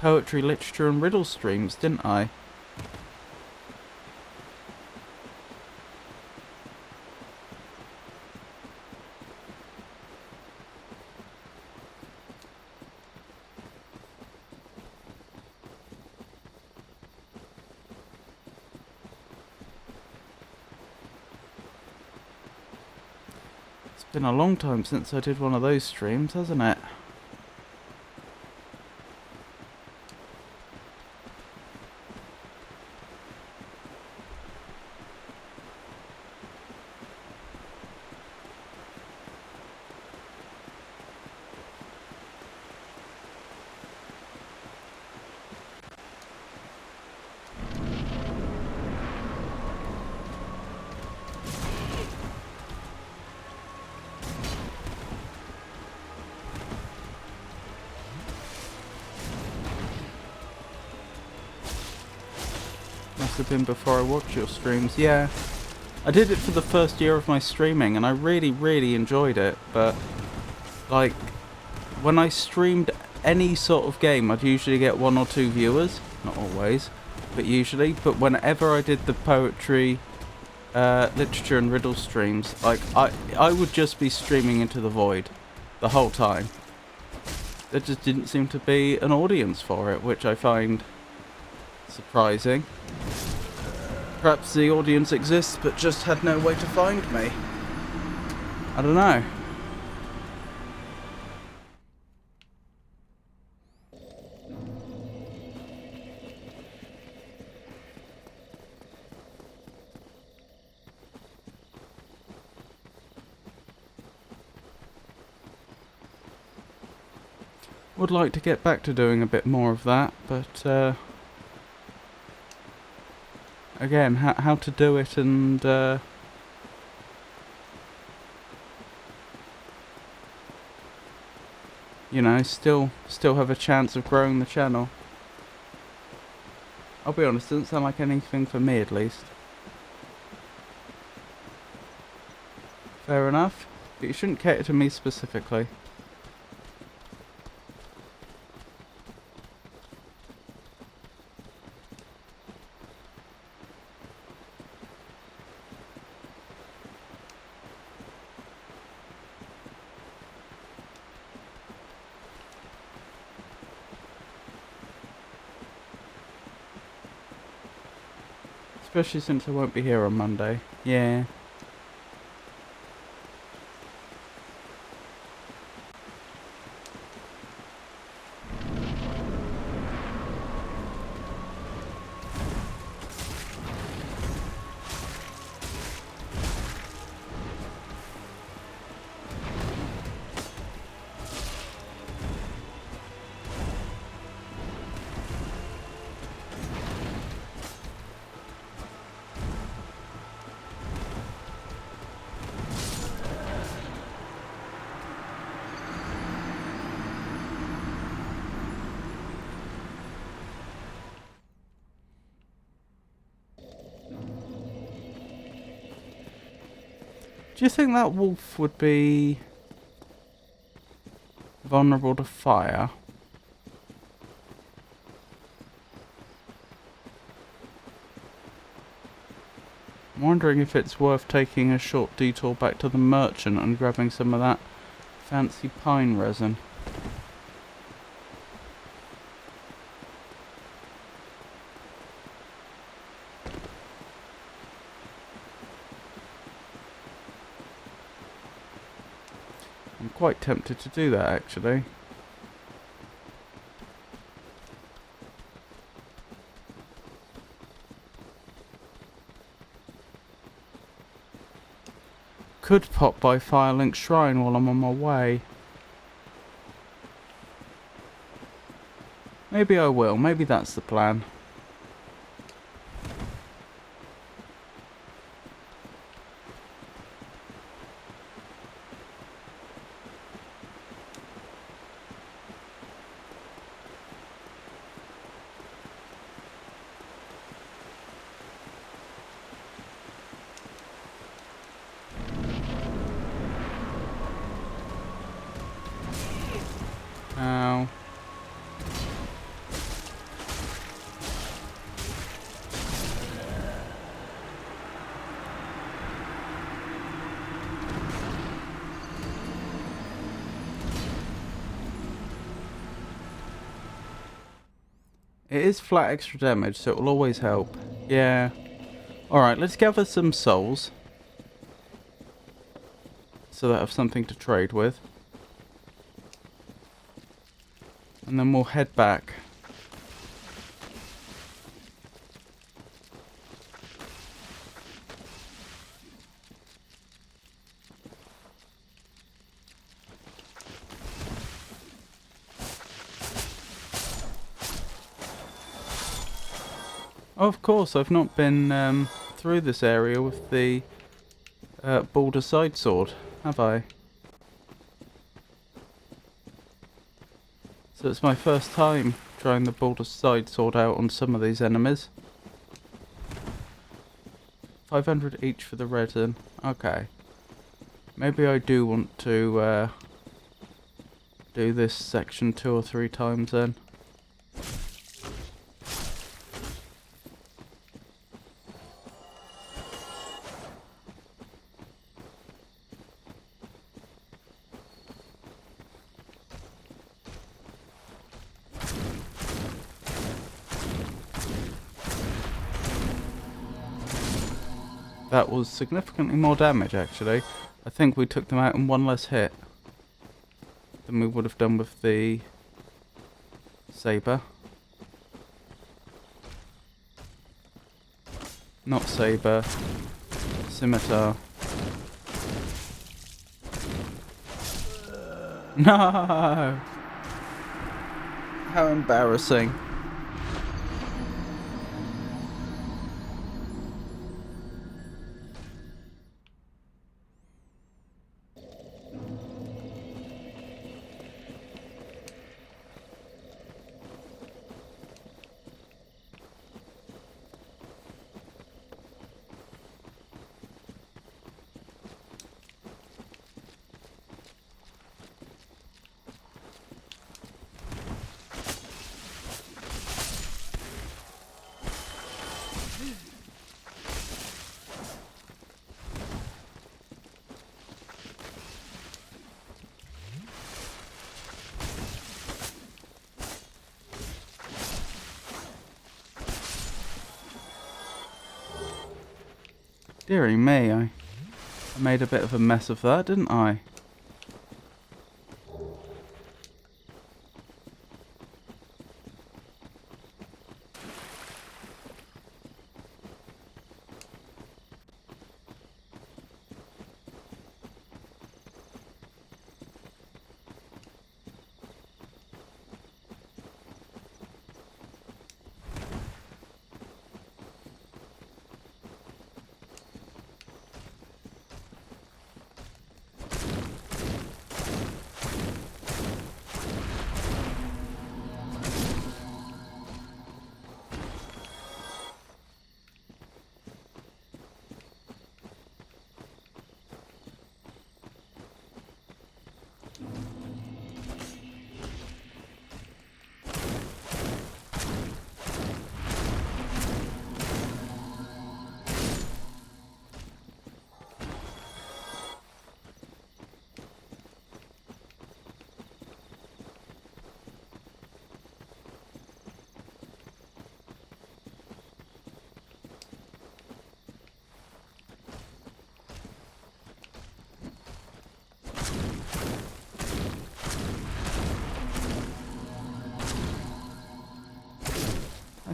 poetry, literature and riddle streams, didn't I? It's been a long time since I did one of those streams, hasn't it? Must have been before I watched your streams. Yeah, I did it for the first year of my streaming and I really enjoyed it, but like when I streamed any sort of game I'd usually get 1 or 2 viewers, not always, but usually. But whenever I did the poetry, literature and riddle streams, like I would just be streaming into the void the whole time. There just didn't seem to be an audience for it, which I find surprising. Perhaps the audience exists but just had no way to find me. I don't know. Would like to get back to doing a bit more of that, but again, how to do it and you know, still have a chance of growing the channel. I'll be honest, it doesn't sound like anything for me at least. Fair enough, but you shouldn't cater to me specifically. Especially since I won't be here on Monday. Yeah. Do you think that wolf would be vulnerable to fire? I'm wondering if it's worth taking a short detour back to the merchant and grabbing some of that fancy pine resin. I'm quite tempted to do that, actually. Could pop by Firelink Shrine while I'm on my way. Maybe I will. Maybe that's the plan. Ow. It is flat extra damage, so it will always help. Yeah. Alright, let's gather some souls. So that I have something to trade with. And then we'll head back. Oh, of course, I've not been through this area with the Balder side sword, have I? So it's my first time trying the Balder side sword out on some of these enemies. 500 each for the resin. Okay. Maybe I do want to do this section 2 or 3 times then. That was significantly more damage, actually. I think we took them out in 1 less hit than we would have done with the saber. Not saber. Scimitar. No! How embarrassing. Dearie me, I made a bit of a mess of that, didn't I?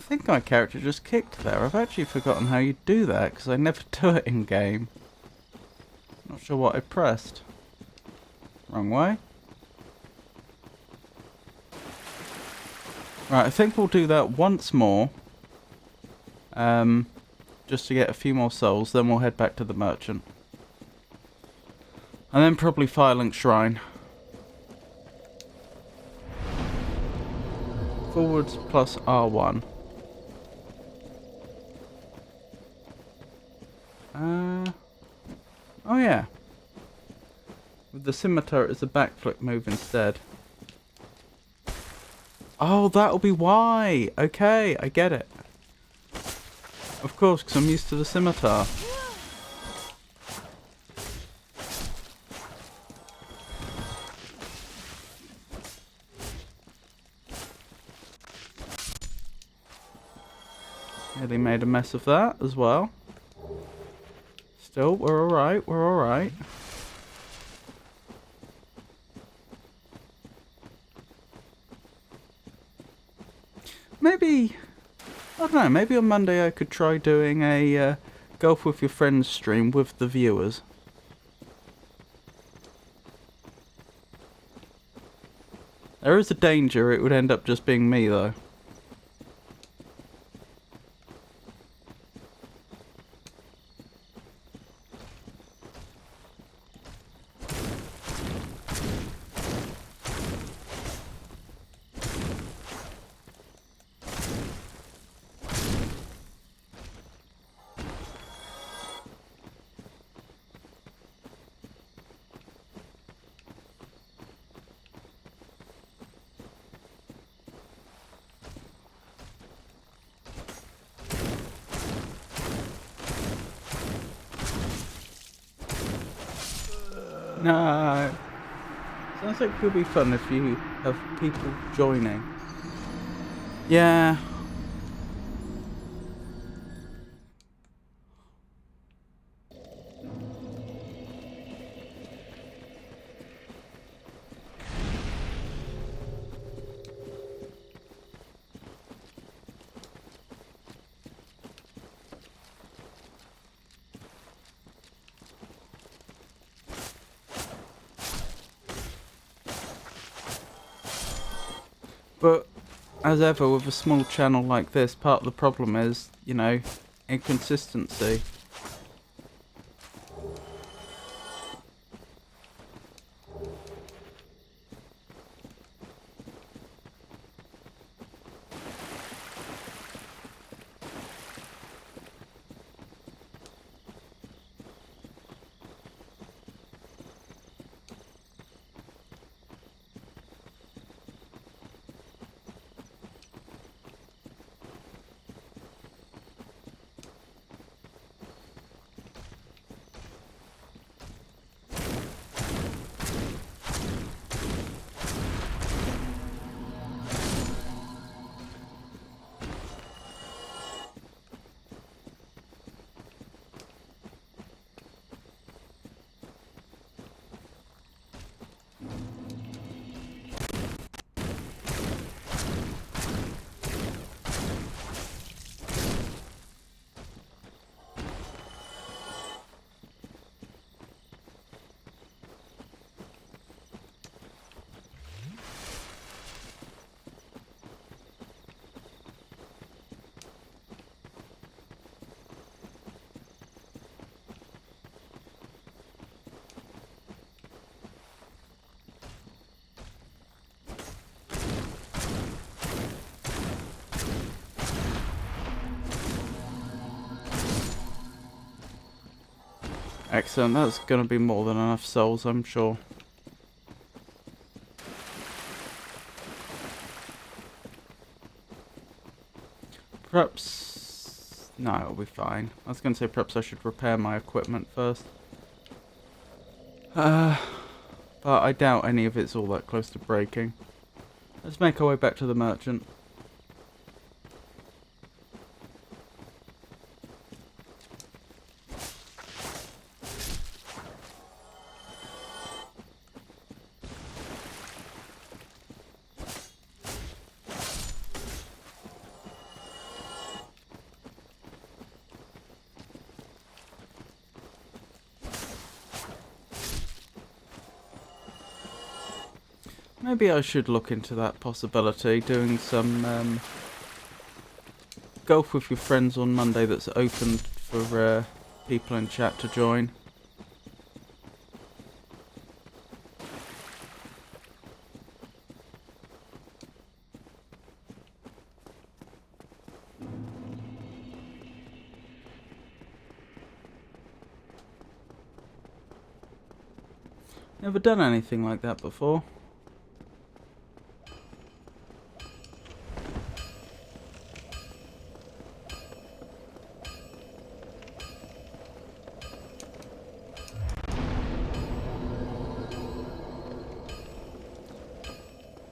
think my character just kicked there. I've actually forgotten how you do that, because I never do it in game. Not sure what I pressed. Wrong way. Right, I think we'll do that once more. Just to get a few more souls, then we'll head back to the merchant. And then probably Firelink Shrine. Forwards plus R1. Oh yeah. With the scimitar it's a backflip move instead. Oh, that'll be why! Okay, I get it. Of course, because I'm used to the scimitar. Nearly made a mess of that as well. Still, we're alright, we're alright. Maybe, I don't know, maybe on Monday I could try doing a Golf with Your Friends stream with the viewers. There is a danger it would end up just being me though. No. Sounds like it could be fun if you have people joining. Yeah. But, as ever, with a small channel like this, part of the problem is, you know, inconsistency. Excellent, that's going to be more than enough souls, I'm sure. Perhaps... no, it'll be fine. I was going to say perhaps I should repair my equipment first. But I doubt any of it's all that close to breaking. Let's make our way back to the merchant. Maybe I should look into that possibility, doing some golf with your friends on Monday that's open for people in chat to join. Never done anything like that before.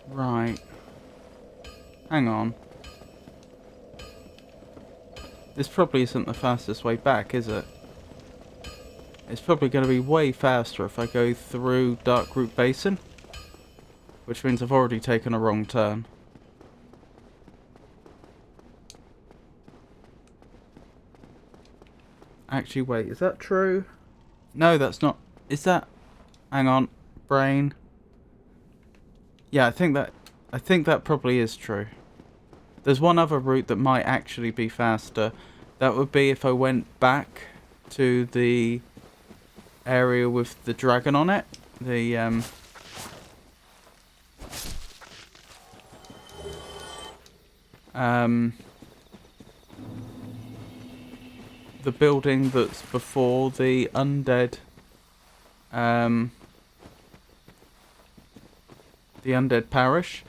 Right. Hang on. This probably isn't the fastest way back, is it? It's probably going to be way faster if I go through Darkroot Basin. Which means I've already taken a wrong turn. Actually, wait, is that true? No, that's not. Is that... Hang on. Brain. Yeah, I think that probably is true. There's one other route that might actually be faster. That would be if I went back to the area with the dragon on it. The building that's before the undead parish.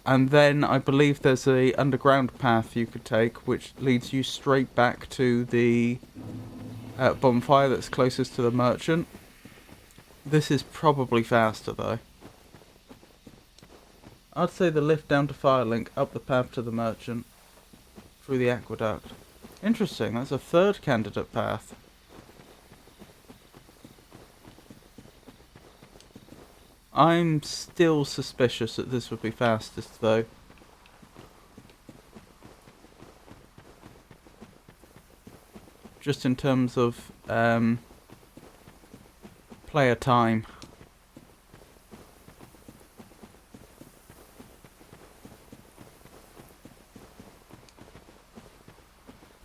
And then I believe there's a underground path you could take which leads you straight back to the bonfire that's closest to the merchant. This is probably faster though. I'd say the lift down to Firelink, up the path to the merchant, through the aqueduct. Interesting, that's a third candidate path. I'm still suspicious that this would be fastest though. Just in terms of player time.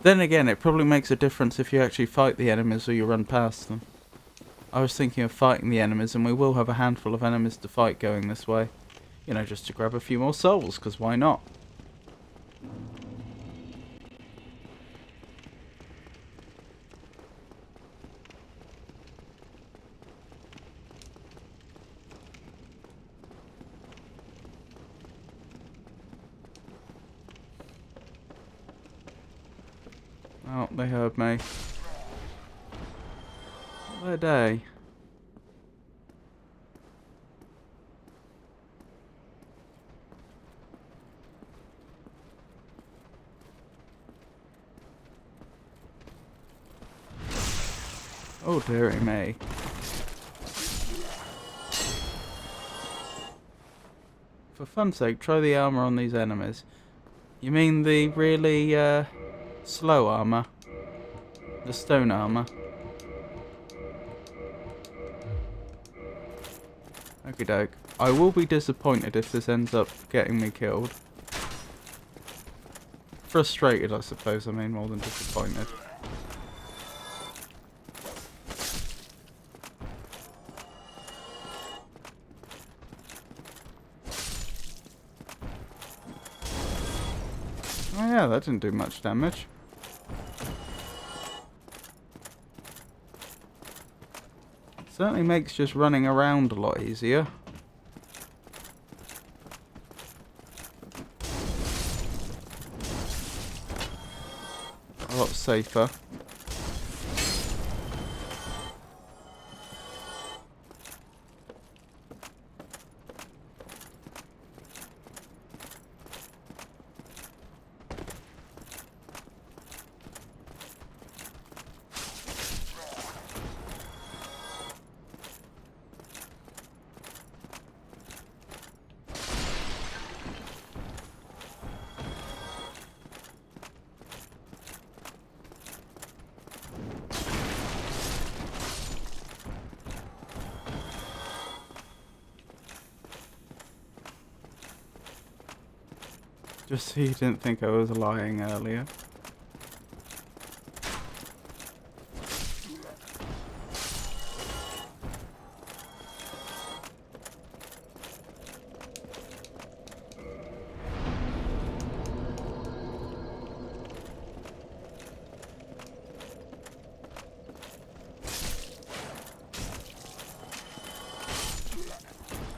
Then again, it probably makes a difference if you actually fight the enemies or you run past them. I was thinking of fighting the enemies, and we will have a handful of enemies to fight going this way. You know, just to grab a few more souls, because why not? Oh, they heard me. What a day. Oh, dearie me. For fun's sake, try the armor on these enemies. You mean the really, slow armor? The stone armor? Okie doke. I will be disappointed if this ends up getting me killed. Frustrated, I suppose, I mean, more than disappointed. Oh yeah, that didn't do much damage. Certainly makes just running around a lot easier. A lot safer. Just so you didn't think I was lying earlier.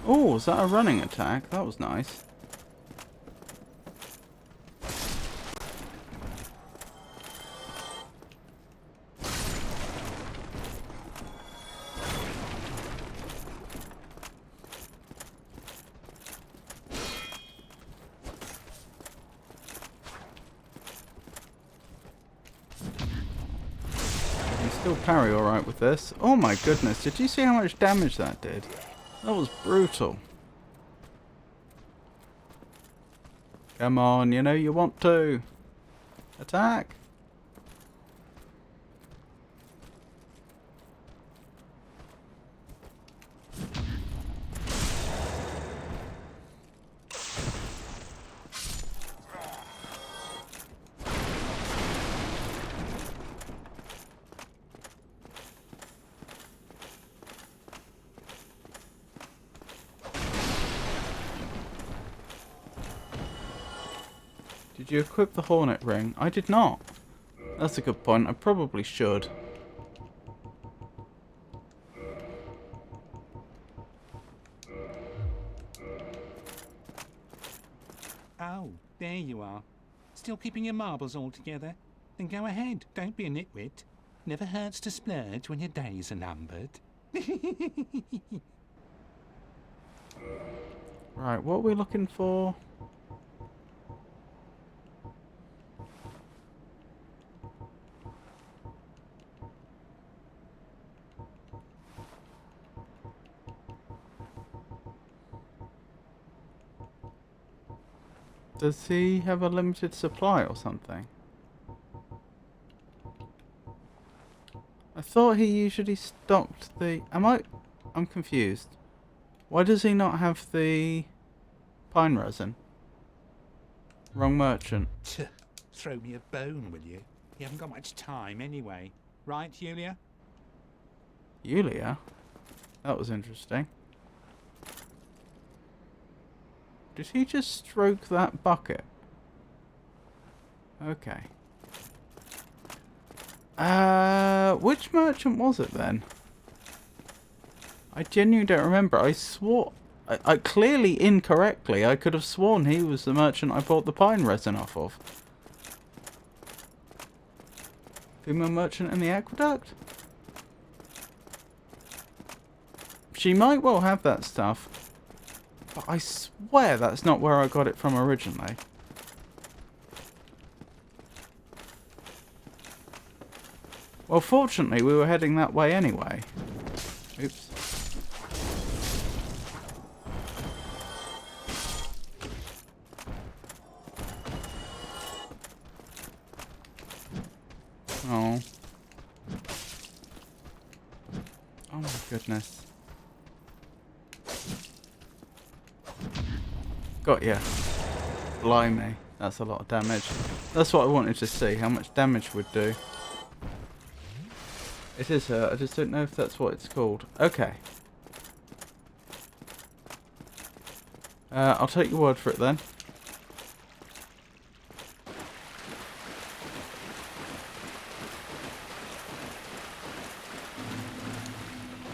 Oh, was that a running attack? That was nice. You still parry alright with this. Oh my goodness, did you see how much damage that did? That was brutal. Come on, you know you want to. Attack. Did you equip the Hornet Ring? I did not. That's a good point. I probably should. Oh, there you are. Still keeping your marbles all together? Then go ahead, don't be a nitwit. Never hurts to splurge when your days are numbered. Right, what are we looking for? Does he have a limited supply or something? I thought he usually stocked the... I'm confused. Why does he not have the pine resin? Wrong merchant. Throw me a bone, will you? You haven't got much time anyway. Right, Yulia? Yulia? That was interesting. Did he just stroke that bucket? Okay. Which merchant was it then? I genuinely don't remember. I swore... I clearly incorrectly, I could have sworn he was the merchant I bought the pine resin off of. Female merchant in the aqueduct? She might well have that stuff. But I swear that's not where I got it from originally. Well, fortunately, we were heading that way anyway. Oops. Oh. Oh my goodness. Got ya. Blimey. That's a lot of damage. That's what I wanted to see, how much damage would do. It is her, I just don't know if that's what it's called. Okay. I'll take your word for it then.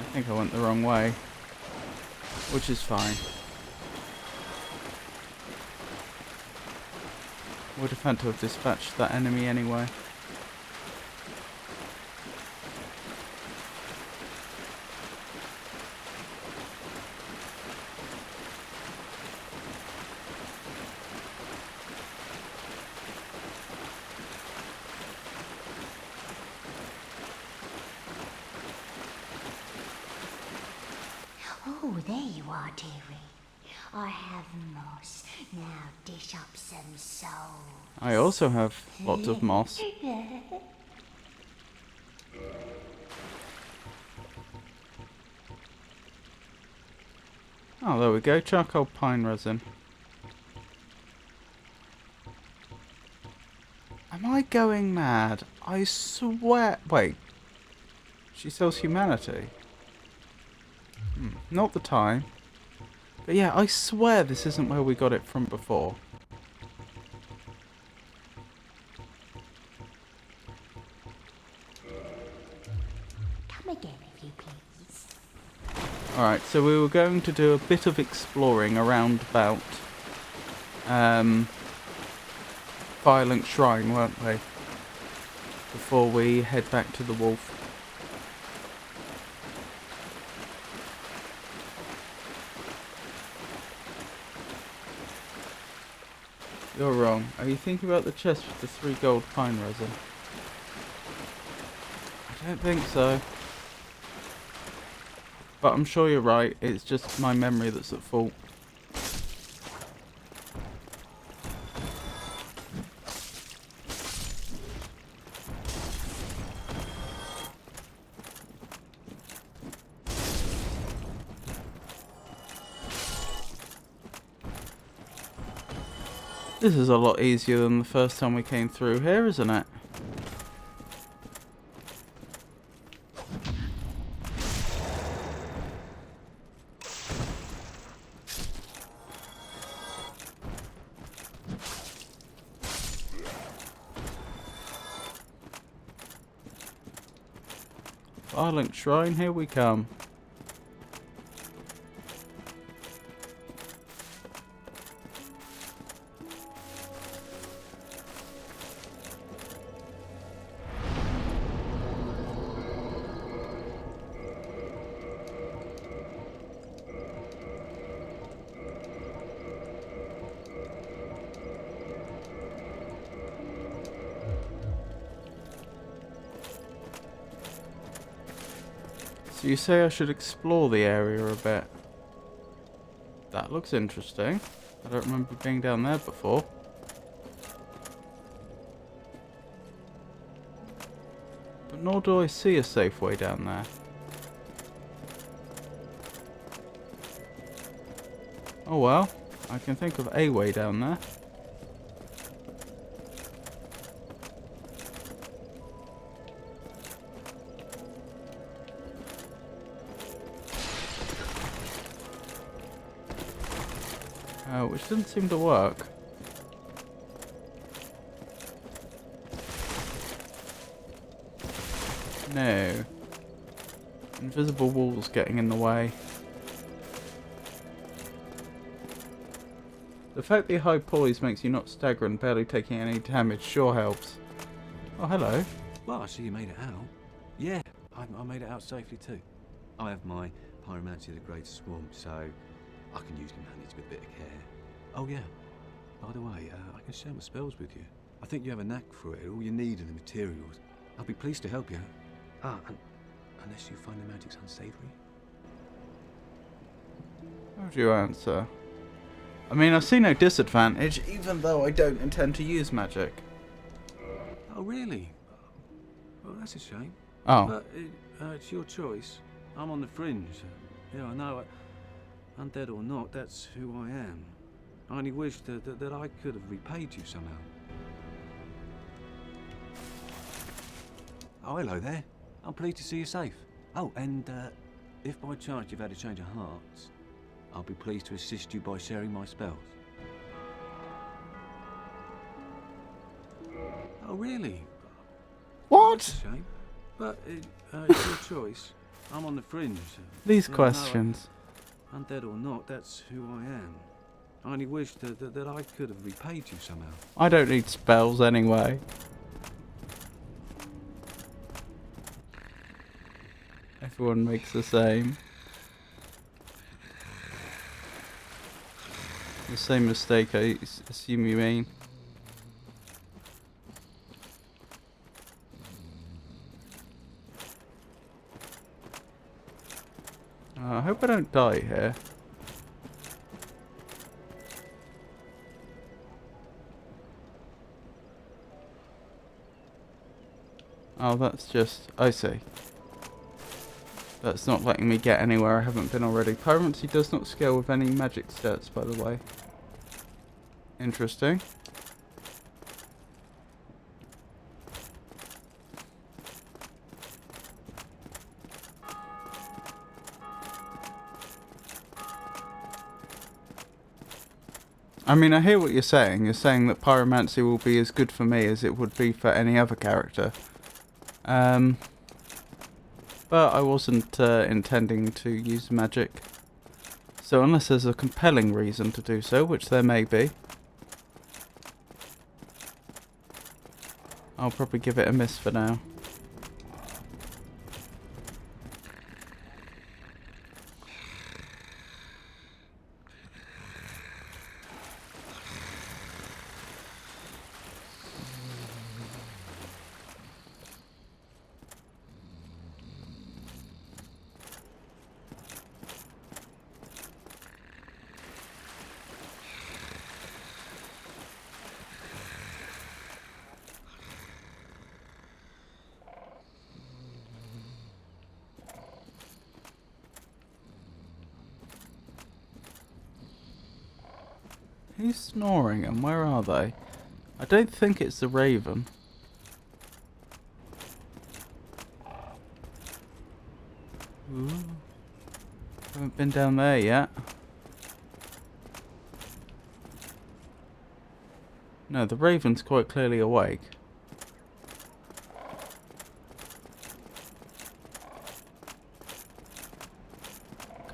I think I went the wrong way. Which is fine. Would have had to have dispatched that enemy anyway. Oh, there you are, dearie. I have moss. Now dish up some soul. I also have lots of moss. Oh, there we go. Charcoal pine resin. Am I going mad? I swear... Wait. She sells humanity. Not the time. But yeah, I swear this isn't where we got it from before. Come again, if you please. Alright, so we were going to do a bit of exploring around about Violent Shrine, weren't we? Before we head back to the wolf. You're wrong. Are you thinking about the chest with the 3 gold pine resin? I don't think so. But I'm sure you're right. It's just my memory that's at fault. This is a lot easier than the first time we came through here, isn't it? Violent Shrine, here we come. So you say I should explore the area a bit. That looks interesting. I don't remember being down there before. But nor do I see a safe way down there. Oh well, I can think of a way down there. Which doesn't seem to work. No. Invisible walls getting in the way. The fact that high pulleys makes you not stagger and barely taking any damage sure helps. Oh, hello. Well, I see you made it out. Yeah, I made it out safely too. I have my pyromancy of the Great Swamp, so I can use humanity with a bit of care. Oh yeah, by the way, I can share my spells with you. I think you have a knack for it. All you need are the materials. I'll be pleased to help you. Unless you find the magic's unsavory. How would you answer? I mean, I see no disadvantage, even though I don't intend to use magic. Oh really? Well, that's a shame. Oh. But it's your choice. I'm on the fringe. Yeah, I know. Undead or not, that's who I am. I only wish that I could have repaid you somehow. Oh, hello there. I'm pleased to see you safe. Oh, and if by chance you've had a change of hearts, I'll be pleased to assist you by sharing my spells. Oh, really? What? That's a shame. But it's your choice. I'm on the fringe. These No, questions. Undead or not, that's who I am. I only wish that I could have repaid you somehow. I don't need spells anyway. Everyone makes the same. The same mistake I assume you mean. I hope I don't die here. Oh, that's just... I see. That's not letting me get anywhere I haven't been already. Pyromancy does not scale with any magic stats, by the way. Interesting. I mean, I hear what you're saying. You're saying that pyromancy will be as good for me as it would be for any other character. But I wasn't intending to use magic. So unless there's a compelling reason to do so, which there may be, I'll probably give it a miss for now. Who's snoring and where are they? I don't think it's the raven. Ooh. Haven't been down there yet. No, the raven's quite clearly awake.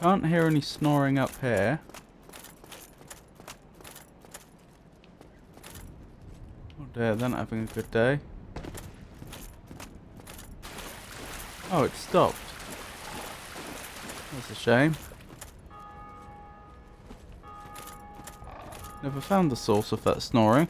Can't hear any snoring up here. Oh dear, they're not having a good day. Oh, it stopped. That's a shame. Never found the source of that snoring.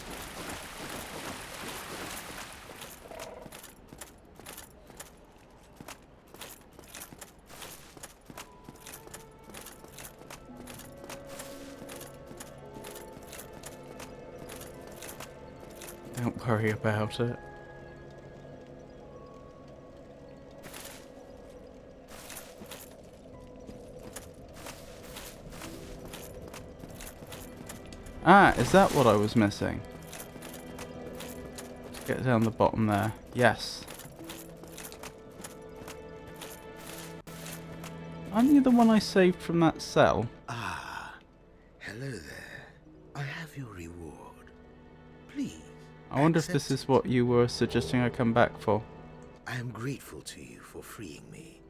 Don't worry about it. Ah, is that what I was missing? Let's get down the bottom there. Yes. Aren't you the one I saved from that cell? Ah, hello there. I have your reward. Please. I wonder if this is what you were suggesting I come back for. I am grateful to you for freeing me.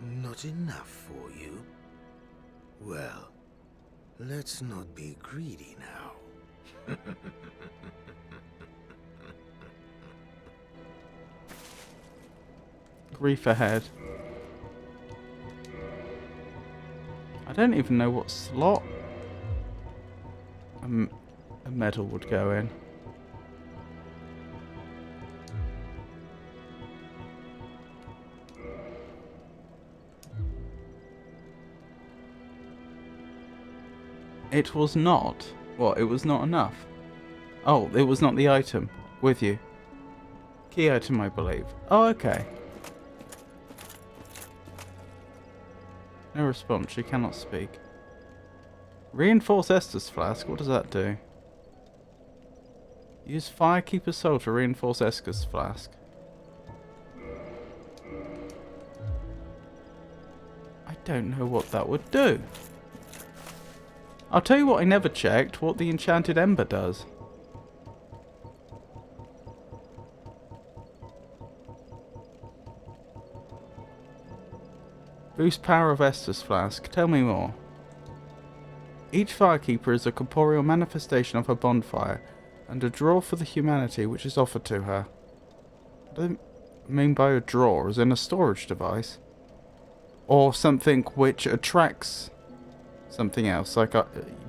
Not enough for you? Well, let's not be greedy now. Grief ahead. I don't even know what slot a medal would go in. It was not. What? It was not enough. Oh, it was not the item. With you. Key item, I believe. Oh, okay. No response. She cannot speak. Reinforce Estus Flask. What does that do? Use Firekeeper's Soul to reinforce Estus Flask. I don't know what that would do. I'll tell you what I never checked, what the Enchanted Ember does. Boost power of Estus Flask. Tell me more. Each Firekeeper is a corporeal manifestation of her bonfire, and a draw for the humanity which is offered to her. I don't mean by a draw as in a storage device. Or something which attracts something else, like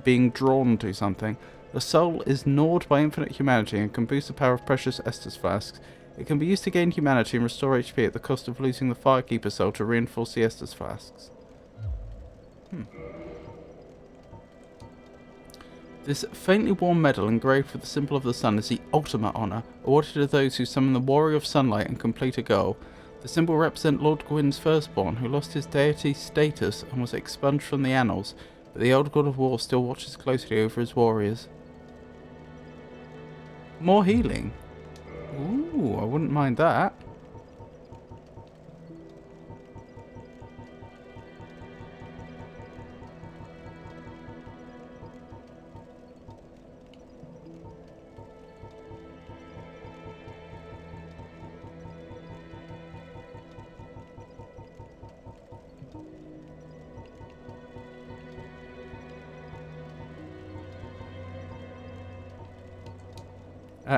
being drawn to something. The soul is gnawed by infinite humanity and can boost the power of precious Estus Flasks. It can be used to gain humanity and restore HP at the cost of losing the Firekeeper soul to reinforce the Estus Flasks. This faintly worn medal engraved with the symbol of the sun is the ultimate honour, awarded to those who summon the Warrior of Sunlight and complete a goal. The symbol represents Lord Gwyn's firstborn, who lost his deity status and was expunged from the annals, but the old God of War still watches closely over his warriors. More healing. Ooh, I wouldn't mind that.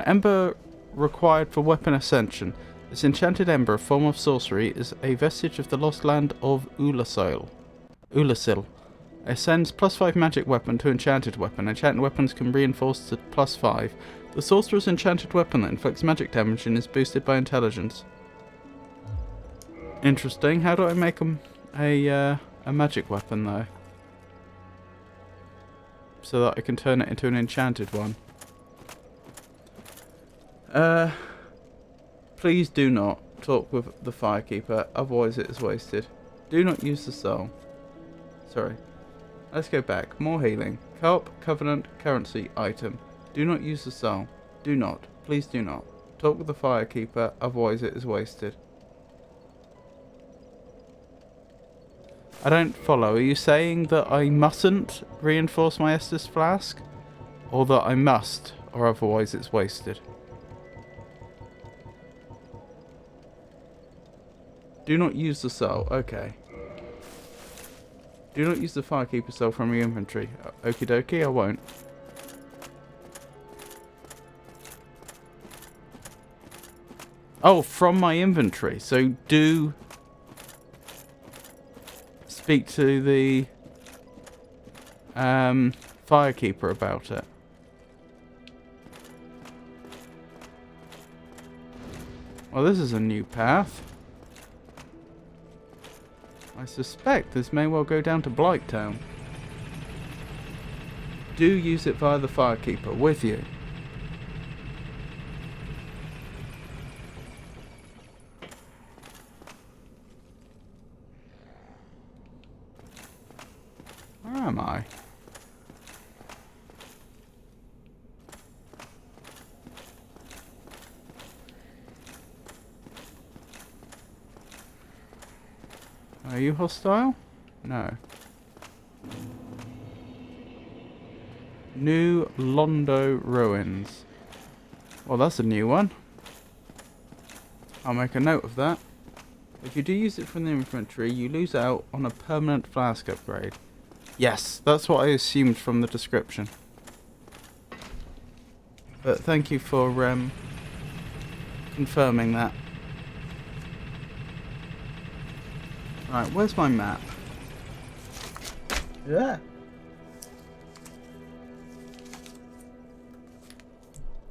Ember required for weapon ascension. This enchanted ember, a form of sorcery, is a vestige of the lost land of Ulasil. Ascends +5 magic weapon to enchanted weapon. Enchanted weapons can reinforce to +5. The sorcerer's enchanted weapon that inflicts magic damage and is boosted by intelligence. Interesting. How do I make a magic weapon though? So that I can turn it into an enchanted one. Please do not talk with the Firekeeper, otherwise it is wasted. Do not use the soul. Sorry. Let's go back. More healing. Carp, covenant, currency, item. Do not use the soul. Do not. Please do not. Talk with the Firekeeper, otherwise it is wasted. I don't follow. Are you saying that I mustn't reinforce my Estus flask? Or that I must, or otherwise it's wasted? Do not use the soul. Okay. Do not use the Firekeeper soul from your inventory. Okie dokie, I won't. Oh, from my inventory. So do speak to the Firekeeper about it. Well, this is a new path. I suspect this may well go down to Blighttown. Do use it via the Firekeeper with you. Where am I? Are you hostile? No. New Londo Ruins. Well, that's a new one. I'll make a note of that. If you do use it from the inventory, you lose out on a permanent flask upgrade. Yes, that's what I assumed from the description. But thank you for confirming that. Right, where's my map? Yeah.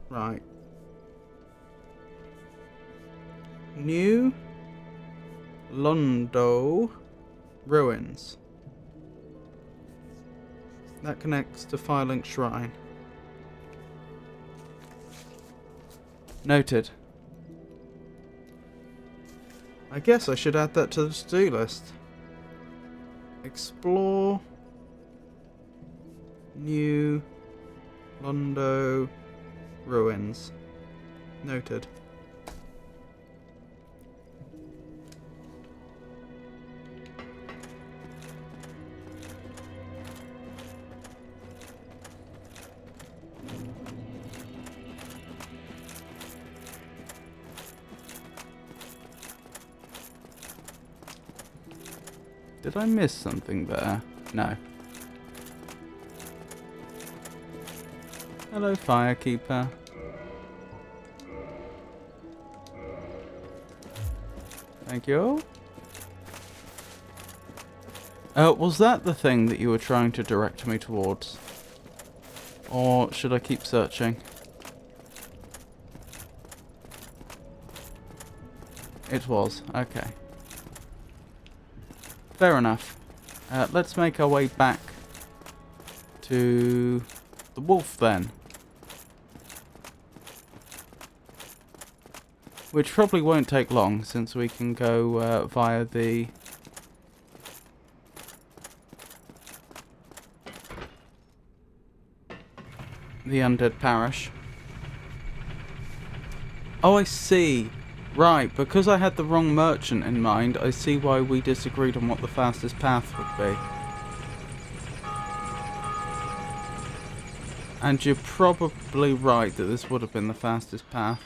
Right. New Londo Ruins. That connects to Firelink Shrine. Noted. I guess I should add that to the to-do list. Explore New Londo Ruins. Noted. Did I miss something there? No. Hello, Firekeeper. Thank you. Was that the thing that you were trying to direct me towards? Or should I keep searching? It was. Okay. Fair enough. Let's make our way back to the wolf then. Which probably won't take long since we can go via the undead parish. Oh, I see. Right, because I had the wrong merchant in mind, I see why we disagreed on what the fastest path would be. And you're probably right that this would have been the fastest path.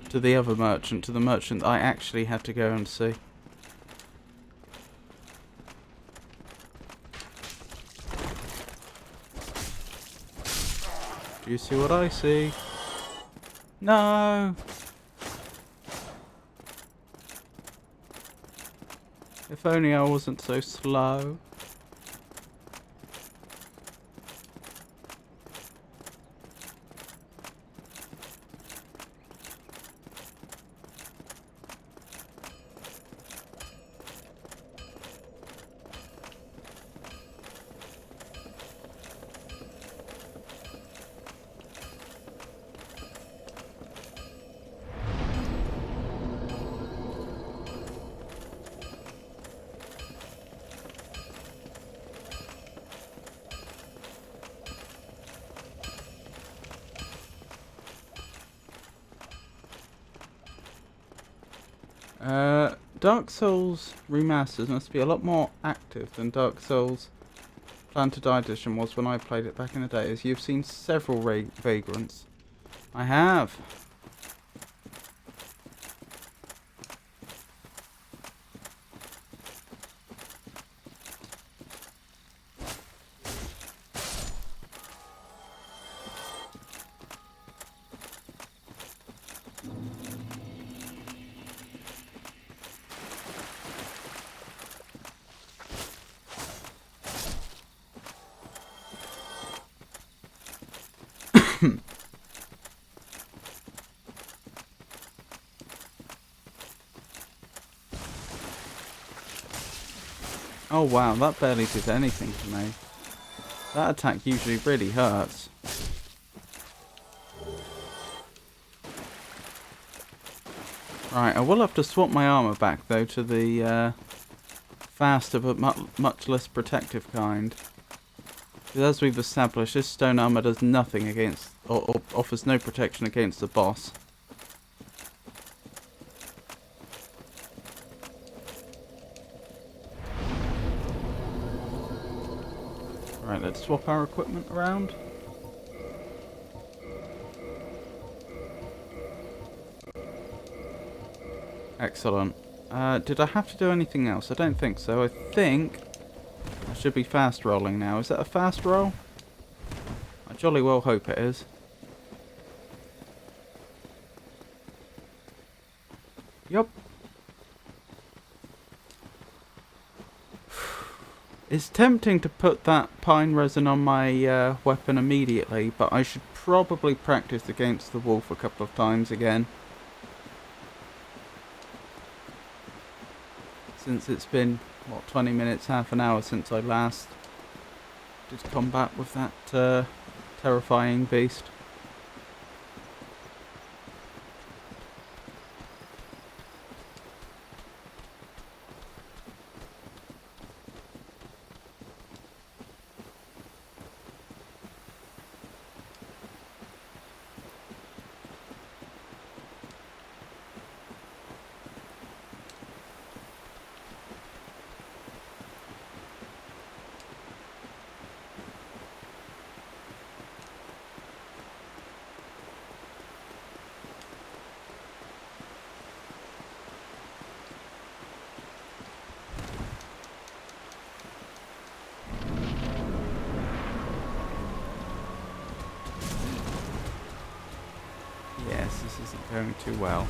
To the other merchant, to the merchant I actually had to go and see. Do you see what I see? No! If only I wasn't so slow. Dark Souls Remastered must be a lot more active than Dark Souls Plan to Die Edition was when I played it back in the day, as you've seen several vagrants. I have. Oh wow, that barely did anything to me. That attack usually really hurts. Right, I will have to swap my armour back though to the faster but much less protective kind. Because as we've established, this stone armour does nothing against, or offers no protection against the boss. Right, let's swap our equipment around. Excellent. Did I have to do anything else? I don't think so. I think I should be fast rolling now. Is that a fast roll? I jolly well hope it is. Yup. It's tempting to put that pine resin on my weapon immediately, but I should probably practice against the wolf a couple of times again. Since it's been, what, 20 minutes, half an hour since I last did combat with that terrifying beast. Yes, this isn't going too well.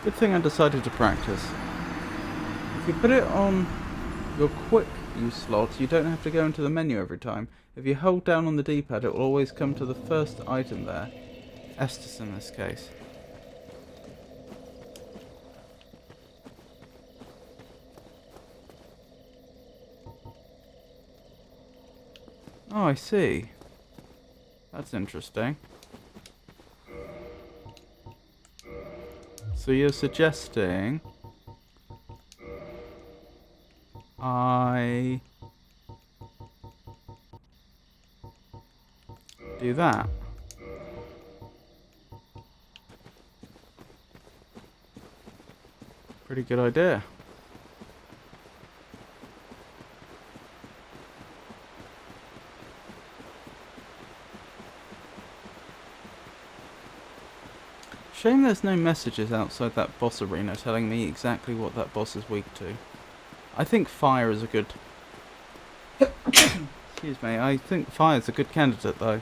Good thing I decided to practice. If you put it on your quick use slot, you don't have to go into the menu every time. If you hold down on the D-pad, it will always come to the first item there. Estus in this case. Oh, I see. That's interesting. So you're suggesting I do that? Pretty good idea. Shame there's no messages outside that boss arena telling me exactly what that boss is weak to. I think fire is a good... Excuse me, I think fire's a good candidate though.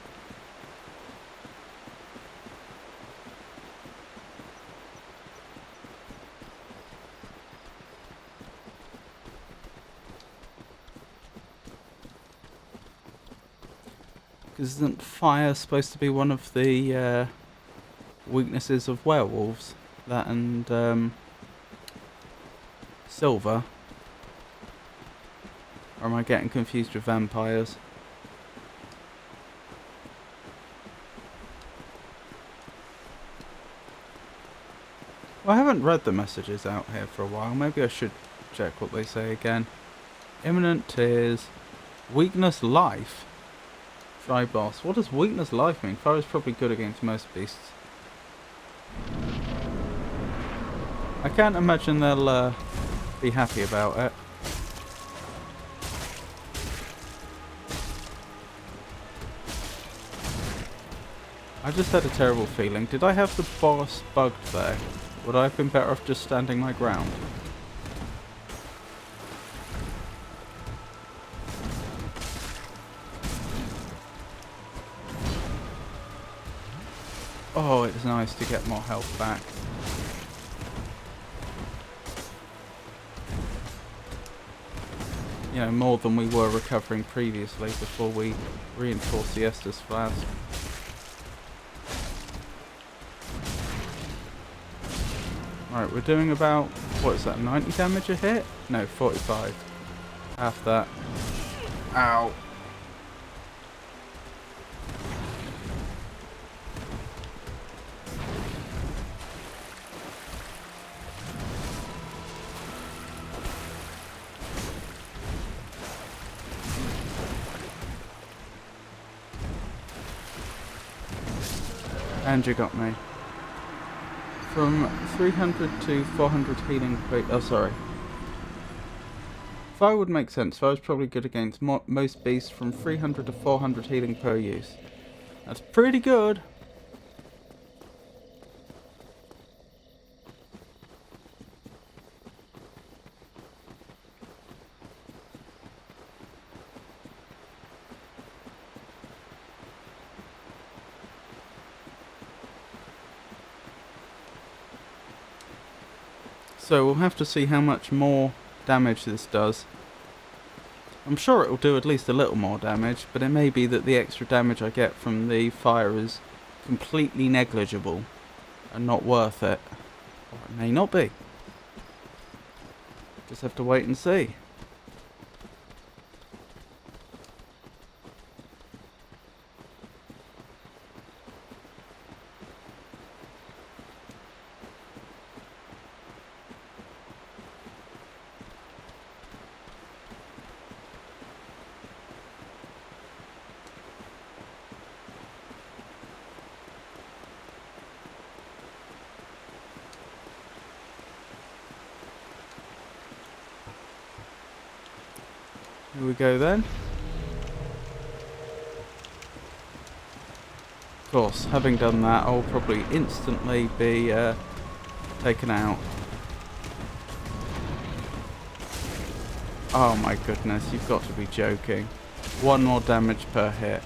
Isn't fire supposed to be one of the weaknesses of werewolves? That and silver? Or am I getting confused with vampires? Well, I haven't read the messages out here for a while. Maybe I should check what they say again. Imminent tears. Weakness life. Try boss. What does weakness life mean? Fire is probably good against most beasts. I can't imagine they'll be happy about it. I just had a terrible feeling. Did I have the boss bugged there? Would I have been better off just standing my ground? Oh, it's nice to get more health back. You know, more than we were recovering previously before we reinforced the Estus flask. Right, we're doing about, what is that, 90 damage a hit? No, 45. Half that. Ow. And you got me. From 300 to 400 healing per... Oh, sorry. Fire would make sense. Fire is probably good against most beasts from 300 to 400 healing per use. That's pretty good. So we'll have to see how much more damage this does. I'm sure it will do at least a little more damage, but it may be that the extra damage I get from the fire is completely negligible and not worth it. Or it may not be. Just have to wait and see. Here we go then. Of course, having done that, I'll probably instantly be taken out. Oh my goodness, you've got to be joking. 1 more damage per hit.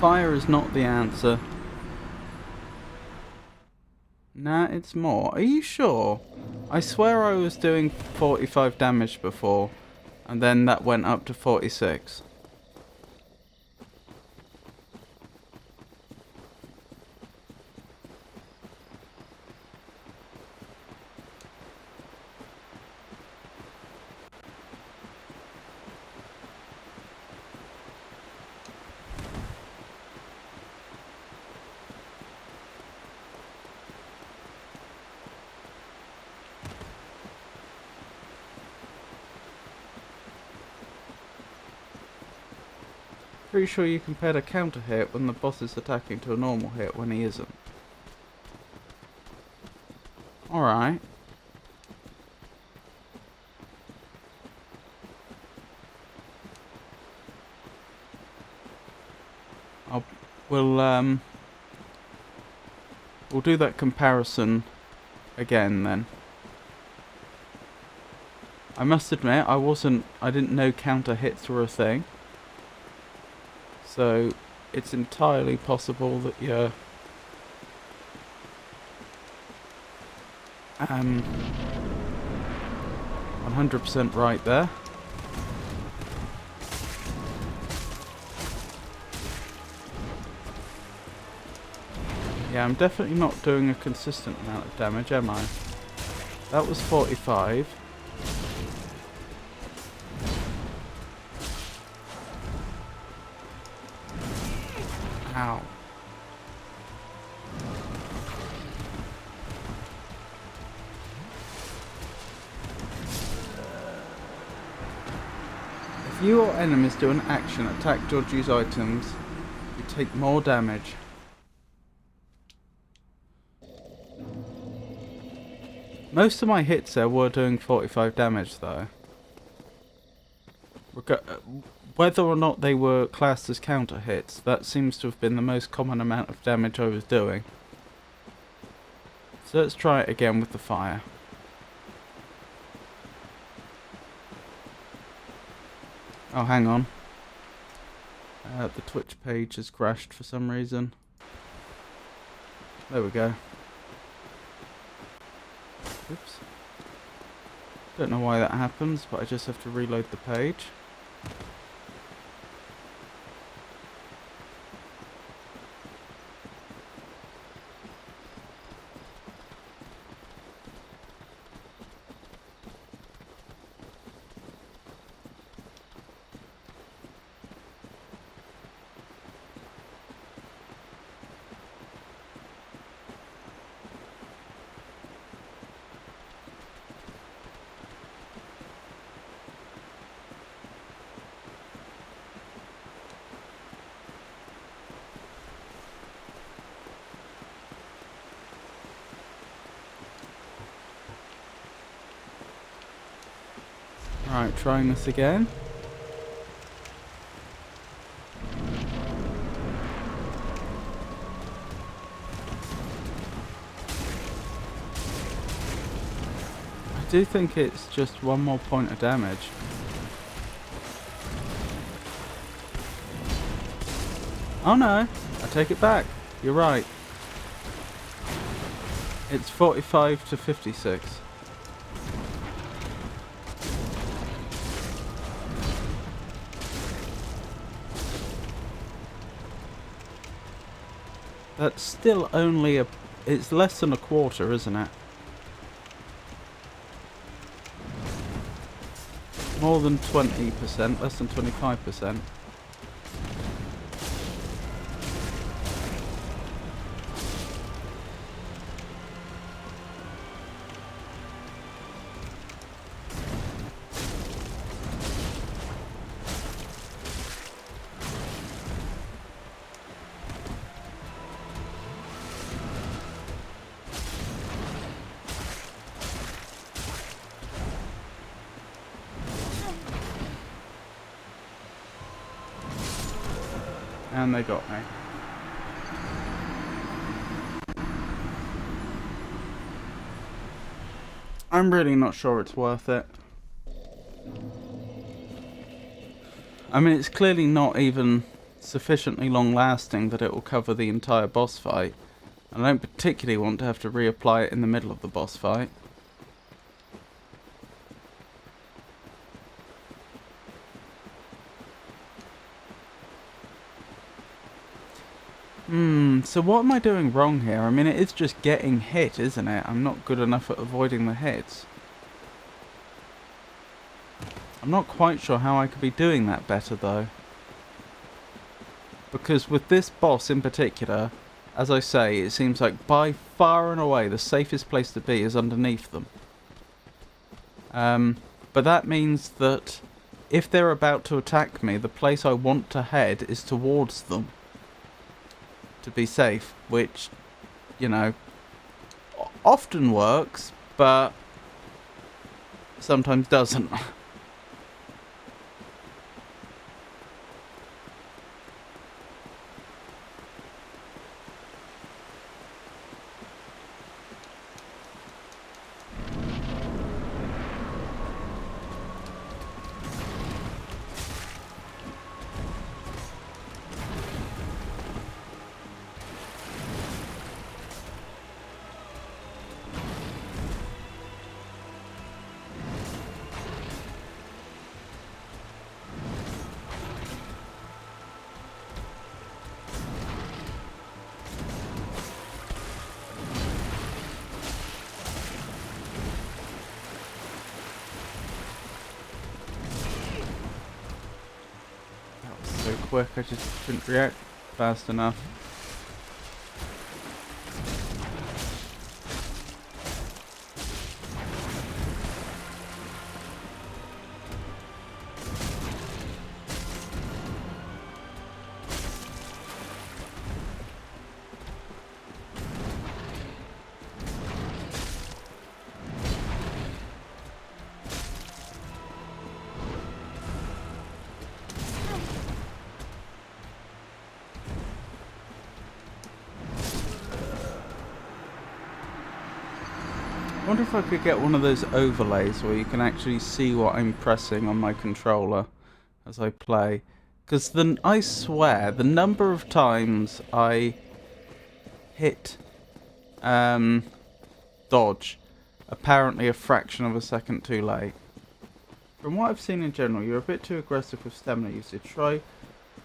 Fire is not the answer. Nah, it's more. Are you sure? I swear I was doing 45 damage before, and then that went up to 46. Pretty sure you compared a counter hit when the boss is attacking to a normal hit when he isn't. Alright. we'll do that comparison again then. I must admit, I didn't know counter hits were a thing. So it's entirely possible that you're 100% right there. Yeah, I'm definitely not doing a consistent amount of damage, am I? That was 45. Ow. If you or enemies do an action, attack, dodge, use items, you take more damage. Most of my hits there were doing 45 damage though. Whether or not they were classed as counter hits, that seems to have been the most common amount of damage I was doing. So let's try it again with the fire. Oh, hang on. The Twitch page has crashed for some reason. There we go. Oops. Don't know why that happens, but I just have to reload the page. Right, trying this again. I do think it's just one more point of damage. Oh no, I take it back. You're right. It's 45 to 56. That's still only it's less than a quarter, isn't it? More than 20%, less than 25%. And they got me. I'm really not sure it's worth it. I mean, it's clearly not even sufficiently long lasting that it will cover the entire boss fight. I don't particularly want to have to reapply it in the middle of the boss fight. So what am I doing wrong here? I mean, it is just getting hit, isn't it? I'm not good enough at avoiding the hits. I'm not quite sure how I could be doing that better, though. Because with this boss in particular, as I say, it seems like by far and away the safest place to be is underneath them. But that means that if they're about to attack me, the place I want to head is towards them. To be safe, which, you know, often works, but sometimes doesn't. quick, I just couldn't react fast enough. I wonder if I could get one of those overlays where you can actually see what I'm pressing on my controller as I play. Because then I swear the number of times I hit dodge apparently a fraction of a second too late. From what I've seen in general, you're a bit too aggressive with stamina usage. Try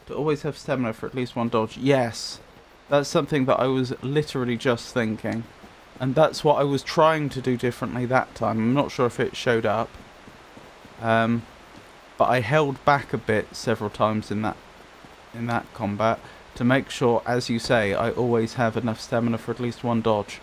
to always have stamina for at least one dodge. Yes, that's something that I was literally just thinking. And that's what I was trying to do differently that time. I'm not sure if it showed up. But I held back a bit several times in that combat to make sure, as you say, I always have enough stamina for at least one dodge.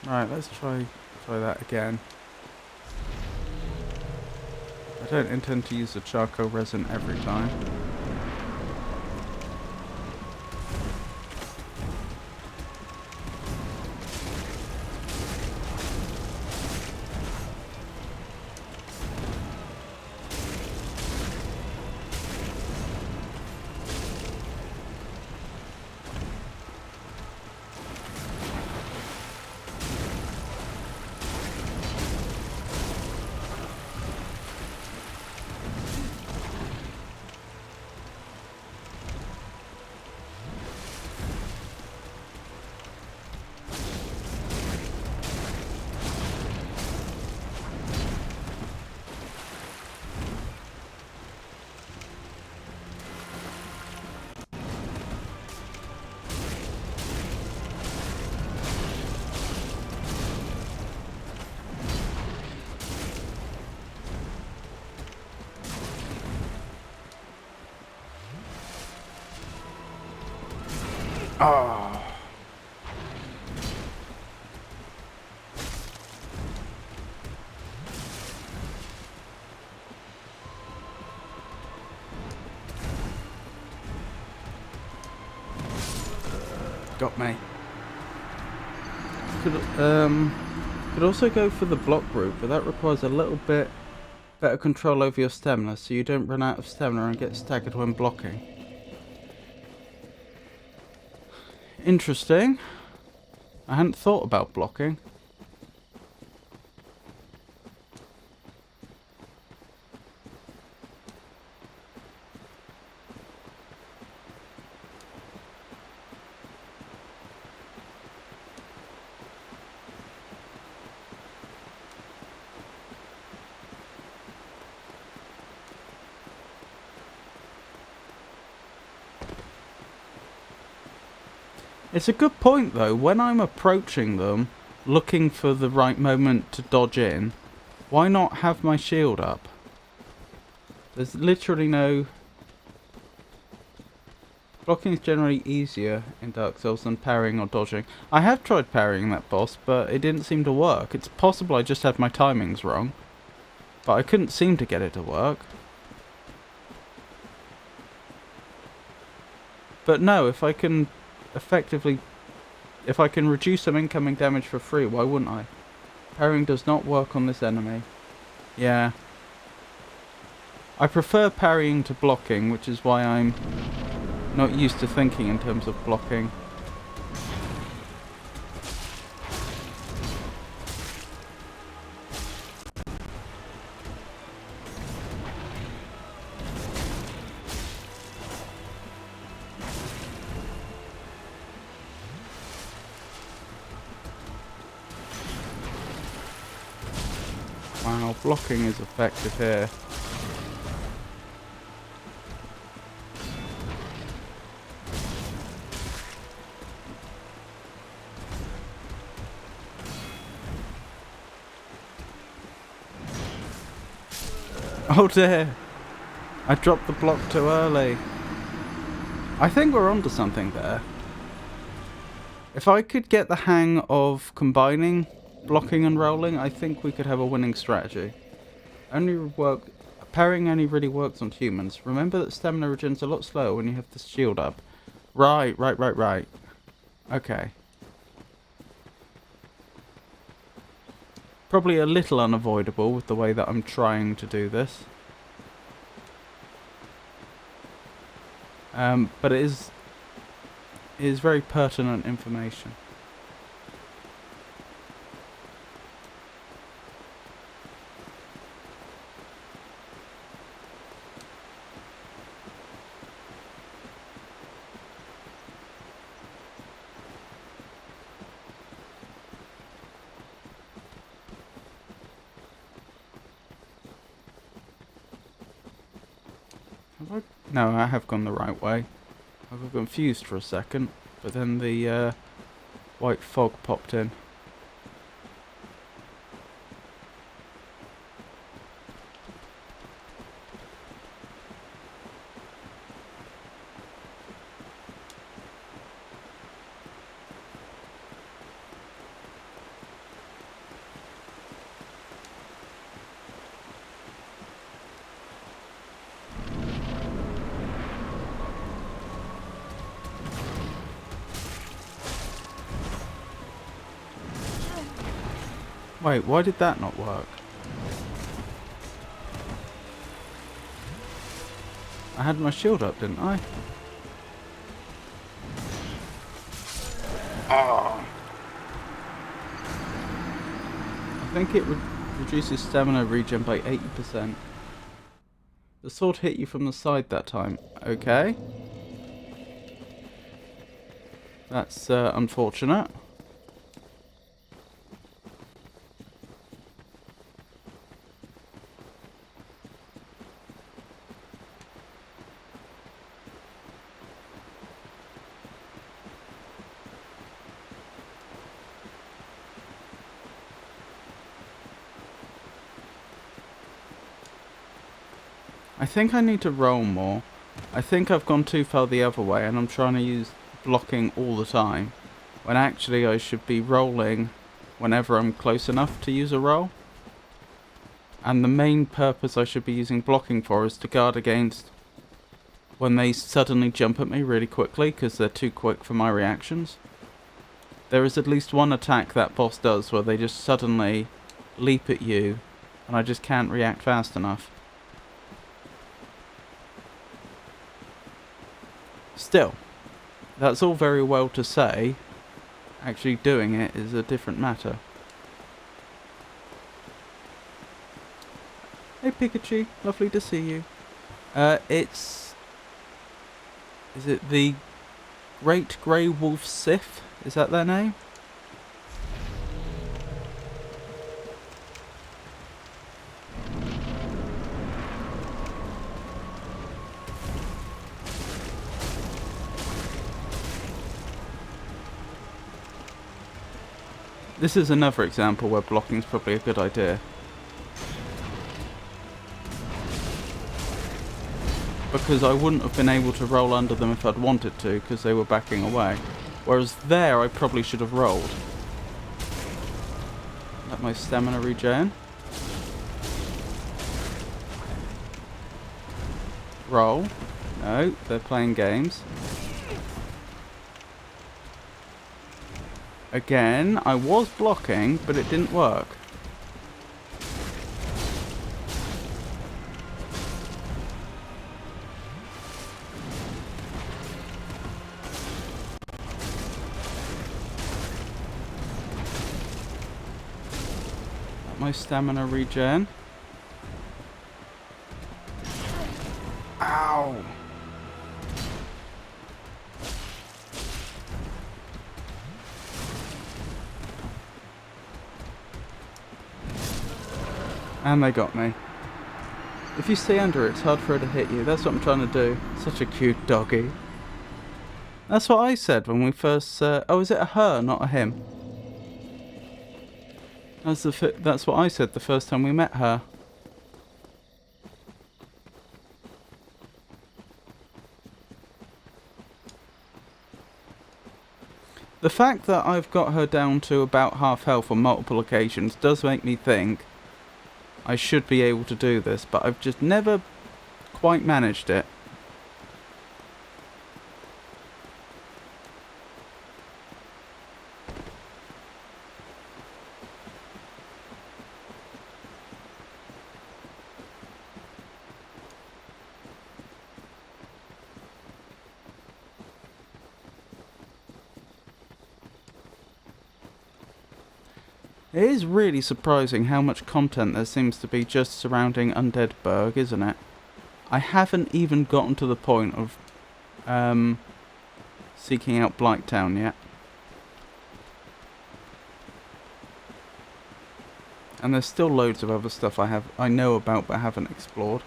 Right, let's try that again. I don't intend to use the charcoal resin every time. Oh. Got me. Could also go for the block route, but that requires a little bit better control over your stamina, so you don't run out of stamina and get staggered when blocking. Interesting. I hadn't thought about blocking. It's a good point though, when I'm approaching them, looking for the right moment to dodge in, why not have my shield up? There's literally no... Blocking is generally easier in Dark Souls than parrying or dodging. I have tried parrying that boss, but it didn't seem to work. It's possible I just had my timings wrong, but I couldn't seem to get it to work. But no, if I can effectively, if I can reduce some incoming damage for free, why wouldn't I? Parrying does not work on this enemy. Yeah. I prefer parrying to blocking, which is why I'm not used to thinking in terms of blocking. how blocking is effective here. Oh dear! I dropped the block too early. I think we're onto something there. If I could get the hang of combining blocking and rolling, I think we could have a winning strategy. Parrying only really works on humans. Remember that stamina regen's a lot slower when you have the shield up. Right. Okay. Probably a little unavoidable with the way that I'm trying to do this. But it is very pertinent information. No, I have gone the right way. I got confused for a second, but then the white fog popped in. Wait, why did that not work? I had my shield up, didn't I? Oh. I think it reduces stamina regen by 80%. The sword hit you from the side that time. Okay. That's unfortunate. I think I need to roll more. I think I've gone too far the other way and I'm trying to use blocking all the time, when actually I should be rolling whenever I'm close enough to use a roll. And the main purpose I should be using blocking for is to guard against when they suddenly jump at me really quickly because they're too quick for my reactions. There is at least one attack that boss does where they just suddenly leap at you and I just can't react fast enough. Still, that's all very well to say. Actually doing it is a different matter. Hey Pikachu, lovely to see you. Is it the Great Grey Wolf Sith? Is that their name? This is another example where blocking is probably a good idea. Because I wouldn't have been able to roll under them if I'd wanted to, because they were backing away. Whereas there, I probably should have rolled. Let my stamina regen. Roll. No, they're playing games. Again, I was blocking, but it didn't work. My stamina regen. Ow! And they got me. If you stay under, it's hard for her to hit you. That's what I'm trying to do. Such a cute doggy. That's what I said when we first... oh, is it a her, not a him? That's what I said the first time we met her. The fact that I've got her down to about half health on multiple occasions does make me think I should be able to do this, but I've just never quite managed it. It is really surprising how much content there seems to be just surrounding Undead Burg, isn't it? I haven't even gotten to the point of seeking out Blighttown yet. And there's still loads of other stuff I know about but haven't explored.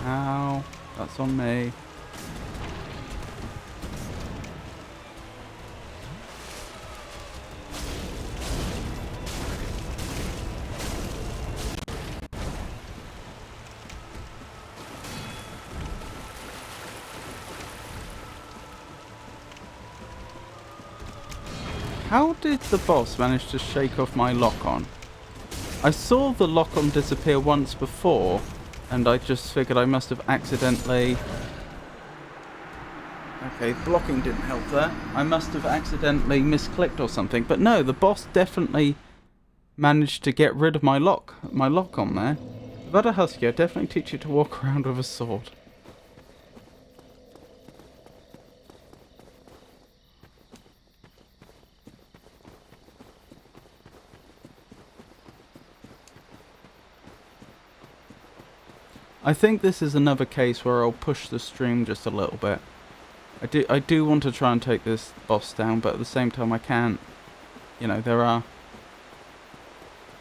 Ow, that's on me. How did the boss manage to shake off my lock-on? I saw the lock-on disappear once before, and I just figured I must have accidentally... Okay, blocking didn't help there. I must have accidentally misclicked or something. But no, the boss definitely managed to get rid of my lock-on there. If I had a husky, I'd definitely teach you to walk around with a sword. I think this is another case where I'll push the stream just a little bit. I do want to try and take this boss down, but at the same time I can't. You know, there are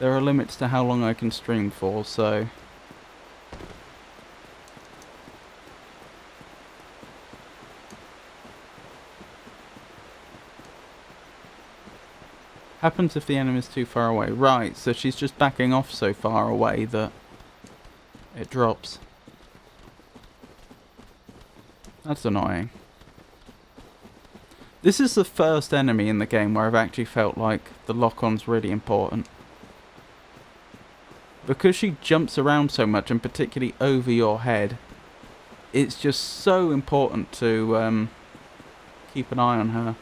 limits to how long I can stream for, so... Happens if the enemy's too far away. Right, so she's just backing off so far away that it drops. That's annoying. This is the first enemy in the game where I've actually felt like the lock-on's really important. Because she jumps around so much, and particularly over your head, it's just so important to keep an eye on her.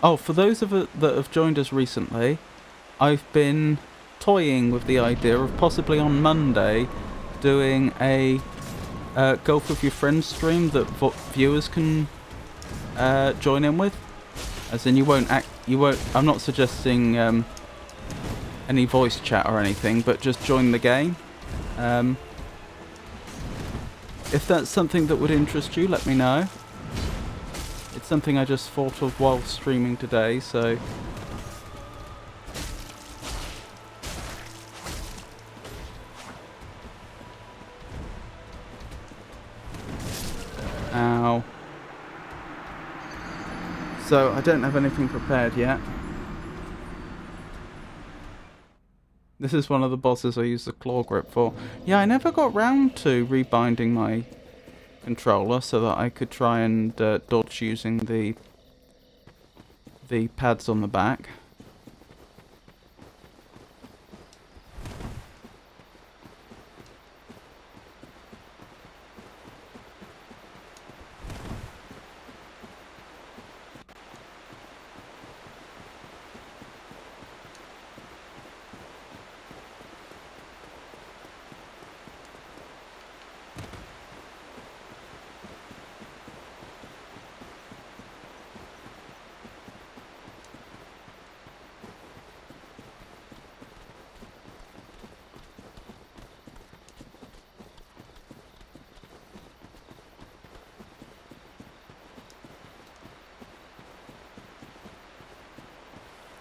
Oh, for those of you that have joined us recently, I've been toying with the idea of possibly on Monday doing a Golf with Your Friends stream that viewers can join in with. As in, I'm not suggesting any voice chat or anything, but just join the game. If that's something that would interest you, let me know. It's something I just thought of while streaming today, so... Ow. So, I don't have anything prepared yet. This is one of the bosses I use the claw grip for. Yeah, I never got round to rebinding my controller so that I could try and dodge using the pads on the back.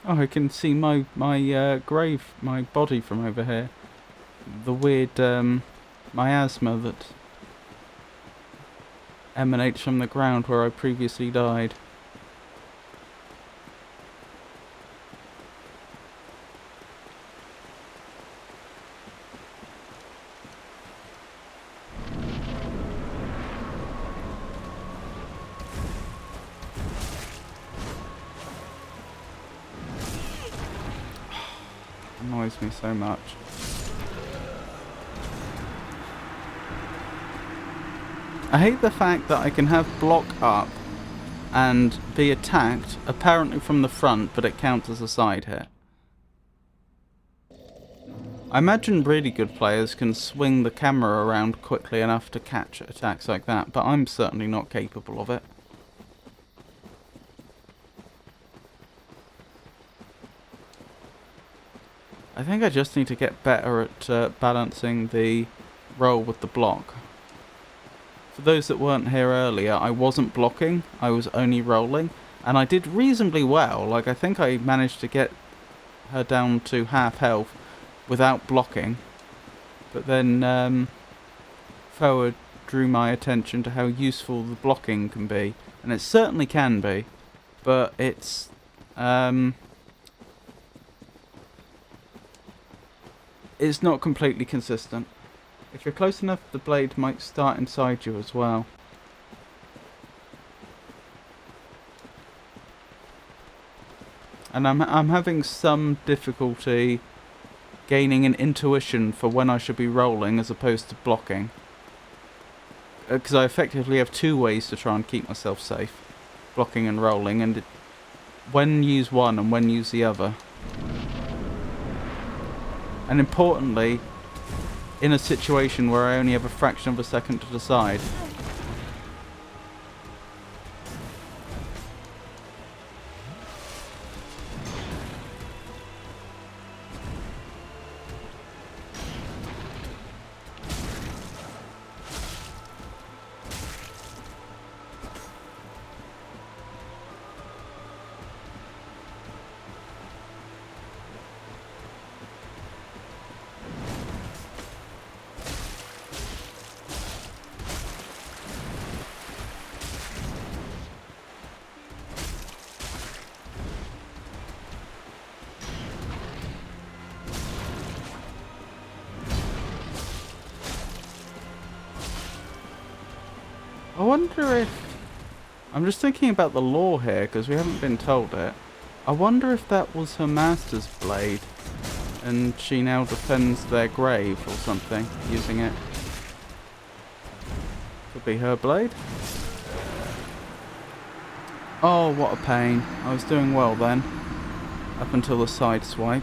Oh, I can see my grave, my body from over here. The weird miasma that emanates from the ground where I previously died. Annoys me so much. I hate the fact that I can have block up and be attacked, apparently from the front, but it counts as a side hit. I imagine really good players can swing the camera around quickly enough to catch attacks like that, but I'm certainly not capable of it. I think I just need to get better at balancing the roll with the block. For those that weren't here earlier, I wasn't blocking, I was only rolling, and I did reasonably well. Like, I think I managed to get her down to half health without blocking. But then Forward drew my attention to how useful the blocking can be, and it certainly can be, but it's not completely consistent. If you're close enough, the blade might start inside you as well. And I'm having some difficulty gaining an intuition for when I should be rolling as opposed to blocking. Because I effectively have two ways to try and keep myself safe. Blocking and rolling, and when use one and when use the other. And importantly, in a situation where I only have a fraction of a second to decide. I wonder if... I'm just thinking about the lore here, because we haven't been told it. I wonder if that was her master's blade, and she now defends their grave or something, using it. Could be her blade. Oh, what a pain. I was doing well then, up until the side swipe.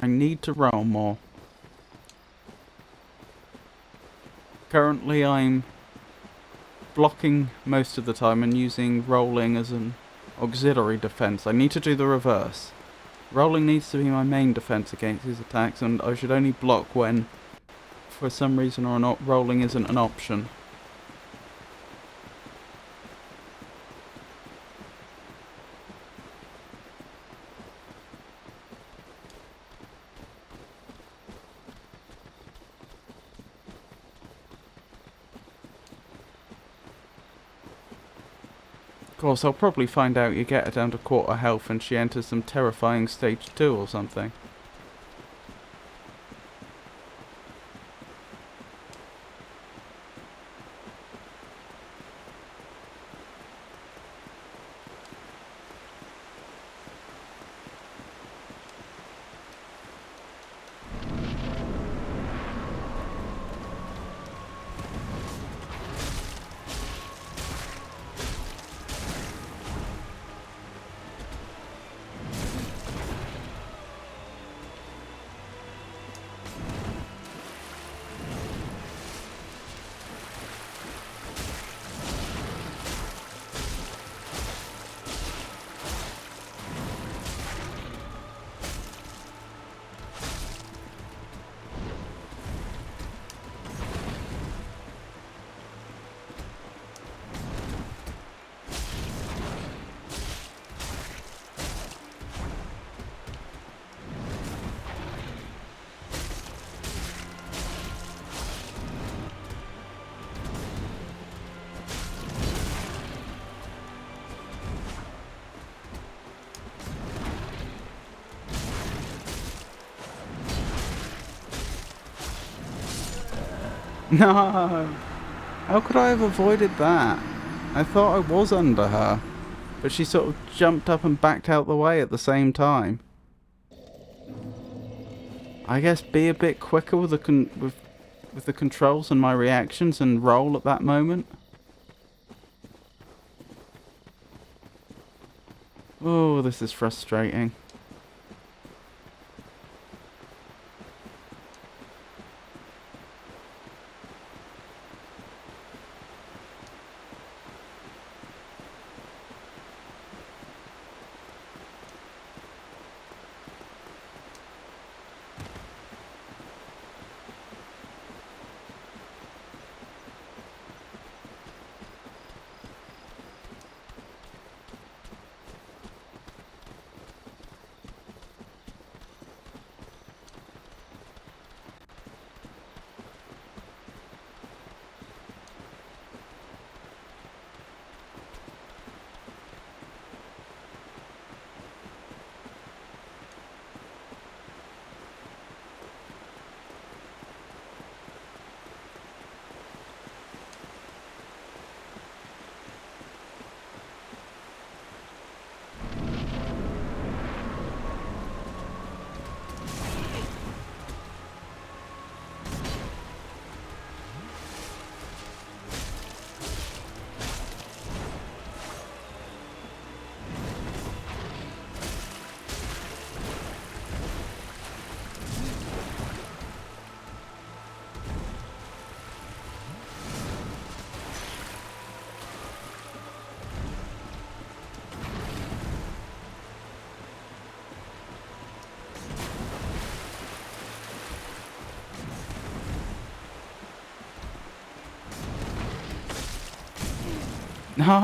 I need to roll more. Currently I'm blocking most of the time and using rolling as an auxiliary defense. I need to do the reverse. Rolling needs to be my main defense against these attacks, and I should only block when, for some reason or not, rolling isn't an option. Of course, I'll probably find out you get her down to quarter health and she enters some terrifying stage 2 or something. No! How could I have avoided that? I thought I was under her, but she sort of jumped up and backed out the way at the same time. I guess be a bit quicker with the controls and my reactions and roll at that moment. Oh, this is frustrating. No!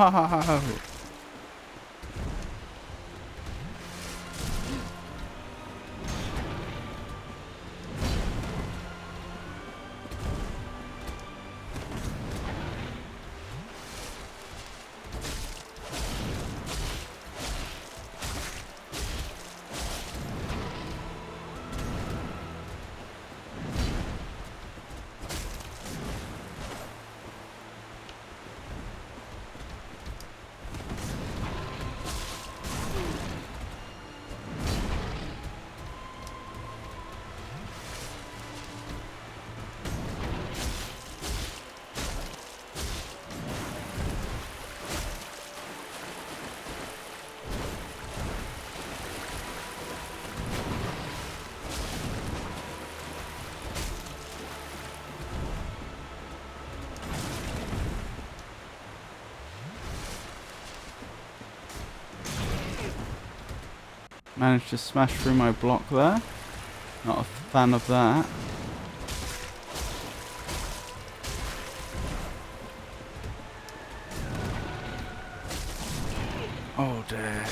Managed to smash through my block there. Not a fan of that. Oh dear.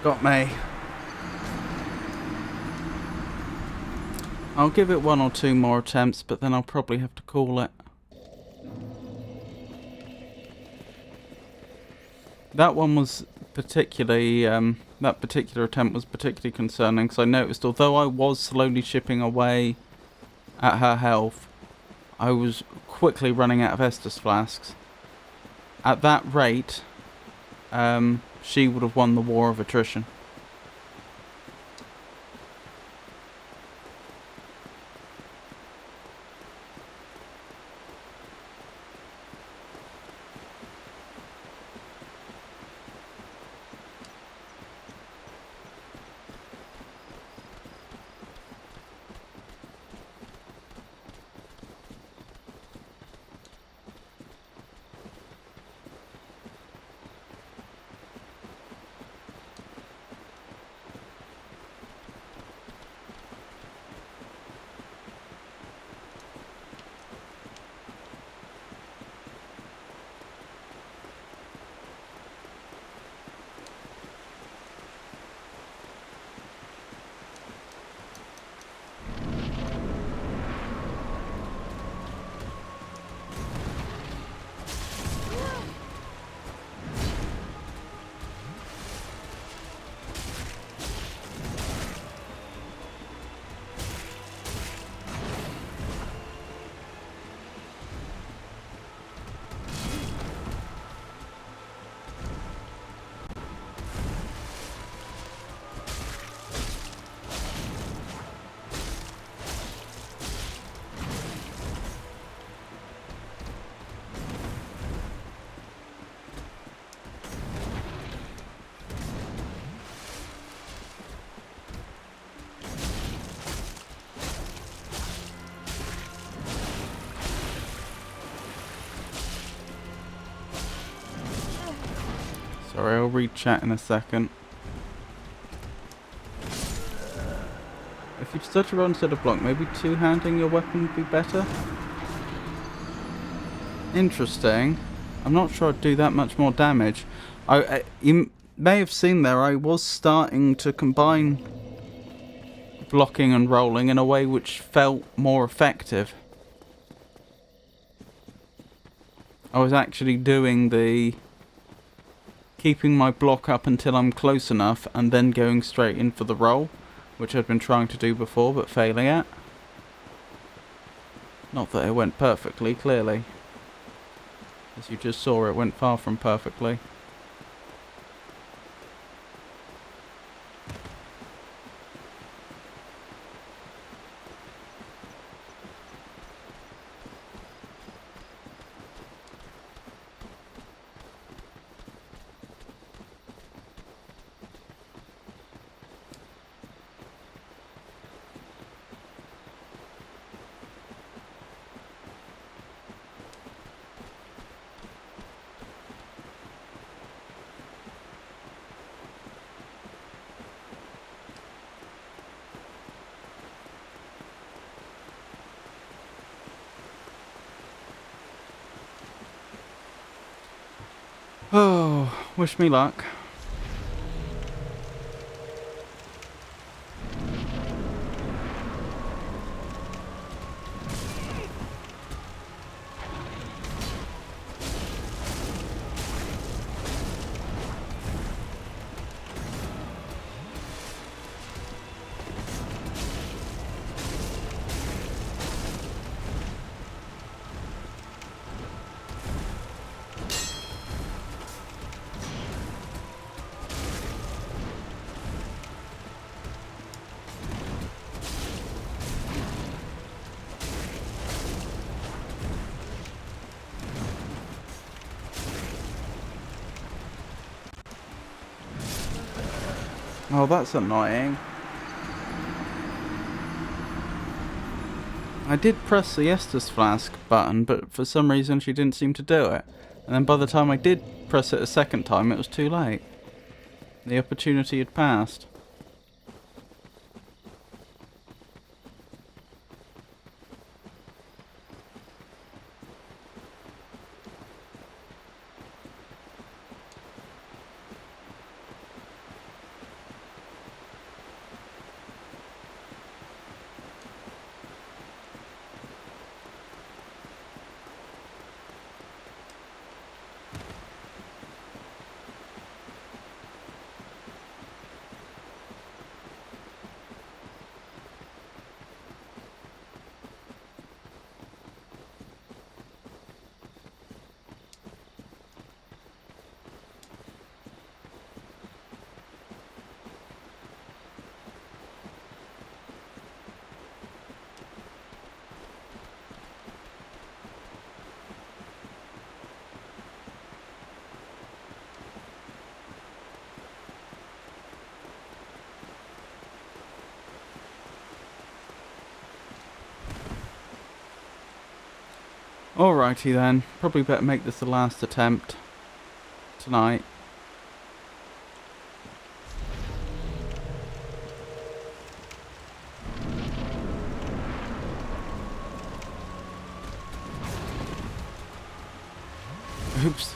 Got me. I'll give it 1 or 2 more attempts, but then I'll probably have to call it. That one was particularly, that particular attempt was particularly concerning, because I noticed although I was slowly chipping away at her health, I was quickly running out of Estus flasks. At that rate, she would have won the war of attrition. Sorry, I'll read chat in a second. If you've stood to roll instead of block, maybe two-handing your weapon would be better? Interesting. I'm not sure I'd do that much more damage. You may have seen there, I was starting to combine blocking and rolling in a way which felt more effective. I was actually doing the keeping my block up until I'm close enough and then going straight in for the roll, which I'd been trying to do before but failing at. Not that it went perfectly, clearly. As you just saw, it went far from perfectly. Oh, wish me luck. Oh, that's annoying. I did press the Estus Flask button, but for some reason she didn't seem to do it. And then by the time I did press it a second time, it was too late. The opportunity had passed. Alrighty then, probably better make this the last attempt tonight. Oops.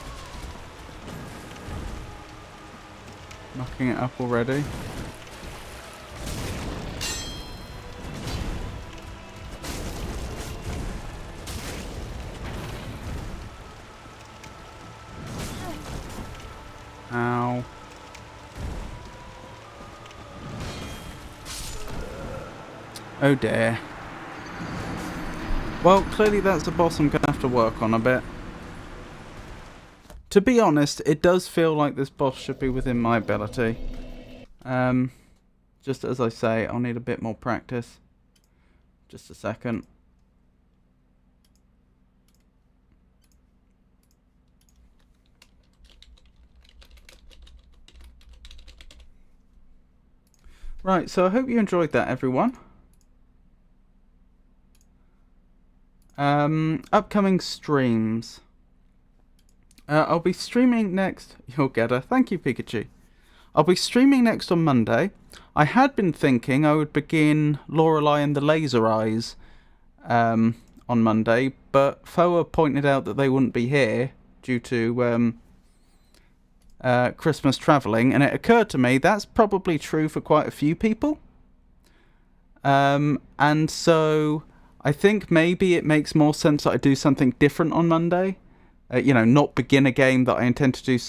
Knocking it up already. Ow. Oh dear. Well, clearly that's the boss I'm going to have to work on a bit. To be honest, it does feel like this boss should be within my ability. Just as I say, I'll need a bit more practice. Just a second. Right, so I hope you enjoyed that, everyone. Upcoming streams. I'll be streaming next. You'll get her. Thank you, Pikachu. I'll be streaming next on Monday. I had been thinking I would begin Lorelei and the Laser Eyes on Monday, but Foa pointed out that they wouldn't be here due to Christmas travelling, and it occurred to me that's probably true for quite a few people. And so I think maybe it makes more sense that I do something different on Monday. Not begin a game that I intend to do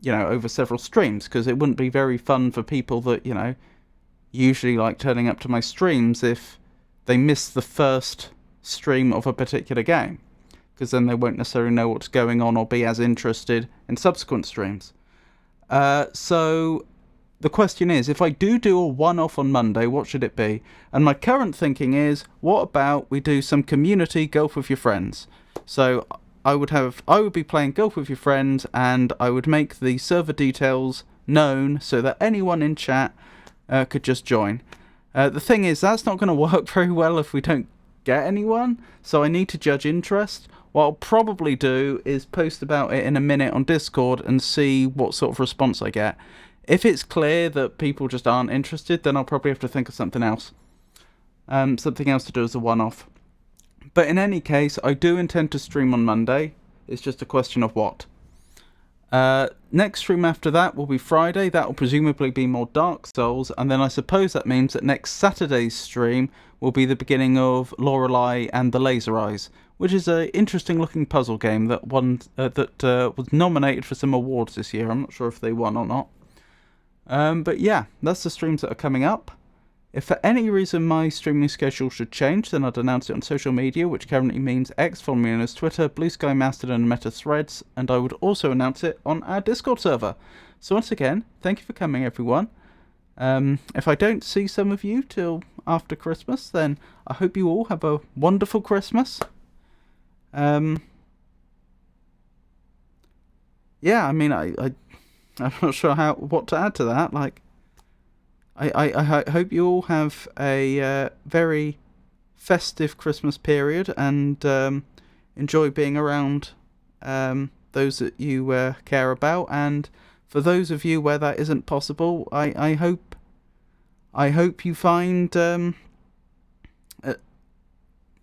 over several streams, because it wouldn't be very fun for people that, usually like turning up to my streams if they miss the first stream of a particular game, because then they won't necessarily know what's going on or be as interested in subsequent streams. So the question is, if I do a one-off on Monday, what should it be? And my current thinking is, what about we do some community golf with your friends? So I would be playing golf with your friends, and I would make the server details known so that anyone in chat could just join. The thing is, that's not going to work very well if we don't get anyone, so I need to judge interest. What I'll probably do is post about it in a minute on Discord and see what sort of response I get. If it's clear that people just aren't interested, then I'll probably have to think of something else. Something else to do as a one-off. But in any case, I do intend to stream on Monday. It's just a question of what. Next stream after that will be Friday. That will presumably be more Dark Souls. And then I suppose that means that next Saturday's stream will be the beginning of Lorelei and the Laser Eyes, which is an interesting looking puzzle game that was nominated for some awards this year. I'm not sure if they won or not. But yeah, that's the streams that are coming up. If for any reason my streaming schedule should change, then I'd announce it on social media, which currently means X, formerly known as Twitter, Blue Sky, Mastodon, and Meta Threads, and I would also announce it on our Discord server. So once again, thank you for coming, everyone. If I don't see some of you till after Christmas, then I hope you all have a wonderful Christmas. Yeah, I mean, I'm not sure what to add to that. Like, I hope you all have a very festive Christmas period and enjoy being around those that you care about. And for those of you where that isn't possible, I hope you find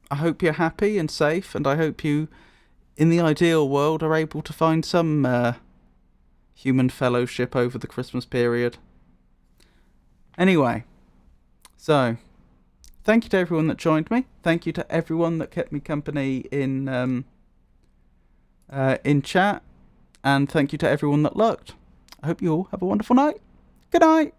I hope you're happy and safe, and I hope you, in the ideal world, are able to find some human fellowship over the Christmas period. Anyway, so thank you to everyone that joined me. Thank you to everyone that kept me company in chat, and thank you to everyone that lurked. I hope you all have a wonderful night. Good night.